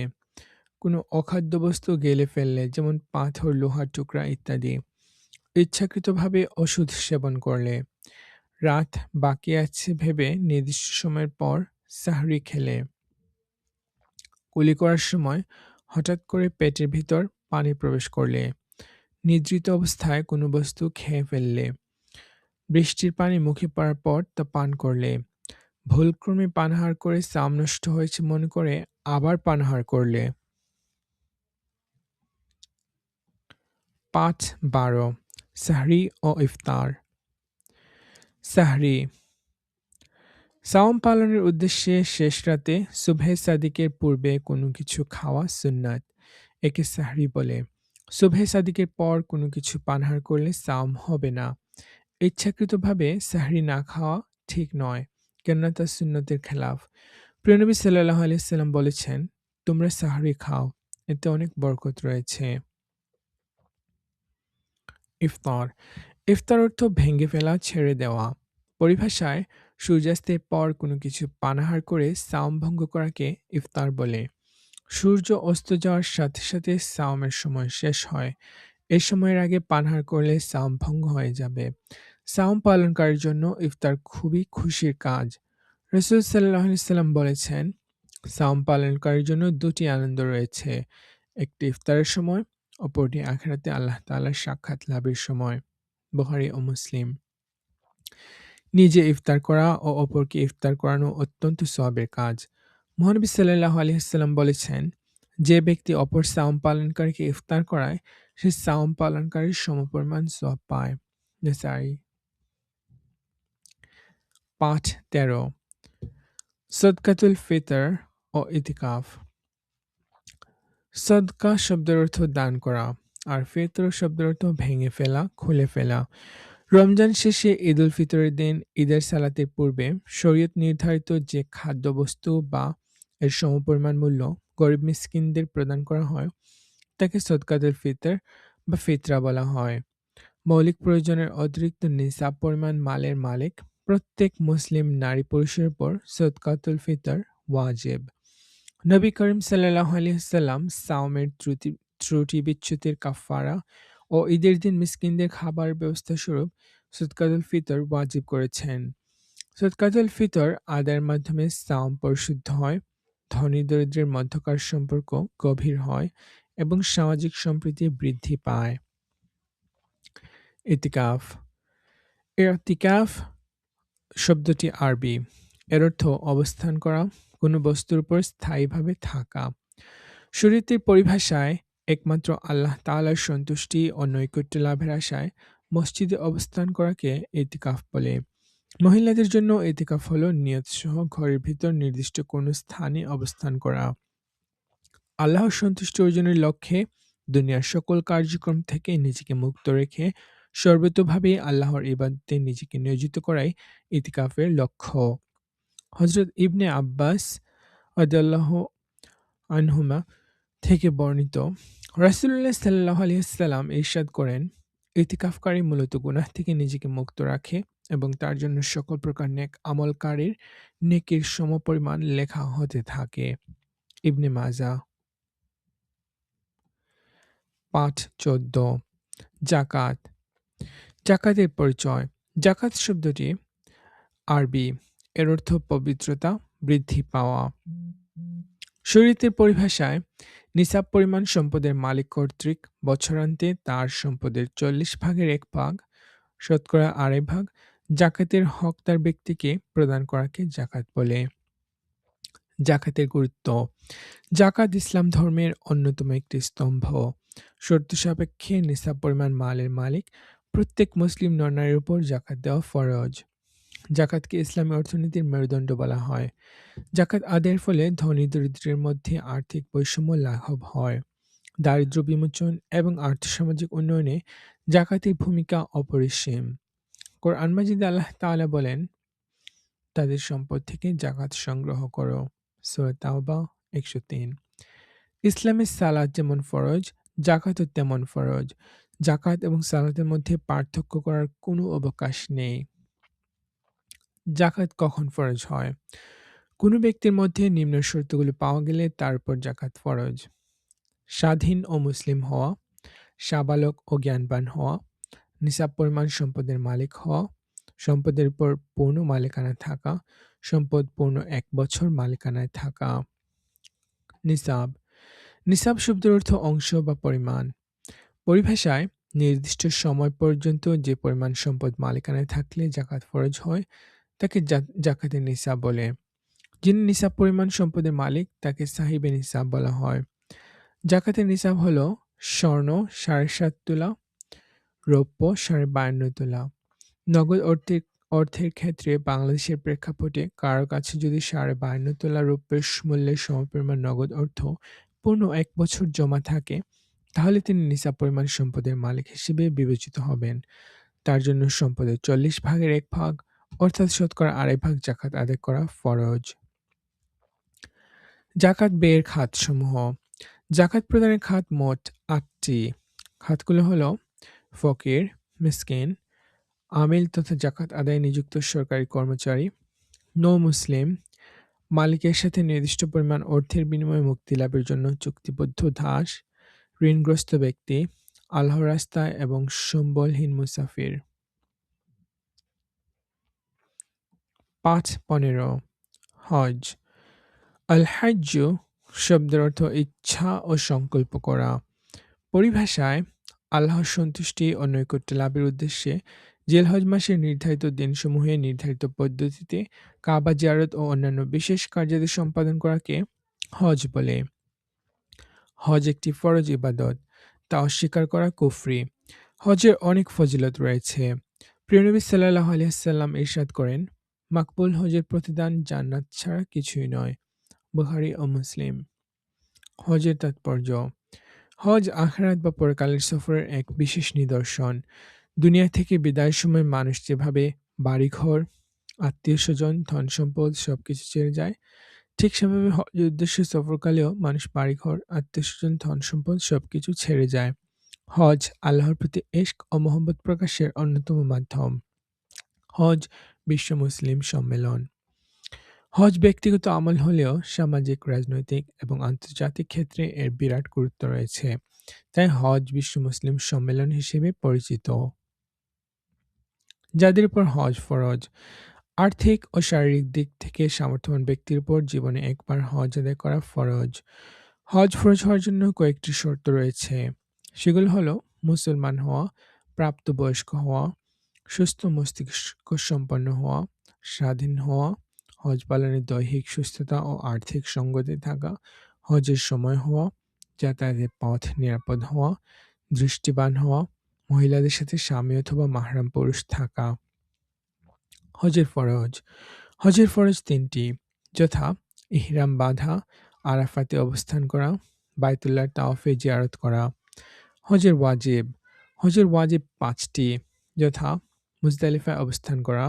কোনো অখাদ্য বস্তু গেলে ফেললে যেমন পাথর, লোহার টুকরা ইত্যাদি, ইচ্ছাকৃতভাবে ওষুধ সেবন করলে, রাত বাকি আছে ভেবে নির্দিষ্ট সময়ের পর সাহরি খেলে, কুলি করার সময় হঠাৎ করে পেটের ভিতর পানি প্রবেশ করলে, নিদ্রিত অবস্থায় কোনো বস্তু খেয়ে ফেললে, বৃষ্টির পানি মুখে পড়ার পর তা পান করলে, ভুলক্রমে পানাহার করে সাম নষ্ট হয়েছে মনে করে আবার পানাহার করলে। ৫-১২ সাহরি ও ইফতার। সাহরি সাওম পালনের উদ্দেশ্যে শেষ রাতে সুবহে সাদিকের পূর্বে কোনো কিছু খাওয়া সুন্নাত। একে সাহরি বলে। সুবহে সাদিকের পর কোনো কিছু পানাহার করলে সাওম হবে না। ইচ্ছাকৃতভাবে সাহরি না খাওয়া ঠিক নয়, কেননা তা সুন্নতের খেলাফ। প্রিয় নবী সাল্লাল্লাহু আলাইহি সাল্লাম বলেছেন, তোমরা সাহরি খাও, এতে অনেক বরকত রয়েছে। ইফতার। ইফতার অর্থ ভেঙে ফেলা, ছেড়ে দেওয়া। পরিভাষায় সূর্যাস্তের পর কোনো কিছু পানাহার করে সাওম ভঙ্গ করাকে ইফতার বলে। সূর্য অস্ত যাওয়ার সাথে সাথে সাওমের সময় শেষ হয়। এ সময়ের আগে পানাহার করলে সাওম ভঙ্গ হয়ে যাবে। সাওম পালনকারীর জন্য ইফতার খুবই খুশির কাজ। রাসূল সাল্লাল্লাহু আলাইহি সাল্লাম বলেছেন, সাওম পালনকারীর জন্য দুটি আনন্দ রয়েছে, একটি ইফতারের সময়, অপরটি আখিরাতে আল্লাহ তাআলার সাক্ষাৎ লাভের সময়। বুখারী ও মুসলিম। নিজে ইফতার করা ও অপরকে ইফতার করানো অত্যন্ত সওয়াবের কাজ। মহানবী সাল্লাল্লাহু আলাইহি ওয়াসাল্লাম বলেছেন, যে ব্যক্তি অপর সাওম পালনকারীকে ইফতার করায় সে সাওম পালনকারীর সমপরিমাণ সওয়াব পায়। নেসাই। পাঠ ১৩ সদকাতুল ফিতর ও ইতিকাফ। সদকা শব্দের অর্থ দান করা, আর ফিতর শব্দের অর্থ ভেঙে ফেলা, খুলে ফেলা। রমজান শেষে ঈদ উল ফিতরের দিন ঈদের সালাতের পূর্বে শরীয়ত নির্ধারিত যে খাদ্যবস্তু বা এর সমপরিমাণ মূল্য গরিব মিসকিনদের প্রদান করা হয় তাকে সদকাতুল ফিতর বা ফিতরা বলা হয়। মৌলিক প্রয়োজনের অতিরিক্ত নিসাব পরিমাণ মালের মালিক প্রত্যেক মুসলিম নারী পুরুষের উপর সদকাতুল ফিতর ওয়াজিব। নবী করিম সাল্লাল্লাহু আলাইহি সাল্লাম সাওমের ত্রুটি বিচ্যুতির কাফারা ও ঈদের দিন মিসকিনদের খাবার ব্যবস্থা স্বরূপ সদকাতুল ফিতর ওয়াজিব করেছেন। সদকাতুল ফিতর আদায়ের মাধ্যমে সাওম পরিশুদ্ধ হয়, ধনী দরিদ্রের মধ্যকার সম্পর্ক গভীর হয় এবং সামাজিক সম্প্রীতি বৃদ্ধি পায়। ইতিকাফ। ইতিকাফ শব্দটি আরবি। এর অর্থ অবস্থান করা, কোনো বস্তুর উপর স্থায়ীভাবে থাকা। শরীয়তের পরিভাষায় একমাত্র আল্লাহ তাআলার সন্তুষ্টি ও নৈকট্য লাভের আশায় মসজিদে অবস্থান করাকে ইতিকাফ বলে। মহিলাদের জন্য ইতিকাফ হলো নিয়তসহ ঘরের ভিতর নির্দিষ্ট কোনো স্থানে অবস্থান করা। আল্লাহর সন্তুষ্টি অর্জনের লক্ষ্যে দুনিয়ার সকল কার্যক্রম থেকে নিজেকে মুক্ত রেখে সর্বতোভাবে আল্লাহর ইবাদতে নিজেকে নিয়োজিত করাই ইতিকাফের লক্ষ্য। হযরত ইবনে আব্বাস রাদিয়াল্লাহু আনহুমা থেকে বর্ণিত, রাসূলুল্লাহ সাল্লাল্লাহু আলাইহি ওয়াসাল্লাম ইরশাদ করেন, ইতিকাফকারী মূলত গুনাহ থেকে নিজেকে মুক্ত রাখে এবং তার জন্য সকল প্রকার নেক আমলকারীর নেকির সমপরিমাণ লেখা হতে থাকে। ইবনে মাজাহ। পাঠ ১৪ যাকাত। যাকাতের পরিচয়। যাকাত শব্দটি আরবি। এর অর্থ পবিত্রতা, বৃদ্ধি পাওয়া। শরীয়তের পরিভাষায় নিসাব পরিমাণ সম্পদের মালিক কর্তৃক বছরান্তে তার সম্পদের 40 ভাগের 1 ভাগ, শতকরা 2.5 ভাগ জাকাতের হকদার ব্যক্তিকে প্রদান করাকে জাকাত বলে। জাকাতের গুরুত্ব। জাকাত ইসলাম ধর্মের অন্যতম একটি স্তম্ভ। শর্ত সাপেক্ষে নিসাব পরিমাণ মালের মালিক প্রত্যেক মুসলিম নরনারীর উপর জাকাত দেওয়া ফরজ। জাকাতকে ইসলামী অর্থনীতির মেরুদণ্ড বলা হয়। জাকাত আদায়ের ফলে ধনী দরিদ্রের মধ্যে আর্থিক বৈষম্য লাঘব হয়। দারিদ্র্য বিমোচন এবং আর্থসামাজিক উন্নয়নে জাকাতের ভূমিকা অপরিসীম। কোরআন মাজিদে আল্লাহ তাআলা বলেন, তাদের সম্পদ থেকে জাকাত সংগ্রহ করো। সূরা তাওবা 103। ইসলামে সালাত যেমন ফরজ, জাকাতও তেমন ফরজ। জাকাত এবং সালাতের মধ্যে পার্থক্য করার কোনো অবকাশ নেই। জাকাত কখন ফরজ হয়? কোনো ব্যক্তির মধ্যে নিম্ন শর্তগুলো পাওয়া গেলে তার উপর জাকাত ফরজ: স্বাধীন ও মুসলিম হওয়া, সাবালক ও জ্ঞানবান হওয়া, নিসাব পরিমাণ সম্পদের মালিক হওয়া, সম্পদের উপর পূর্ণ মালিকানা থাকা, সম্পদ পূর্ণ 1 বছর মালিকানায় থাকা। নিসাব। নিসাব শব্দের অর্থ অংশ বা পরিমাণ। পরিভাষায় নির্দিষ্ট সময় পর্যন্ত যে পরিমাণ সম্পদ মালিকানায় থাকলে জাকাত ফরজ হয় তাকে জাকাতের নিসাব বলে। যিনি নিসাব পরিমাণ সম্পদের মালিক তাকে সাহিবে নিসাব বলা হয়। জাকাতের নিসাব হল স্বর্ণ 7.5 তোলা, রৌপ্য 52.5 তোলা। নগদ অর্থের ক্ষেত্রে বাংলাদেশের প্রেক্ষাপটে কারো কাছে যদি 52.5 তোলা রৌপ্যের মূল্যের সমপরিমাণ নগদ অর্থ পূর্ণ 1 বছর জমা থাকে, তাহলে তিনি নিসাব পরিমাণ সম্পদের মালিক হিসেবে বিবেচিত হবেন। তার জন্য সম্পদের 40 ভাগের 1 ভাগ অর্থাৎ শতকরা 2.5 ভাগ জাকাত আদায় করা ফরজ। জাকাত ব্যয়ের খাতসমূহ। জাকাত প্রদানের খাত মোট 8টি। খাতগুলো হলো ফকির, মিসকিন, আমিল তথা জাকাত আদায়ে নিযুক্ত সরকারি কর্মচারী, নৌ মুসলিম, মালিকের সাথে নির্দিষ্ট পরিমাণ অর্থের বিনিময়ে মুক্তি লাভের জন্য চুক্তিবদ্ধ দাস, ঋণগ্রস্ত ব্যক্তি, আল্লাহর রাস্তায় এবং সম্বলহীন মুসাফির। 5.15 হজ। আল হাজ্জু শব্দের অর্থ ইচ্ছা ও সংকল্প করা। পরিভাষায় আল্লাহর সন্তুষ্টি ও নৈকট্য লাভের উদ্দেশ্যে জিলহজ মাসের নির্ধারিত দিনসমূহে নির্ধারিত পদ্ধতিতে কাবা জিয়ারত ও অন্যান্য বিশেষ কার্যাদি সম্পাদন করাকে হজ বলে। হজ একটি ফরজ ইবাদত, তা অস্বীকার করা কুফরি। হজের অনেক ফজিলত রয়েছে। প্রিয় নবী সাল্লাল্লাহু আলাইহি ওয়াসাল্লাম ইরশাদ করেন, মাকবুল হজের প্রতিদান জান্নাত ছাড়া কিছুই নয়। বুখারী ও মুসলিম। হজের তাৎপর্য। হজ আখিরাত বা পরকালের সফরের এক বিশেষ নিদর্শন। দুনিয়া থেকে বিদায়ের সময় মানুষ যেভাবে বাড়িঘর, আত্মীয়-স্বজন, ধন-সম্পদ সবকিছু ছেড়ে যায়, ঠিক সেভাবে হজের উদ্দেশ্যে সফরকালেও মানুষ বাড়িঘর, আত্মীয়-স্বজন, ধন-সম্পদ সবকিছু ছেড়ে যায়। হজ আল্লাহর প্রতি ইশক ও মহব্বত প্রকাশের অন্যতম মাধ্যম। হজ বিশ্ব মুসলিম সম্মেলন। হজ ব্যক্তিগত আমল হলেও সামাজিক, রাজনৈতিক এবং আন্তর্জাতিক ক্ষেত্রে এর বিরাট গুরুত্ব রয়েছে। তাই হজ বিশ্ব মুসলিম সম্মেলন হিসেবে পরিচিত। যাদের উপর হজ ফরজ। আর্থিক ও শারীরিক দিক থেকে সামর্থ্যবান ব্যক্তির উপর জীবনে একবার হজ আদায় করা ফরজ। হজ ফরজ হওয়ার জন্য কয়েকটি শর্ত রয়েছে। সেগুলো হলো মুসলমান হওয়া, প্রাপ্তবয়স্ক হওয়া, সুস্থ মস্তিষ্ক সম্পন্ন হওয়া, স্বাধীন হওয়া, হজ পালনের দৈহিক সুস্থতা ও আর্থিক সঙ্গতি থাকা, হজের সময় হওয়া, যাতায়াতের পথ নিরাপদ হওয়া, দৃষ্টিবান হওয়া, মহিলাদের সাথে স্বামী অথবা মাহরাম পুরুষ থাকা। হজের ফরজ। হজের ফরজ 3টি, যথা ইহরাম বাঁধা, আরাফাতে অবস্থান করা, বায়তুল্লাহর তাওয়াফে জিয়ারত করা। হজের ওয়াজিব। হজের ওয়াজিব 5টি, যথা মুজদালিফায় অবস্থান করা,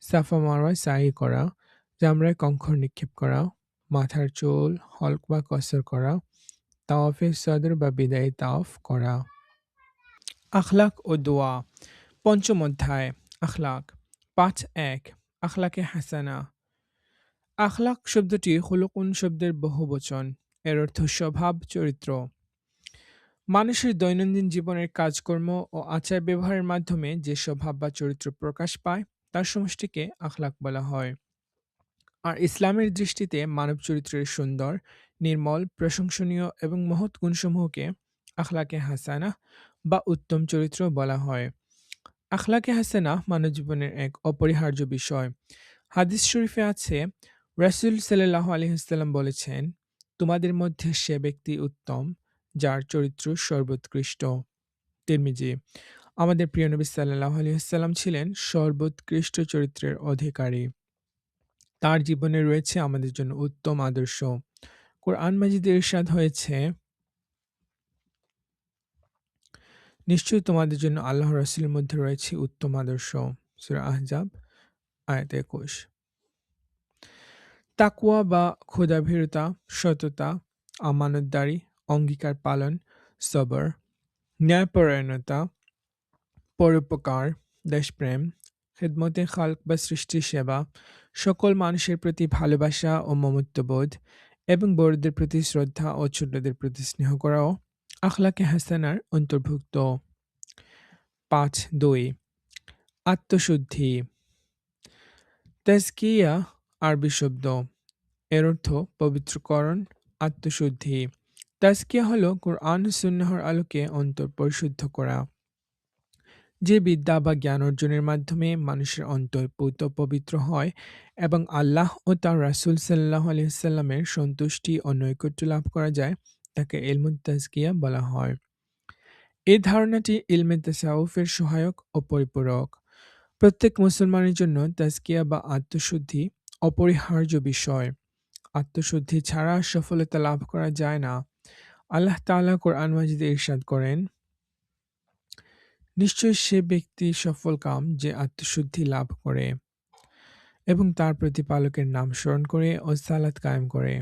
সাফা মারওয়ায় সাই করা, জামরায় কঙ্কর নিক্ষেপ করা, মাথার চুল হলক বা কসর করা, তাওয়াফে সদর বা বিদায়ী তাওয়াফ করা। আখলাক ও দোয়া। পঞ্চম অধ্যায় আখলাক। 5.1 আখলাকে হাসানা। আখলাক শব্দটি খুলুকুন শব্দের বহুবচন। এর অর্থ স্বভাব, চরিত্র। মানুষের দৈনন্দিন জীবনের কাজকর্ম ও আচার ব্যবহারের মাধ্যমে যে স্বভাব বা চরিত্র প্রকাশ পায় তার সমষ্টিকে আখলাক বলা হয়। আর ইসলামের দৃষ্টিতে মানব চরিত্রের সুন্দর, নির্মল, প্রশংসনীয় এবং মহৎ গুণসমূহকে আখলাকে হাসানা বা উত্তম চরিত্র বলা হয়। আখলাকে হাসানা মানব জীবনের এক অপরিহার্য বিষয়। হাদিস শরীফে আছে, রাসূল সাল্লাল্লাহু আলাইহি ওয়াসাল্লাম বলেছেন, তোমাদের মধ্যে সে ব্যক্তি উত্তম যার চরিত্র সর্বোৎকৃষ্ট। তিরমিজি। আমাদের প্রিয় নবী সাল্লাল্লাহু আলাইহি ওয়াসাল্লাম ছিলেন সর্বোৎকৃষ্ট চরিত্রের অধিকারী। তার জীবনে রয়েছে আমাদের জন্য উত্তম আদর্শ। কোরআন মাজিদে ইরশাদ হয়েছে, নিশ্চয়ই তোমাদের জন্য আল্লাহ রাসূলের মধ্যে রয়েছে উত্তম আদর্শ। সূরা আহজাব আয়াত ২১। তাকওয়া বা খোদাভীরুতা, সততা, আমানতদারি, অঙ্গীকার পালন, সবর, ন্যায়পরায়ণতা, পরোপকার, দেশপ্রেম, খেদমতে খালক বা সৃষ্টির সেবা, সকল মানুষের প্রতি ভালোবাসা ও মমত্ববোধ এবং বড়দের প্রতি শ্রদ্ধা ও ছোটদের প্রতি স্নেহ করাও আখলাকে হাসানার অন্তর্ভুক্ত। ৫.২ আত্মশুদ্ধি। তাজকিয়া আরবি শব্দ। এর অর্থ পবিত্রকরণ, আত্মশুদ্ধি। তাজকিয়া হলো কোরআন ও সুন্নাহর আলোকে অন্তর পরিশুদ্ধ করা। যে বিদ্যা বা জ্ঞান অর্জনের মাধ্যমে মানুষের অন্তর পূত পবিত্র হয় এবং আল্লাহ ও তার রাসূল সাল্লাল্লাহু আলাইহি ওয়াসাল্লামের সন্তুষ্টি ও নৈকট্য লাভ করা যায়, তাকে ইলমুত তাজকিয়া বলা হয়। এই ধারণাটি ইলমে তাসাউফের সহায়ক ও পরিপূরক। প্রত্যেক মুসলমানের জন্য তাজকিয়া বা আত্মশুদ্ধি অপরিহার্য বিষয়। আত্মশুদ্ধি ছাড়া সফলতা লাভ করা যায় না। আল্লাহ তাআলা কোরআন মাজিদে ইরশাদ করেন, নিশ্চয় সে ব্যক্তি সফলকাম যে আত্মশুদ্ধি লাভ করে এবং তার প্রতিপালকের নাম স্মরণ করে ও সালাত কায়েম করে।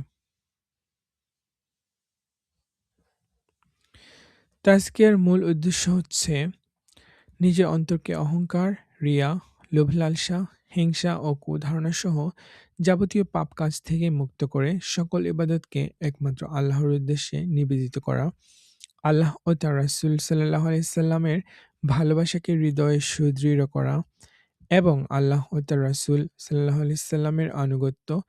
তাজকিয়ার মূল উদ্দেশ্য হচ্ছে নিজের অন্তরকে অহংকার, রিয়া, লোভ লালসা, হিংসা ও কুধারণা সহ যাবতীয় পাপ কাজ থেকে মুক্ত করে সকল ইবাদতকে একমাত্র আল্লাহর উদ্দেশ্যে নিবেদিত করা, আল্লাহ ও তার রাসূল সাল্লাল্লাহু আলাইহি সাল্লামের ভালোবাসাকে হৃদয়ে সুদৃঢ় করা এবং আল্লাহ ও তার রাসূল সাল্লাল্লাহু আলাইহি সাল্লামের আনুগত্য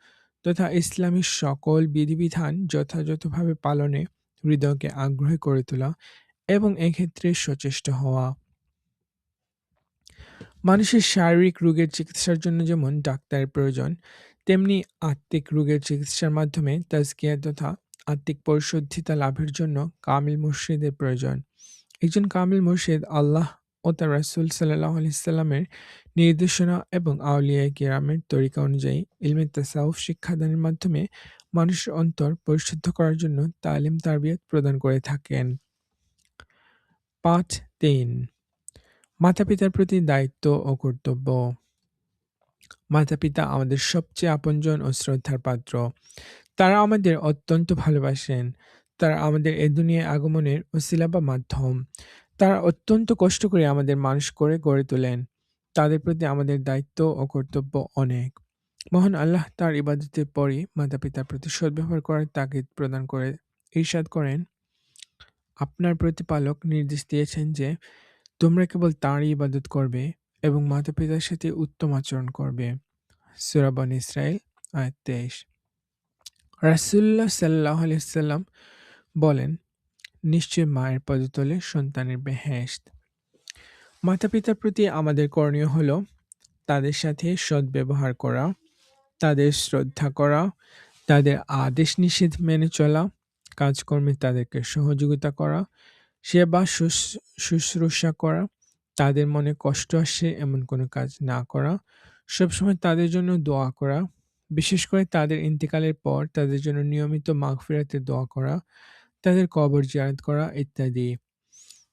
তথা ইসলামী সকল বিধিবিধান যথাযথভাবে পালনে হৃদয়কে আগ্রহী করে তোলা এবং এক্ষেত্রে সচেষ্ট হওয়া। মানুষের শারীরিক রোগের চিকিৎসার জন্য যেমন ডাক্তারের প্রয়োজন, তেমনি আত্মিক রোগের চিকিৎসার মাধ্যমে তাজকিয়া তথা আত্মিক পরিশুদ্ধিতা লাভের জন্য কামিল মুর্শিদের প্রয়োজন। একজন কামিল মুর্শিদ আল্লাহ ও তার রাসূল সাল্লাল্লাহু আলাইহি সাল্লামের নির্দেশনা এবং আউলিয়ায়ে কিরামের তরিকা অনুযায়ী ইলমে তাসাউফ শিক্ষাদানের মাধ্যমে মানুষের অন্তর পরিশুদ্ধ করার জন্য তালিম তারবিয়ত প্রদান করে থাকেন। পাঠ ৩ মাতা-পিতার প্রতি দায়িত্ব ও কর্তব্য। মাতা-পিতা আমাদের সবচেয়ে আপনজন ও শ্রদ্ধার পাত্র। তারা আমাদের অত্যন্ত ভালোবাসেন। তারা আমাদের এ দুনিয়ায় আগমনের ওসিলা বা মাধ্যম। তারা অত্যন্ত কষ্ট করে আমাদের মানুষ করে গড়ে তোলেন। তাদের প্রতি আমাদের দায়িত্ব ও কর্তব্য অনেক। মহান আল্লাহ তার ইবাদতের পরই মাতা-পিতার প্রতি সদ্ব্যবহার করার তাগিদ প্রদান করে ইরশাদ করেন, আপনার প্রতিপালক নির্দেশ দিয়েছেন যে তোমরা কেবল তাঁরই ইবাদত করবে এবং মাতা-পিতার সাথে উত্তম আচরণ করবে। সূরা বনী ইসরাঈল আয়াত ২৩। রাসূলুল্লাহ সাল্লাল্লাহু আলাইহি ওয়াসাল্লাম বলেন, নিশ্চয় মায়ের পদতলে সন্তানের বেহেশত। মাতা-পিতার প্রতি আমাদের করণীয় হলো তাদের সাথে সদ্ব্যবহার করা, তাদের শ্রদ্ধা করা, তাদের আদেশ নিষেধ মেনে চলা, কাজকর্মে তাদেরকে সহযোগিতা করা, সেবা শুশ্রূষা করা, তাদের মনে কষ্ট আসে এমন কোনো কাজ না করা, সবসময় তাদের জন্য দোয়া করা, বিশেষ করে তাদের ইন্তেকালের পর তাদের জন্য নিয়মিত মাগফিরাতের দোয়া করা, তাদের কবর জিয়ারত করা ইত্যাদি।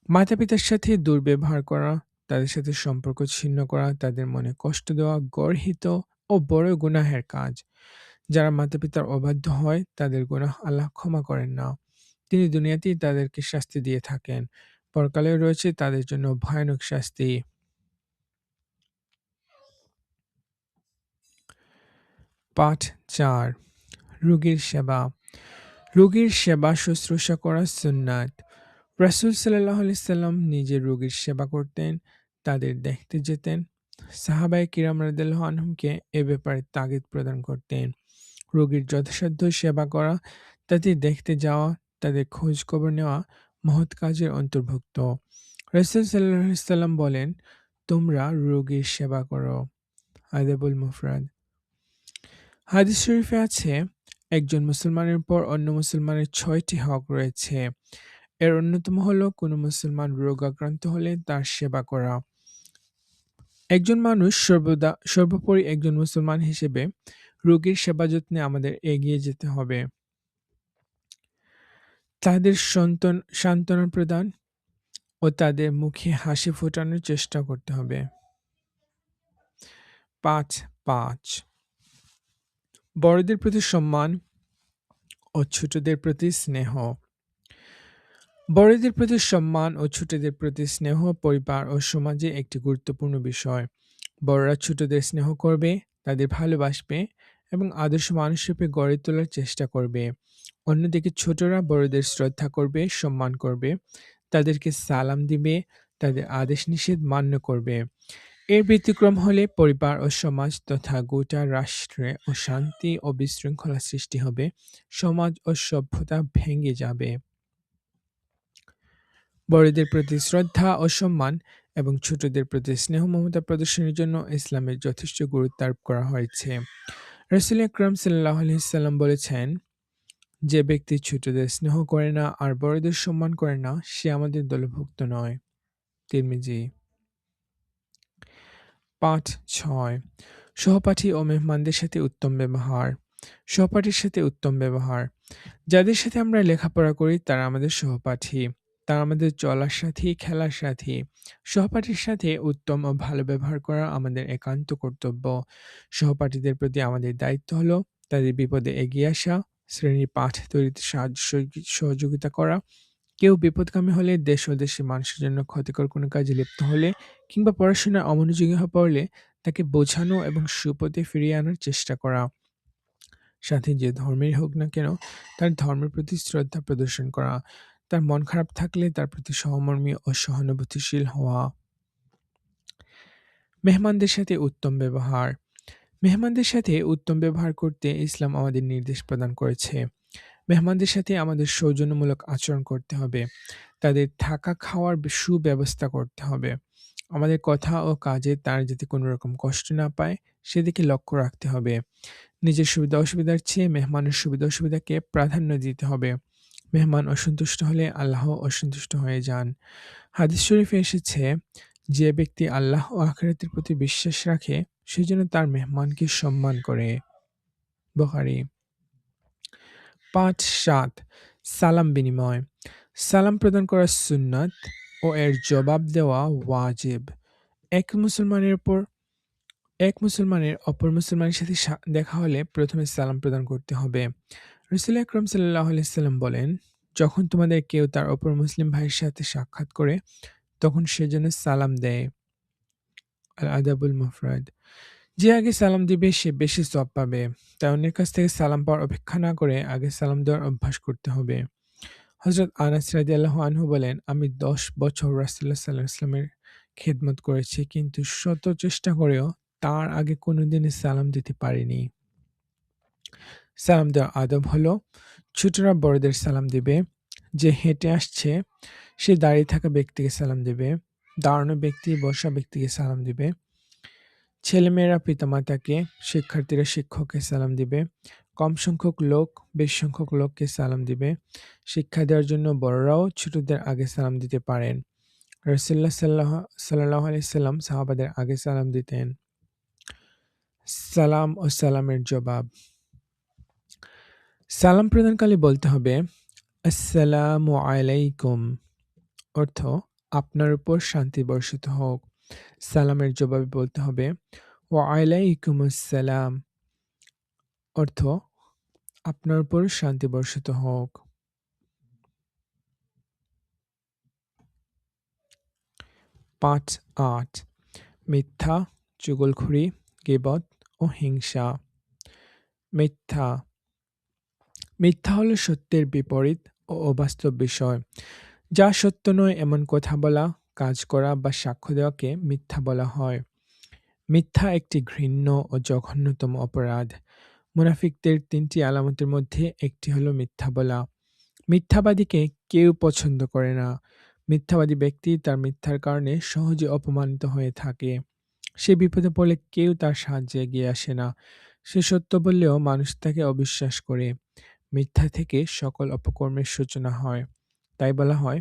মাতা-পিতার সাথে দুর্ব্যবহার করা, তাদের সাথে সম্পর্ক ছিন্ন করা, তাদের মনে কষ্ট দেওয়া গর্হিত ও বড় গুনাহের কাজ। যারা মাতা-পিতার অবাধ্য হয় তাদের গুনাহ আল্লাহ ক্ষমা করেন না। তিনি দুনিয়াতেই তাদেরকে শাস্তি দিয়ে থাকেন। পরকালেও রয়েছে তাদের জন্য ভয়ানক শাস্তি। পাঠ ৪ রোগীর সেবা। রোগীর সেবা শুশ্রূষা করা সুন্নাত। রাসূল সাল্লাল্লাহু আলাইহি সাল্লাম নিজে রোগীর সেবা করতেন, তাদের দেখতে যেতেন, সাহাবায়ে কিরাম রাদিয়াল্লাহু আনহুমকে এ ব্যাপারে তাগিদ প্রদান করতেন। রোগীর যথাসাধ্য সেবা করা, তাদের দেখতে যাওয়া, তাদের খোঁজ খবর নেওয়া মহৎ কাজের অন্তর্ভুক্ত। রাসূল সাল্লাল্লাহু আলাইহি সাল্লাম বলেন, তোমরা রোগীর সেবা করো। আদাবুল মুফরাদ। হাদিস শরীফে আছে, একজন মুসলমানের উপর অন্য মুসলমানের ৬টি হক রয়েছে। এর অন্যতম হলো কোনো মুসলমান রোগাক্রান্ত হলে তার সেবা করা। একজন মানুষ সর্বোপরি একজন মুসলমান হিসেবে রোগীর সেবা যত্নে আমাদের এগিয়ে যেতে হবে। তাদের সান্ত্বনা প্রদান ও তাদের মুখে হাসি ফোটানোর চেষ্টা করতে হবে। ৫. বড়দের প্রতি সম্মান ও ছোটদের প্রতি স্নেহ। বড়দের প্রতি সম্মান ও ছোটদের প্রতি স্নেহ পরিবার ও সমাজে একটি গুরুত্বপূর্ণ বিষয়। বড়রা ছোটদের স্নেহ করবে, তাদের ভালোবাসবে এবং আদর্শ মানুষরূপে গড়ে তোলার চেষ্টা করবে। অন্যদিকে ছোটরা বড়দের শ্রদ্ধা করবে, সম্মান করবে, তাদেরকে সালাম দিবে, তাদের আদেশ নিষেধ মান্য করবে। এর ব্যতিক্রম হলে পরিবার ও সমাজ তথা গোটা রাষ্ট্রে অশান্তি ও বিশৃঙ্খলা সৃষ্টি হবে, সমাজ ও সভ্যতা ভেঙে যাবে। বড়দের প্রতি শ্রদ্ধা ও সম্মান এবং ছোটদের প্রতি স্নেহ মমতা প্রদর্শনের জন্য ইসলামের যথেষ্ট গুরুত্ব আরোপ করা হয়েছে। রাসূল আকরাম সাল্লাল্লাহু আলাইহি সাল্লাম বলেছেন, যে ব্যক্তি ছোটদের স্নেহ করে না আর বড়দের সম্মান করে না, সে আমাদের দলভুক্ত নয়। তিরমিজি। ৬. সহপাঠী ও মেহমানদের সাথে উত্তম ব্যবহার। সহপাঠীর সাথে উত্তম ব্যবহার। যাদের সাথে আমরা লেখাপড়া করি তারা আমাদের সহপাঠী। তারা আমাদের চলার সাথী, খেলার সাথী। সহপাঠীর সাথে উত্তম ও ভালো ব্যবহার করা আমাদের একান্ত কর্তব্য। সহপাঠীদের প্রতি আমাদের দায়িত্ব হলো তাদের বিপদে এগিয়ে আসা, শ্রেণীর পাঠ তৈরিতে সহযোগিতা করা, কেউ বিপদগামী হলে, দেশ ও দেশের মানুষের জন্য ক্ষতিকর কোনো কাজে লিপ্ত হলে কিংবা পড়াশোনায় অমনোযোগী হয়ে পড়লে তাকে বোঝানো এবং সুপথে ফিরিয়ে আনার চেষ্টা করা। সাথে যে ধর্মেরই হোক না কেন, তার ধর্মের প্রতি শ্রদ্ধা প্রদর্শন করা। তার মন খারাপ থাকলে তার প্রতি সহমর্মী ও সহানুভূতিশীল হওয়া। মেহমানদের সাথে উত্তম ব্যবহার। মেহমানদের সাথে উত্তম ব্যবহার করতে ইসলাম আমাদের নির্দেশ প্রদান করেছে। মেহমানদের সাথে আমাদের সৌজন্যমূলক আচরণ করতে হবে। তাদের থাকা খাওয়ার সুব্যবস্থা করতে হবে। আমাদের কথা ও কাজে তারা যাতে কোনো রকম কষ্ট না পায় সেদিকে লক্ষ্য রাখতে হবে। নিজের সুবিধা অসুবিধার চেয়ে মেহমানের সুবিধা অসুবিধাকে প্রাধান্য দিতে হবে। মেহমান অসন্তুষ্ট হলে আল্লাহ অসন্তুষ্ট হয়ে যান। হাদিস শরীফে এসেছে, যে ব্যক্তি আল্লাহ ও আখিরাতের প্রতি বিশ্বাস রাখে সে যেন তার মেহমানকে সম্মান করে। বুখারী। ৭. সালাম বিনিময়। সালাম প্রদান করা সুন্নাত ও এর জবাব দেওয়া ওয়াজিব। এক মুসলমানের অপর মুসলমানের সাথে দেখা হলে প্রথমে সালাম প্রদান করতে হবে। রাসূল আকরাম সাল্লাল্লাহু আলাইহি সাল্লাম বলেন, যখন তোমাদের কেউ তার অপর মুসলিম ভাইয়ের সাথে সাক্ষাৎ করে তখন সে যেন সালাম দেয়। আল আদাবুল মুফরাদ। যে আগে সালাম দিবে সে বেশি সওয়াব পাবে। তাই অন্যের কাছ থেকে সালাম পাওয়ার অপেক্ষা না করে আগে সালাম দেওয়ার অভ্যাস করতে হবে। হযরত আনাস রাদিয়াল্লাহু আনহু বলেন, আমি ১০ বছর রাসূলুল্লাহ সাল্লাল্লাহু আলাইহি ওয়াসাল্লামের খেদমত করেছি, কিন্তু শত চেষ্টা করেও তার আগে কোনোদিনই সালাম দিতে পারিনি। সালাম দেওয়ার আদব হলো, ছোটরা বড়দের সালাম দিবে, যে হেঁটে আসছে সে দাঁড়িয়ে থাকা ব্যক্তিকে সালাম দিবে, দাঁড়ানো ব্যক্তি বসা ব্যক্তিকে সালাম দিবে, ছেলেমেয়েরা পিতামাতাকে, শিক্ষার্থীরা শিক্ষককে সালাম দিবে, কম সংখ্যক লোক বেশ সংখ্যক লোককে সালাম দিবে। শিক্ষা দেওয়ার জন্য বড়রাও ছোটদের আগে সালাম দিতে পারেন। রাসূলুল্লাহ সাল্লাল্লাহু আলাইহি সাল্লাম সাহাবাদের আগে সালাম দিতেন। সালাম ও সালামের জবাব। সালাম প্রদানকালে বলতে হবে, আসসালামু আলাইকুম, অর্থ আপনার উপর শান্তি বর্ষিত হোক। সালামের জবাবে বলতে হবে, ওয়া আলাইকুমুস সালাম, অর্থ আপনার উপর শান্তি বর্ষিত হোক। ৮. মিথ্যা, চুগলখড়ি, গীবত ও হিংসা। মিথ্যা। মিথ্যা হলো সত্যের বিপরীত ও অবাস্তব বিষয়। যা সত্য নয় এমন কথা বলা, কাজ করা বা সাক্ষ্য দেওয়াকে মিথ্যা বলা হয়। মিথ্যা একটি ঘৃণ্য ও জঘন্যতম অপরাধ। মুনাফিকদের ৩ টি আলামতের মধ্যে একটি হলো মিথ্যা বলা। মিথ্যাবাদীকে কেউ পছন্দ করে না। মিথ্যাবাদী ব্যক্তি তার মিথ্যার কারণে সহজে অপমানিত হয়ে থাকে। সে বিপদে পড়লে কেউ তার সাহায্যে এগিয়ে আসে না। সে সত্য বললেও মানুষ তাকে অবিশ্বাস করে। মিথ্যা থেকে সকল অপকর্মের সূচনা হয়। তাই বলা হয়,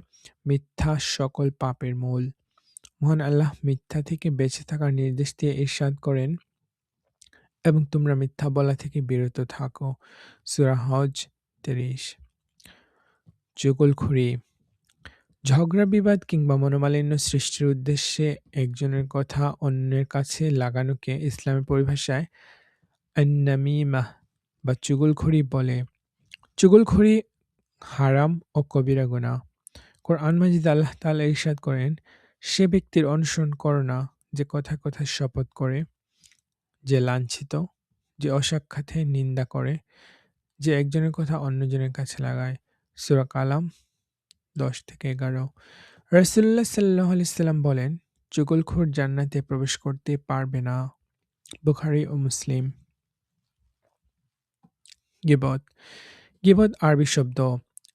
মিথ্যা সকল পাপের মূল। মহান আল্লাহ মিথ্যা থেকে বেঁচে থাকার নির্দেশ দিয়ে ইরশাদ করেন, এবং তোমরা মিথ্যা বলা থেকে বিরত থাকো। সূরা হজ ৩০। চুগলখড়ি, ঝগড়া বিবাদ কিংবা মনোমালিন্য সৃষ্টির উদ্দেশ্যে একজনের কথা অন্যের কাছে লাগানোকে ইসলামের পরিভাষায় আন-নামিমাহ বা চুগলখড়ি বলে। চুগলখড়ি হারাম ও কবিরা গুনাহ। কোরআন মাজিদে আল্লাহ তাআলা ইরশাদ করেন, সে ব্যক্তির অনুসরণ করো না যে কথায় কথায় শপথ করে, যে লাঞ্ছিত, যে অসাক্ষাতে নিন্দা করে, যে একজনের কথা অন্যজনের কাছে লাগায়। সূরা কালাম ১০-১১। রাসূলুল্লাহ সাল্লাল্লাহু আলাইহি সাল্লাম বলেন, চুগলখোর জান্নাতে প্রবেশ করতে পারবে না। বুখারী ও মুসলিম। গীবত, গীবত আরবি শব্দ।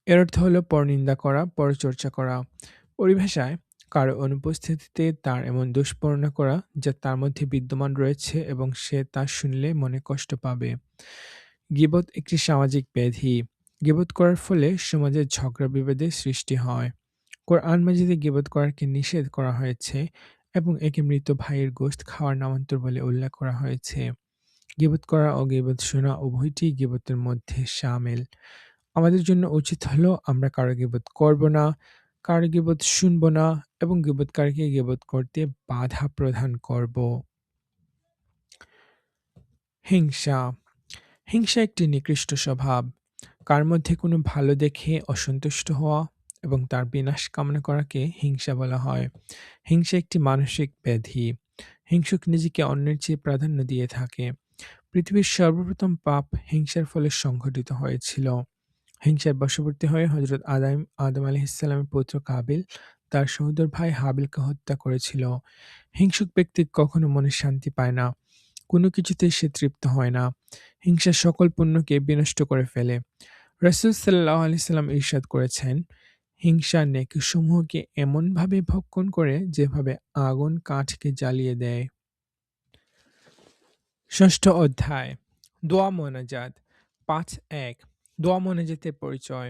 এর অর্থ হলো পরনিন্দা করা, পরচর্চা করা। পরিভাষায় কারো অনুপস্থিতিতে তার এমন দুষ্বর্ণনা করা যা তার মধ্যে বিদ্যমান রয়েছে এবং সে তা শুনলে মনে কষ্ট পাবে। গীবত একটি সামাজিক ব্যাধি। গীবত করার ফলে সমাজে ঝগড়া বিবাদের সৃষ্টি হয়। কোরআন মাজিদে গীবত করাকে নিষেধ করা হয়েছে এবং একে মৃত ভাইয়ের গোশত খাওয়ার নামান্তর বলে উল্লেখ করা হয়েছে। গীবত করা ও গীবত শোনা উভয়টিই গীবতের মধ্যে শামিল। আমাদের জন্য উচিত হলো আমরা কারো গীবত করব না, কারো গীবত শুনব না এবং গীবতকারীকে গীবত করতে বাধা প্রদান করব। হিংসা, হিংসা একটি নিকৃষ্ট স্বভাব। কার মধ্যে কোনো ভালো দেখে অসন্তুষ্ট হওয়া এবং তার বিনাশ কামনা করাকে হিংসা বলা হয়। হিংসা একটি মানসিক ব্যাধি। হিংসুক নিজেকে অন্যের চেয়ে প্রাধান্য দিয়ে থাকে। পৃথিবীর সর্বপ্রথম পাপ হিংসার ফলে সংঘটিত হয়েছিল। হিংসার বশবর্তী হয়ে হযরত আদম আলাইহিসসালামের পুত্র কাবিল তার সহোদর ভাই হাবিলকে হত্যা করেছিল। হিংসুক ব্যক্তি কখনো মনে শান্তি পায় না। কোনো কিছুতেই সে তৃপ্ত হয় না। হিংসা সকল পুণ্যকে বিনষ্ট করে ফেলে। রাসূল সাল্লাল্লাহু আলাইহি সাল্লাম ইরশাদ করেছেন, হিংসা নেকিসমূহকে এমনভাবে ভক্ষণ করে যেভাবে আগুন কাঠকে জ্বালিয়ে দেয়। ষষ্ঠ অধ্যায়, দোয়া মোনাজাত ৫.১। দোয়া মোনাজাতের পরিচয়।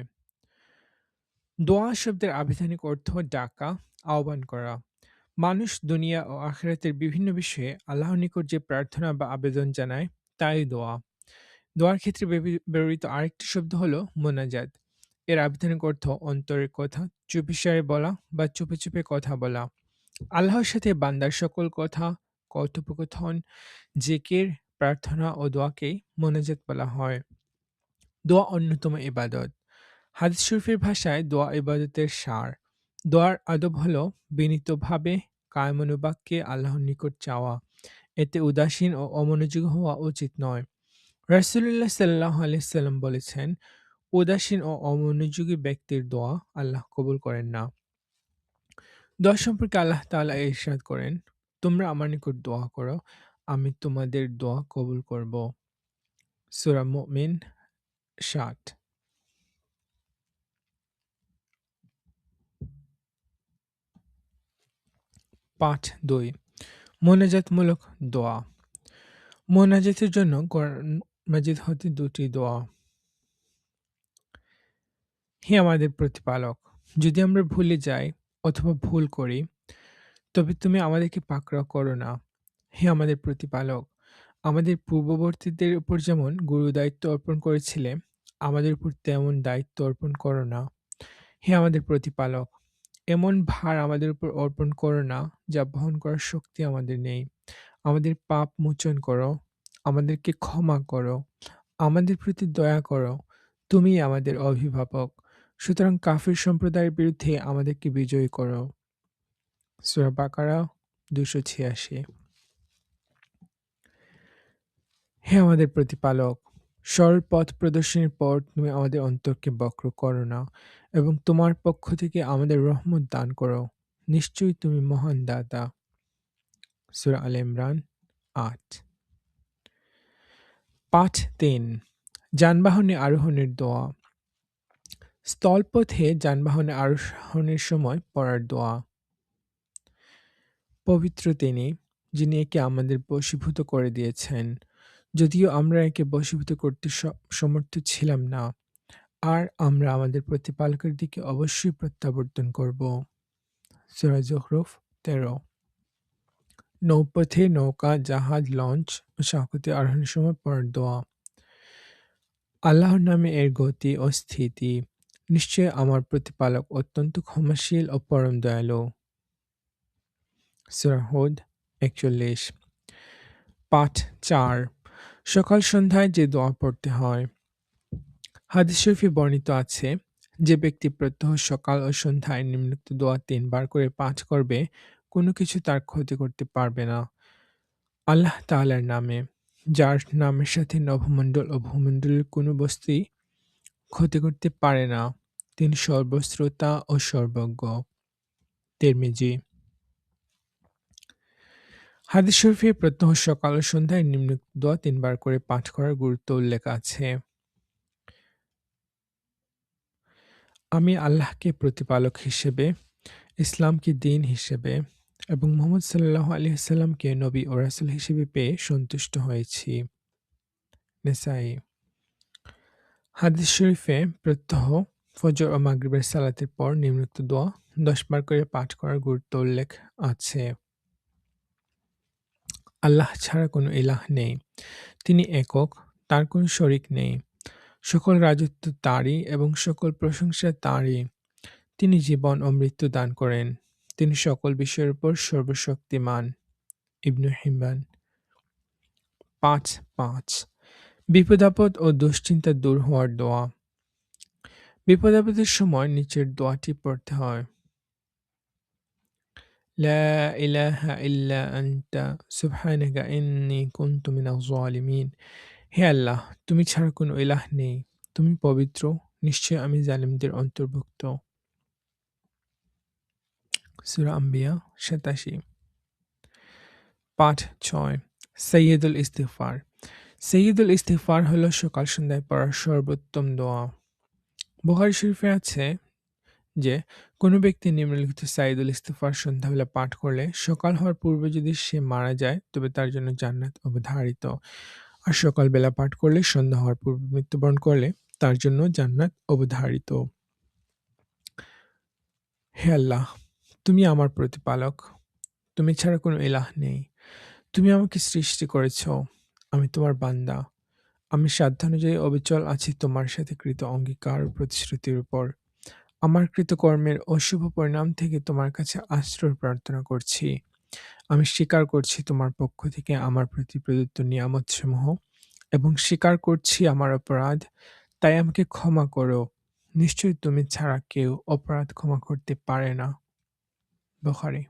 দোয়া শব্দের আভিধানিক অর্থ ডাকা, আহ্বান করা। মানুষ দুনিয়া ও আখিরাতের বিভিন্ন বিষয়ে আল্লাহর নিকট যে প্রার্থনা বা আবেদন জানায় তাই দোয়া। দোয়ার ক্ষেত্রে ব্যবহৃত আরেকটি শব্দ হলো মোনাজাত। এর আভিধানিক অর্থ অন্তরের কথা চুপিসারে বলা বা চুপে চুপে কথা বলা। আল্লাহর সাথে বান্দার সকল কথা, কথোপকথন, জিকির, প্রার্থনা ও দোয়াকেই মোনাজাত বলা হয়। দোয়া অন্যতম ইবাদত। হাদিস শরীফের ভাষায় দোয়া ইবাদতের সার। দোয়ার আদব হলো বিনীতভাবে কায়মনোবাক্যে আল্লাহর নিকট চাওয়া। এতে উদাসীন ও অমনোযোগী হওয়া উচিত নয়। রাসূলুল্লাহ সাল্লাল্লাহু আলাইহি সাল্লাম বলেছেন, উদাসীন ও অমনোযোগী ব্যক্তির দোয়া আল্লাহ কবুল করেন না। দোয়া সম্পর্কে আল্লাহ তাআলা ইরশাদ করেন, তোমরা আমার নিকট দোয়া করো, আমি তোমাদের দোয়া কবুল করব। সূরা মুমিন ৭। পাঠ ২। মোনাজাতমূলক দোয়া। মোনাজাতের জন্য কোরআন মাজিদ হতে ২টি দোয়া। হে আমাদের প্রতিপালক, যদি আমরা ভুলে যাই অথবা ভুল করি, তবে তুমি আমাদেরকে পাকড়াও করো না। হে আমাদের প্রতিপালক, আমাদের পূর্ববর্তীদের উপর যেমন গুরুদায়িত্ব অর্পণ করেছিলে, আমাদের উপর তেমন দায়িত্ব অর্পণ করো না। হে আমাদের প্রতিপালক, এমন ভার আমাদের উপর অর্পণ করো না, যা বহন করার শক্তি আমাদের নেই। আমাদের পাপ মোচন করো, আমাদেরকে ক্ষমা করো, আমাদের প্রতি দয়া করো। তুমিই আমাদের অভিভাবক। সুতরাং কাফির সম্প্রদায়ের বিরুদ্ধে আমাদেরকে বিজয়ী করো। সূরা বাকারা ২৮৬। হে আমাদের প্রতিপালক, সরল পথ প্রদর্শনের পর তুমি আমাদের অন্তরকে বক্র করো না এবং তোমার পক্ষ থেকে আমাদের রহমত দান করো। নিশ্চয়ই তুমি মহান দাতা। সূরা আলে ইমরান 8। পাঠ ৩ যানবাহনে আরোহণের দোয়া। স্থলপথে যানবাহনে আরোহণের সময় পড়ার দোয়া। পবিত্র তিনি, যিনি একে আমাদের বশীভূত করে দিয়েছেন, যদিও আমরা একে বশীভূত করতে সমর্থ ছিলাম না, আর আমরা আমাদের প্রতিপালকের দিকে অবশ্যই প্রত্যাবর্তন করব। সূরা যুখরুফ ১৩। নৌপথে নৌকা, জাহাজ, লঞ্চ ও সাঁকোতে আরোহণের সময় পড়ার দোয়া। আল্লাহর নামে এর গতি ও স্থিতি। নিশ্চয় আমার প্রতিপালক অত্যন্ত ক্ষমাশীল ও পরম দয়ালু। সূরা হুদ ৪১। পাঠ ৪ সকাল সন্ধ্যায় যে দোয়া পড়তে হয়। হাদিস শরীফে বর্ণিত আছে, যে ব্যক্তি প্রত্যহ সকাল ও সন্ধ্যায় নিম্নোক্ত দোয়া ৩ বার করে পাঠ করবে, কোনো কিছু তার ক্ষতি করতে পারবে না। আল্লাহ তাআলার নামে, যার নামের সাথে নভমণ্ডল ও ভূমণ্ডলের কোনো বস্তুই ক্ষতি করতে পারে না। তিনি সর্বশ্রোতা ও সর্বজ্ঞ। তিরমিজি। হাদিস শরীফে প্রত্যহ সকাল ও সন্ধ্যায় নিম্নোক্ত দোয়া ৩ বার করে পাঠ করার গুরুত্ব উল্লেখ আছে। আমি আল্লাহকে প্রতিপালক হিসেবে, ইসলামকে দ্বীন হিসেবে এবং মুহাম্মদ সাল্লাল্লাহু আলাইহি ওয়াসাল্লামকে নবী ও রাসূল হিসেবে পেয়ে সন্তুষ্ট হয়েছি। নেসাঈ। হাদিস শরীফে প্রত্যহ ফজর ও মাগরিবের সালাতের পর নিম্নোক্ত দোয়া ১০ বার করে পাঠ করার গুরুত্ব উল্লেখ আছে। আল্লাহ ছাড়া কোনো ইলাহ নেই। তিনি একক, তার কোনো শরিক নেই। সকল রাজত্ব তাঁরই এবং সকল প্রশংসা তাঁরই। তিনি জীবন ও মৃত্যু দান করেন। তিনি সকল বিষয়ের উপর সর্বশক্তিমান। ইবনে হিব্বান। পাঠ ৫ বিপদ-আপদ ও দুশ্চিন্তা দূর হওয়ার দোয়া। বিপদ-আপদের সময় নিচের দোয়াটি পড়তে হয়। লা ইলাহা ইল্লা আনতা সুবহানাকা ইন্নী কুনতু মিনাজ জালিমিন। হে আল্লাহ, তুমি ছাড়া কোনো ইলাহ নেই। তুমি পবিত্র, নিশ্চয় আমি জালিমদের অন্তর্ভুক্ত। সূরা আম্বিয়া ৮৭। পাঠ ৬ সাইয়্যিদুল ইস্তিগফার। সাইয়্যিদুল ইস্তিগফার হলো সকাল সন্ধ্যায় পড়ার সর্বোত্তম দোয়া। বুখারী শরীফে আছে যে, কোনো ব্যক্তি নিম্নলিখিত সাইয়্যিদুল ইস্তিগফার সন্ধ্যাবেলা পাঠ করলে সকাল হওয়ার পূর্বে যদি সে মারা যায়, তবে তার জন্য জান্নাত অবধারিত। আর সকালবেলা পাঠ করলে সন্ধ্যা হওয়ার পূর্বে মৃত্যুবরণ করলে তার জন্য জান্নাত অবধারিত। হে আল্লাহ, তুমি আমার প্রতিপালক। তুমি ছাড়া কোনো ইলাহ নেই। তুমি আমাকে সৃষ্টি করেছ। আমি তোমার বান্দা। আমি সাধ্যানুযায়ী অবিচল আছি তোমার সাথে কৃত অঙ্গীকার ও প্রতিশ্রুতির উপর। আমার কৃতকর্মের অশুভ পরিণাম থেকে তোমার কাছে আশ্রয় প্রার্থনা করছি। আমি স্বীকার করছি তোমার পক্ষ থেকে আমার প্রতি প্রদত্ত নিয়ামতসমূহ এবং স্বীকার করছি আমার অপরাধ, তাই আমাকে ক্ষমা করো। নিশ্চয়ই তুমি ছাড়া কেউ অপরাধ ক্ষমা করতে পারে না। বুখারী।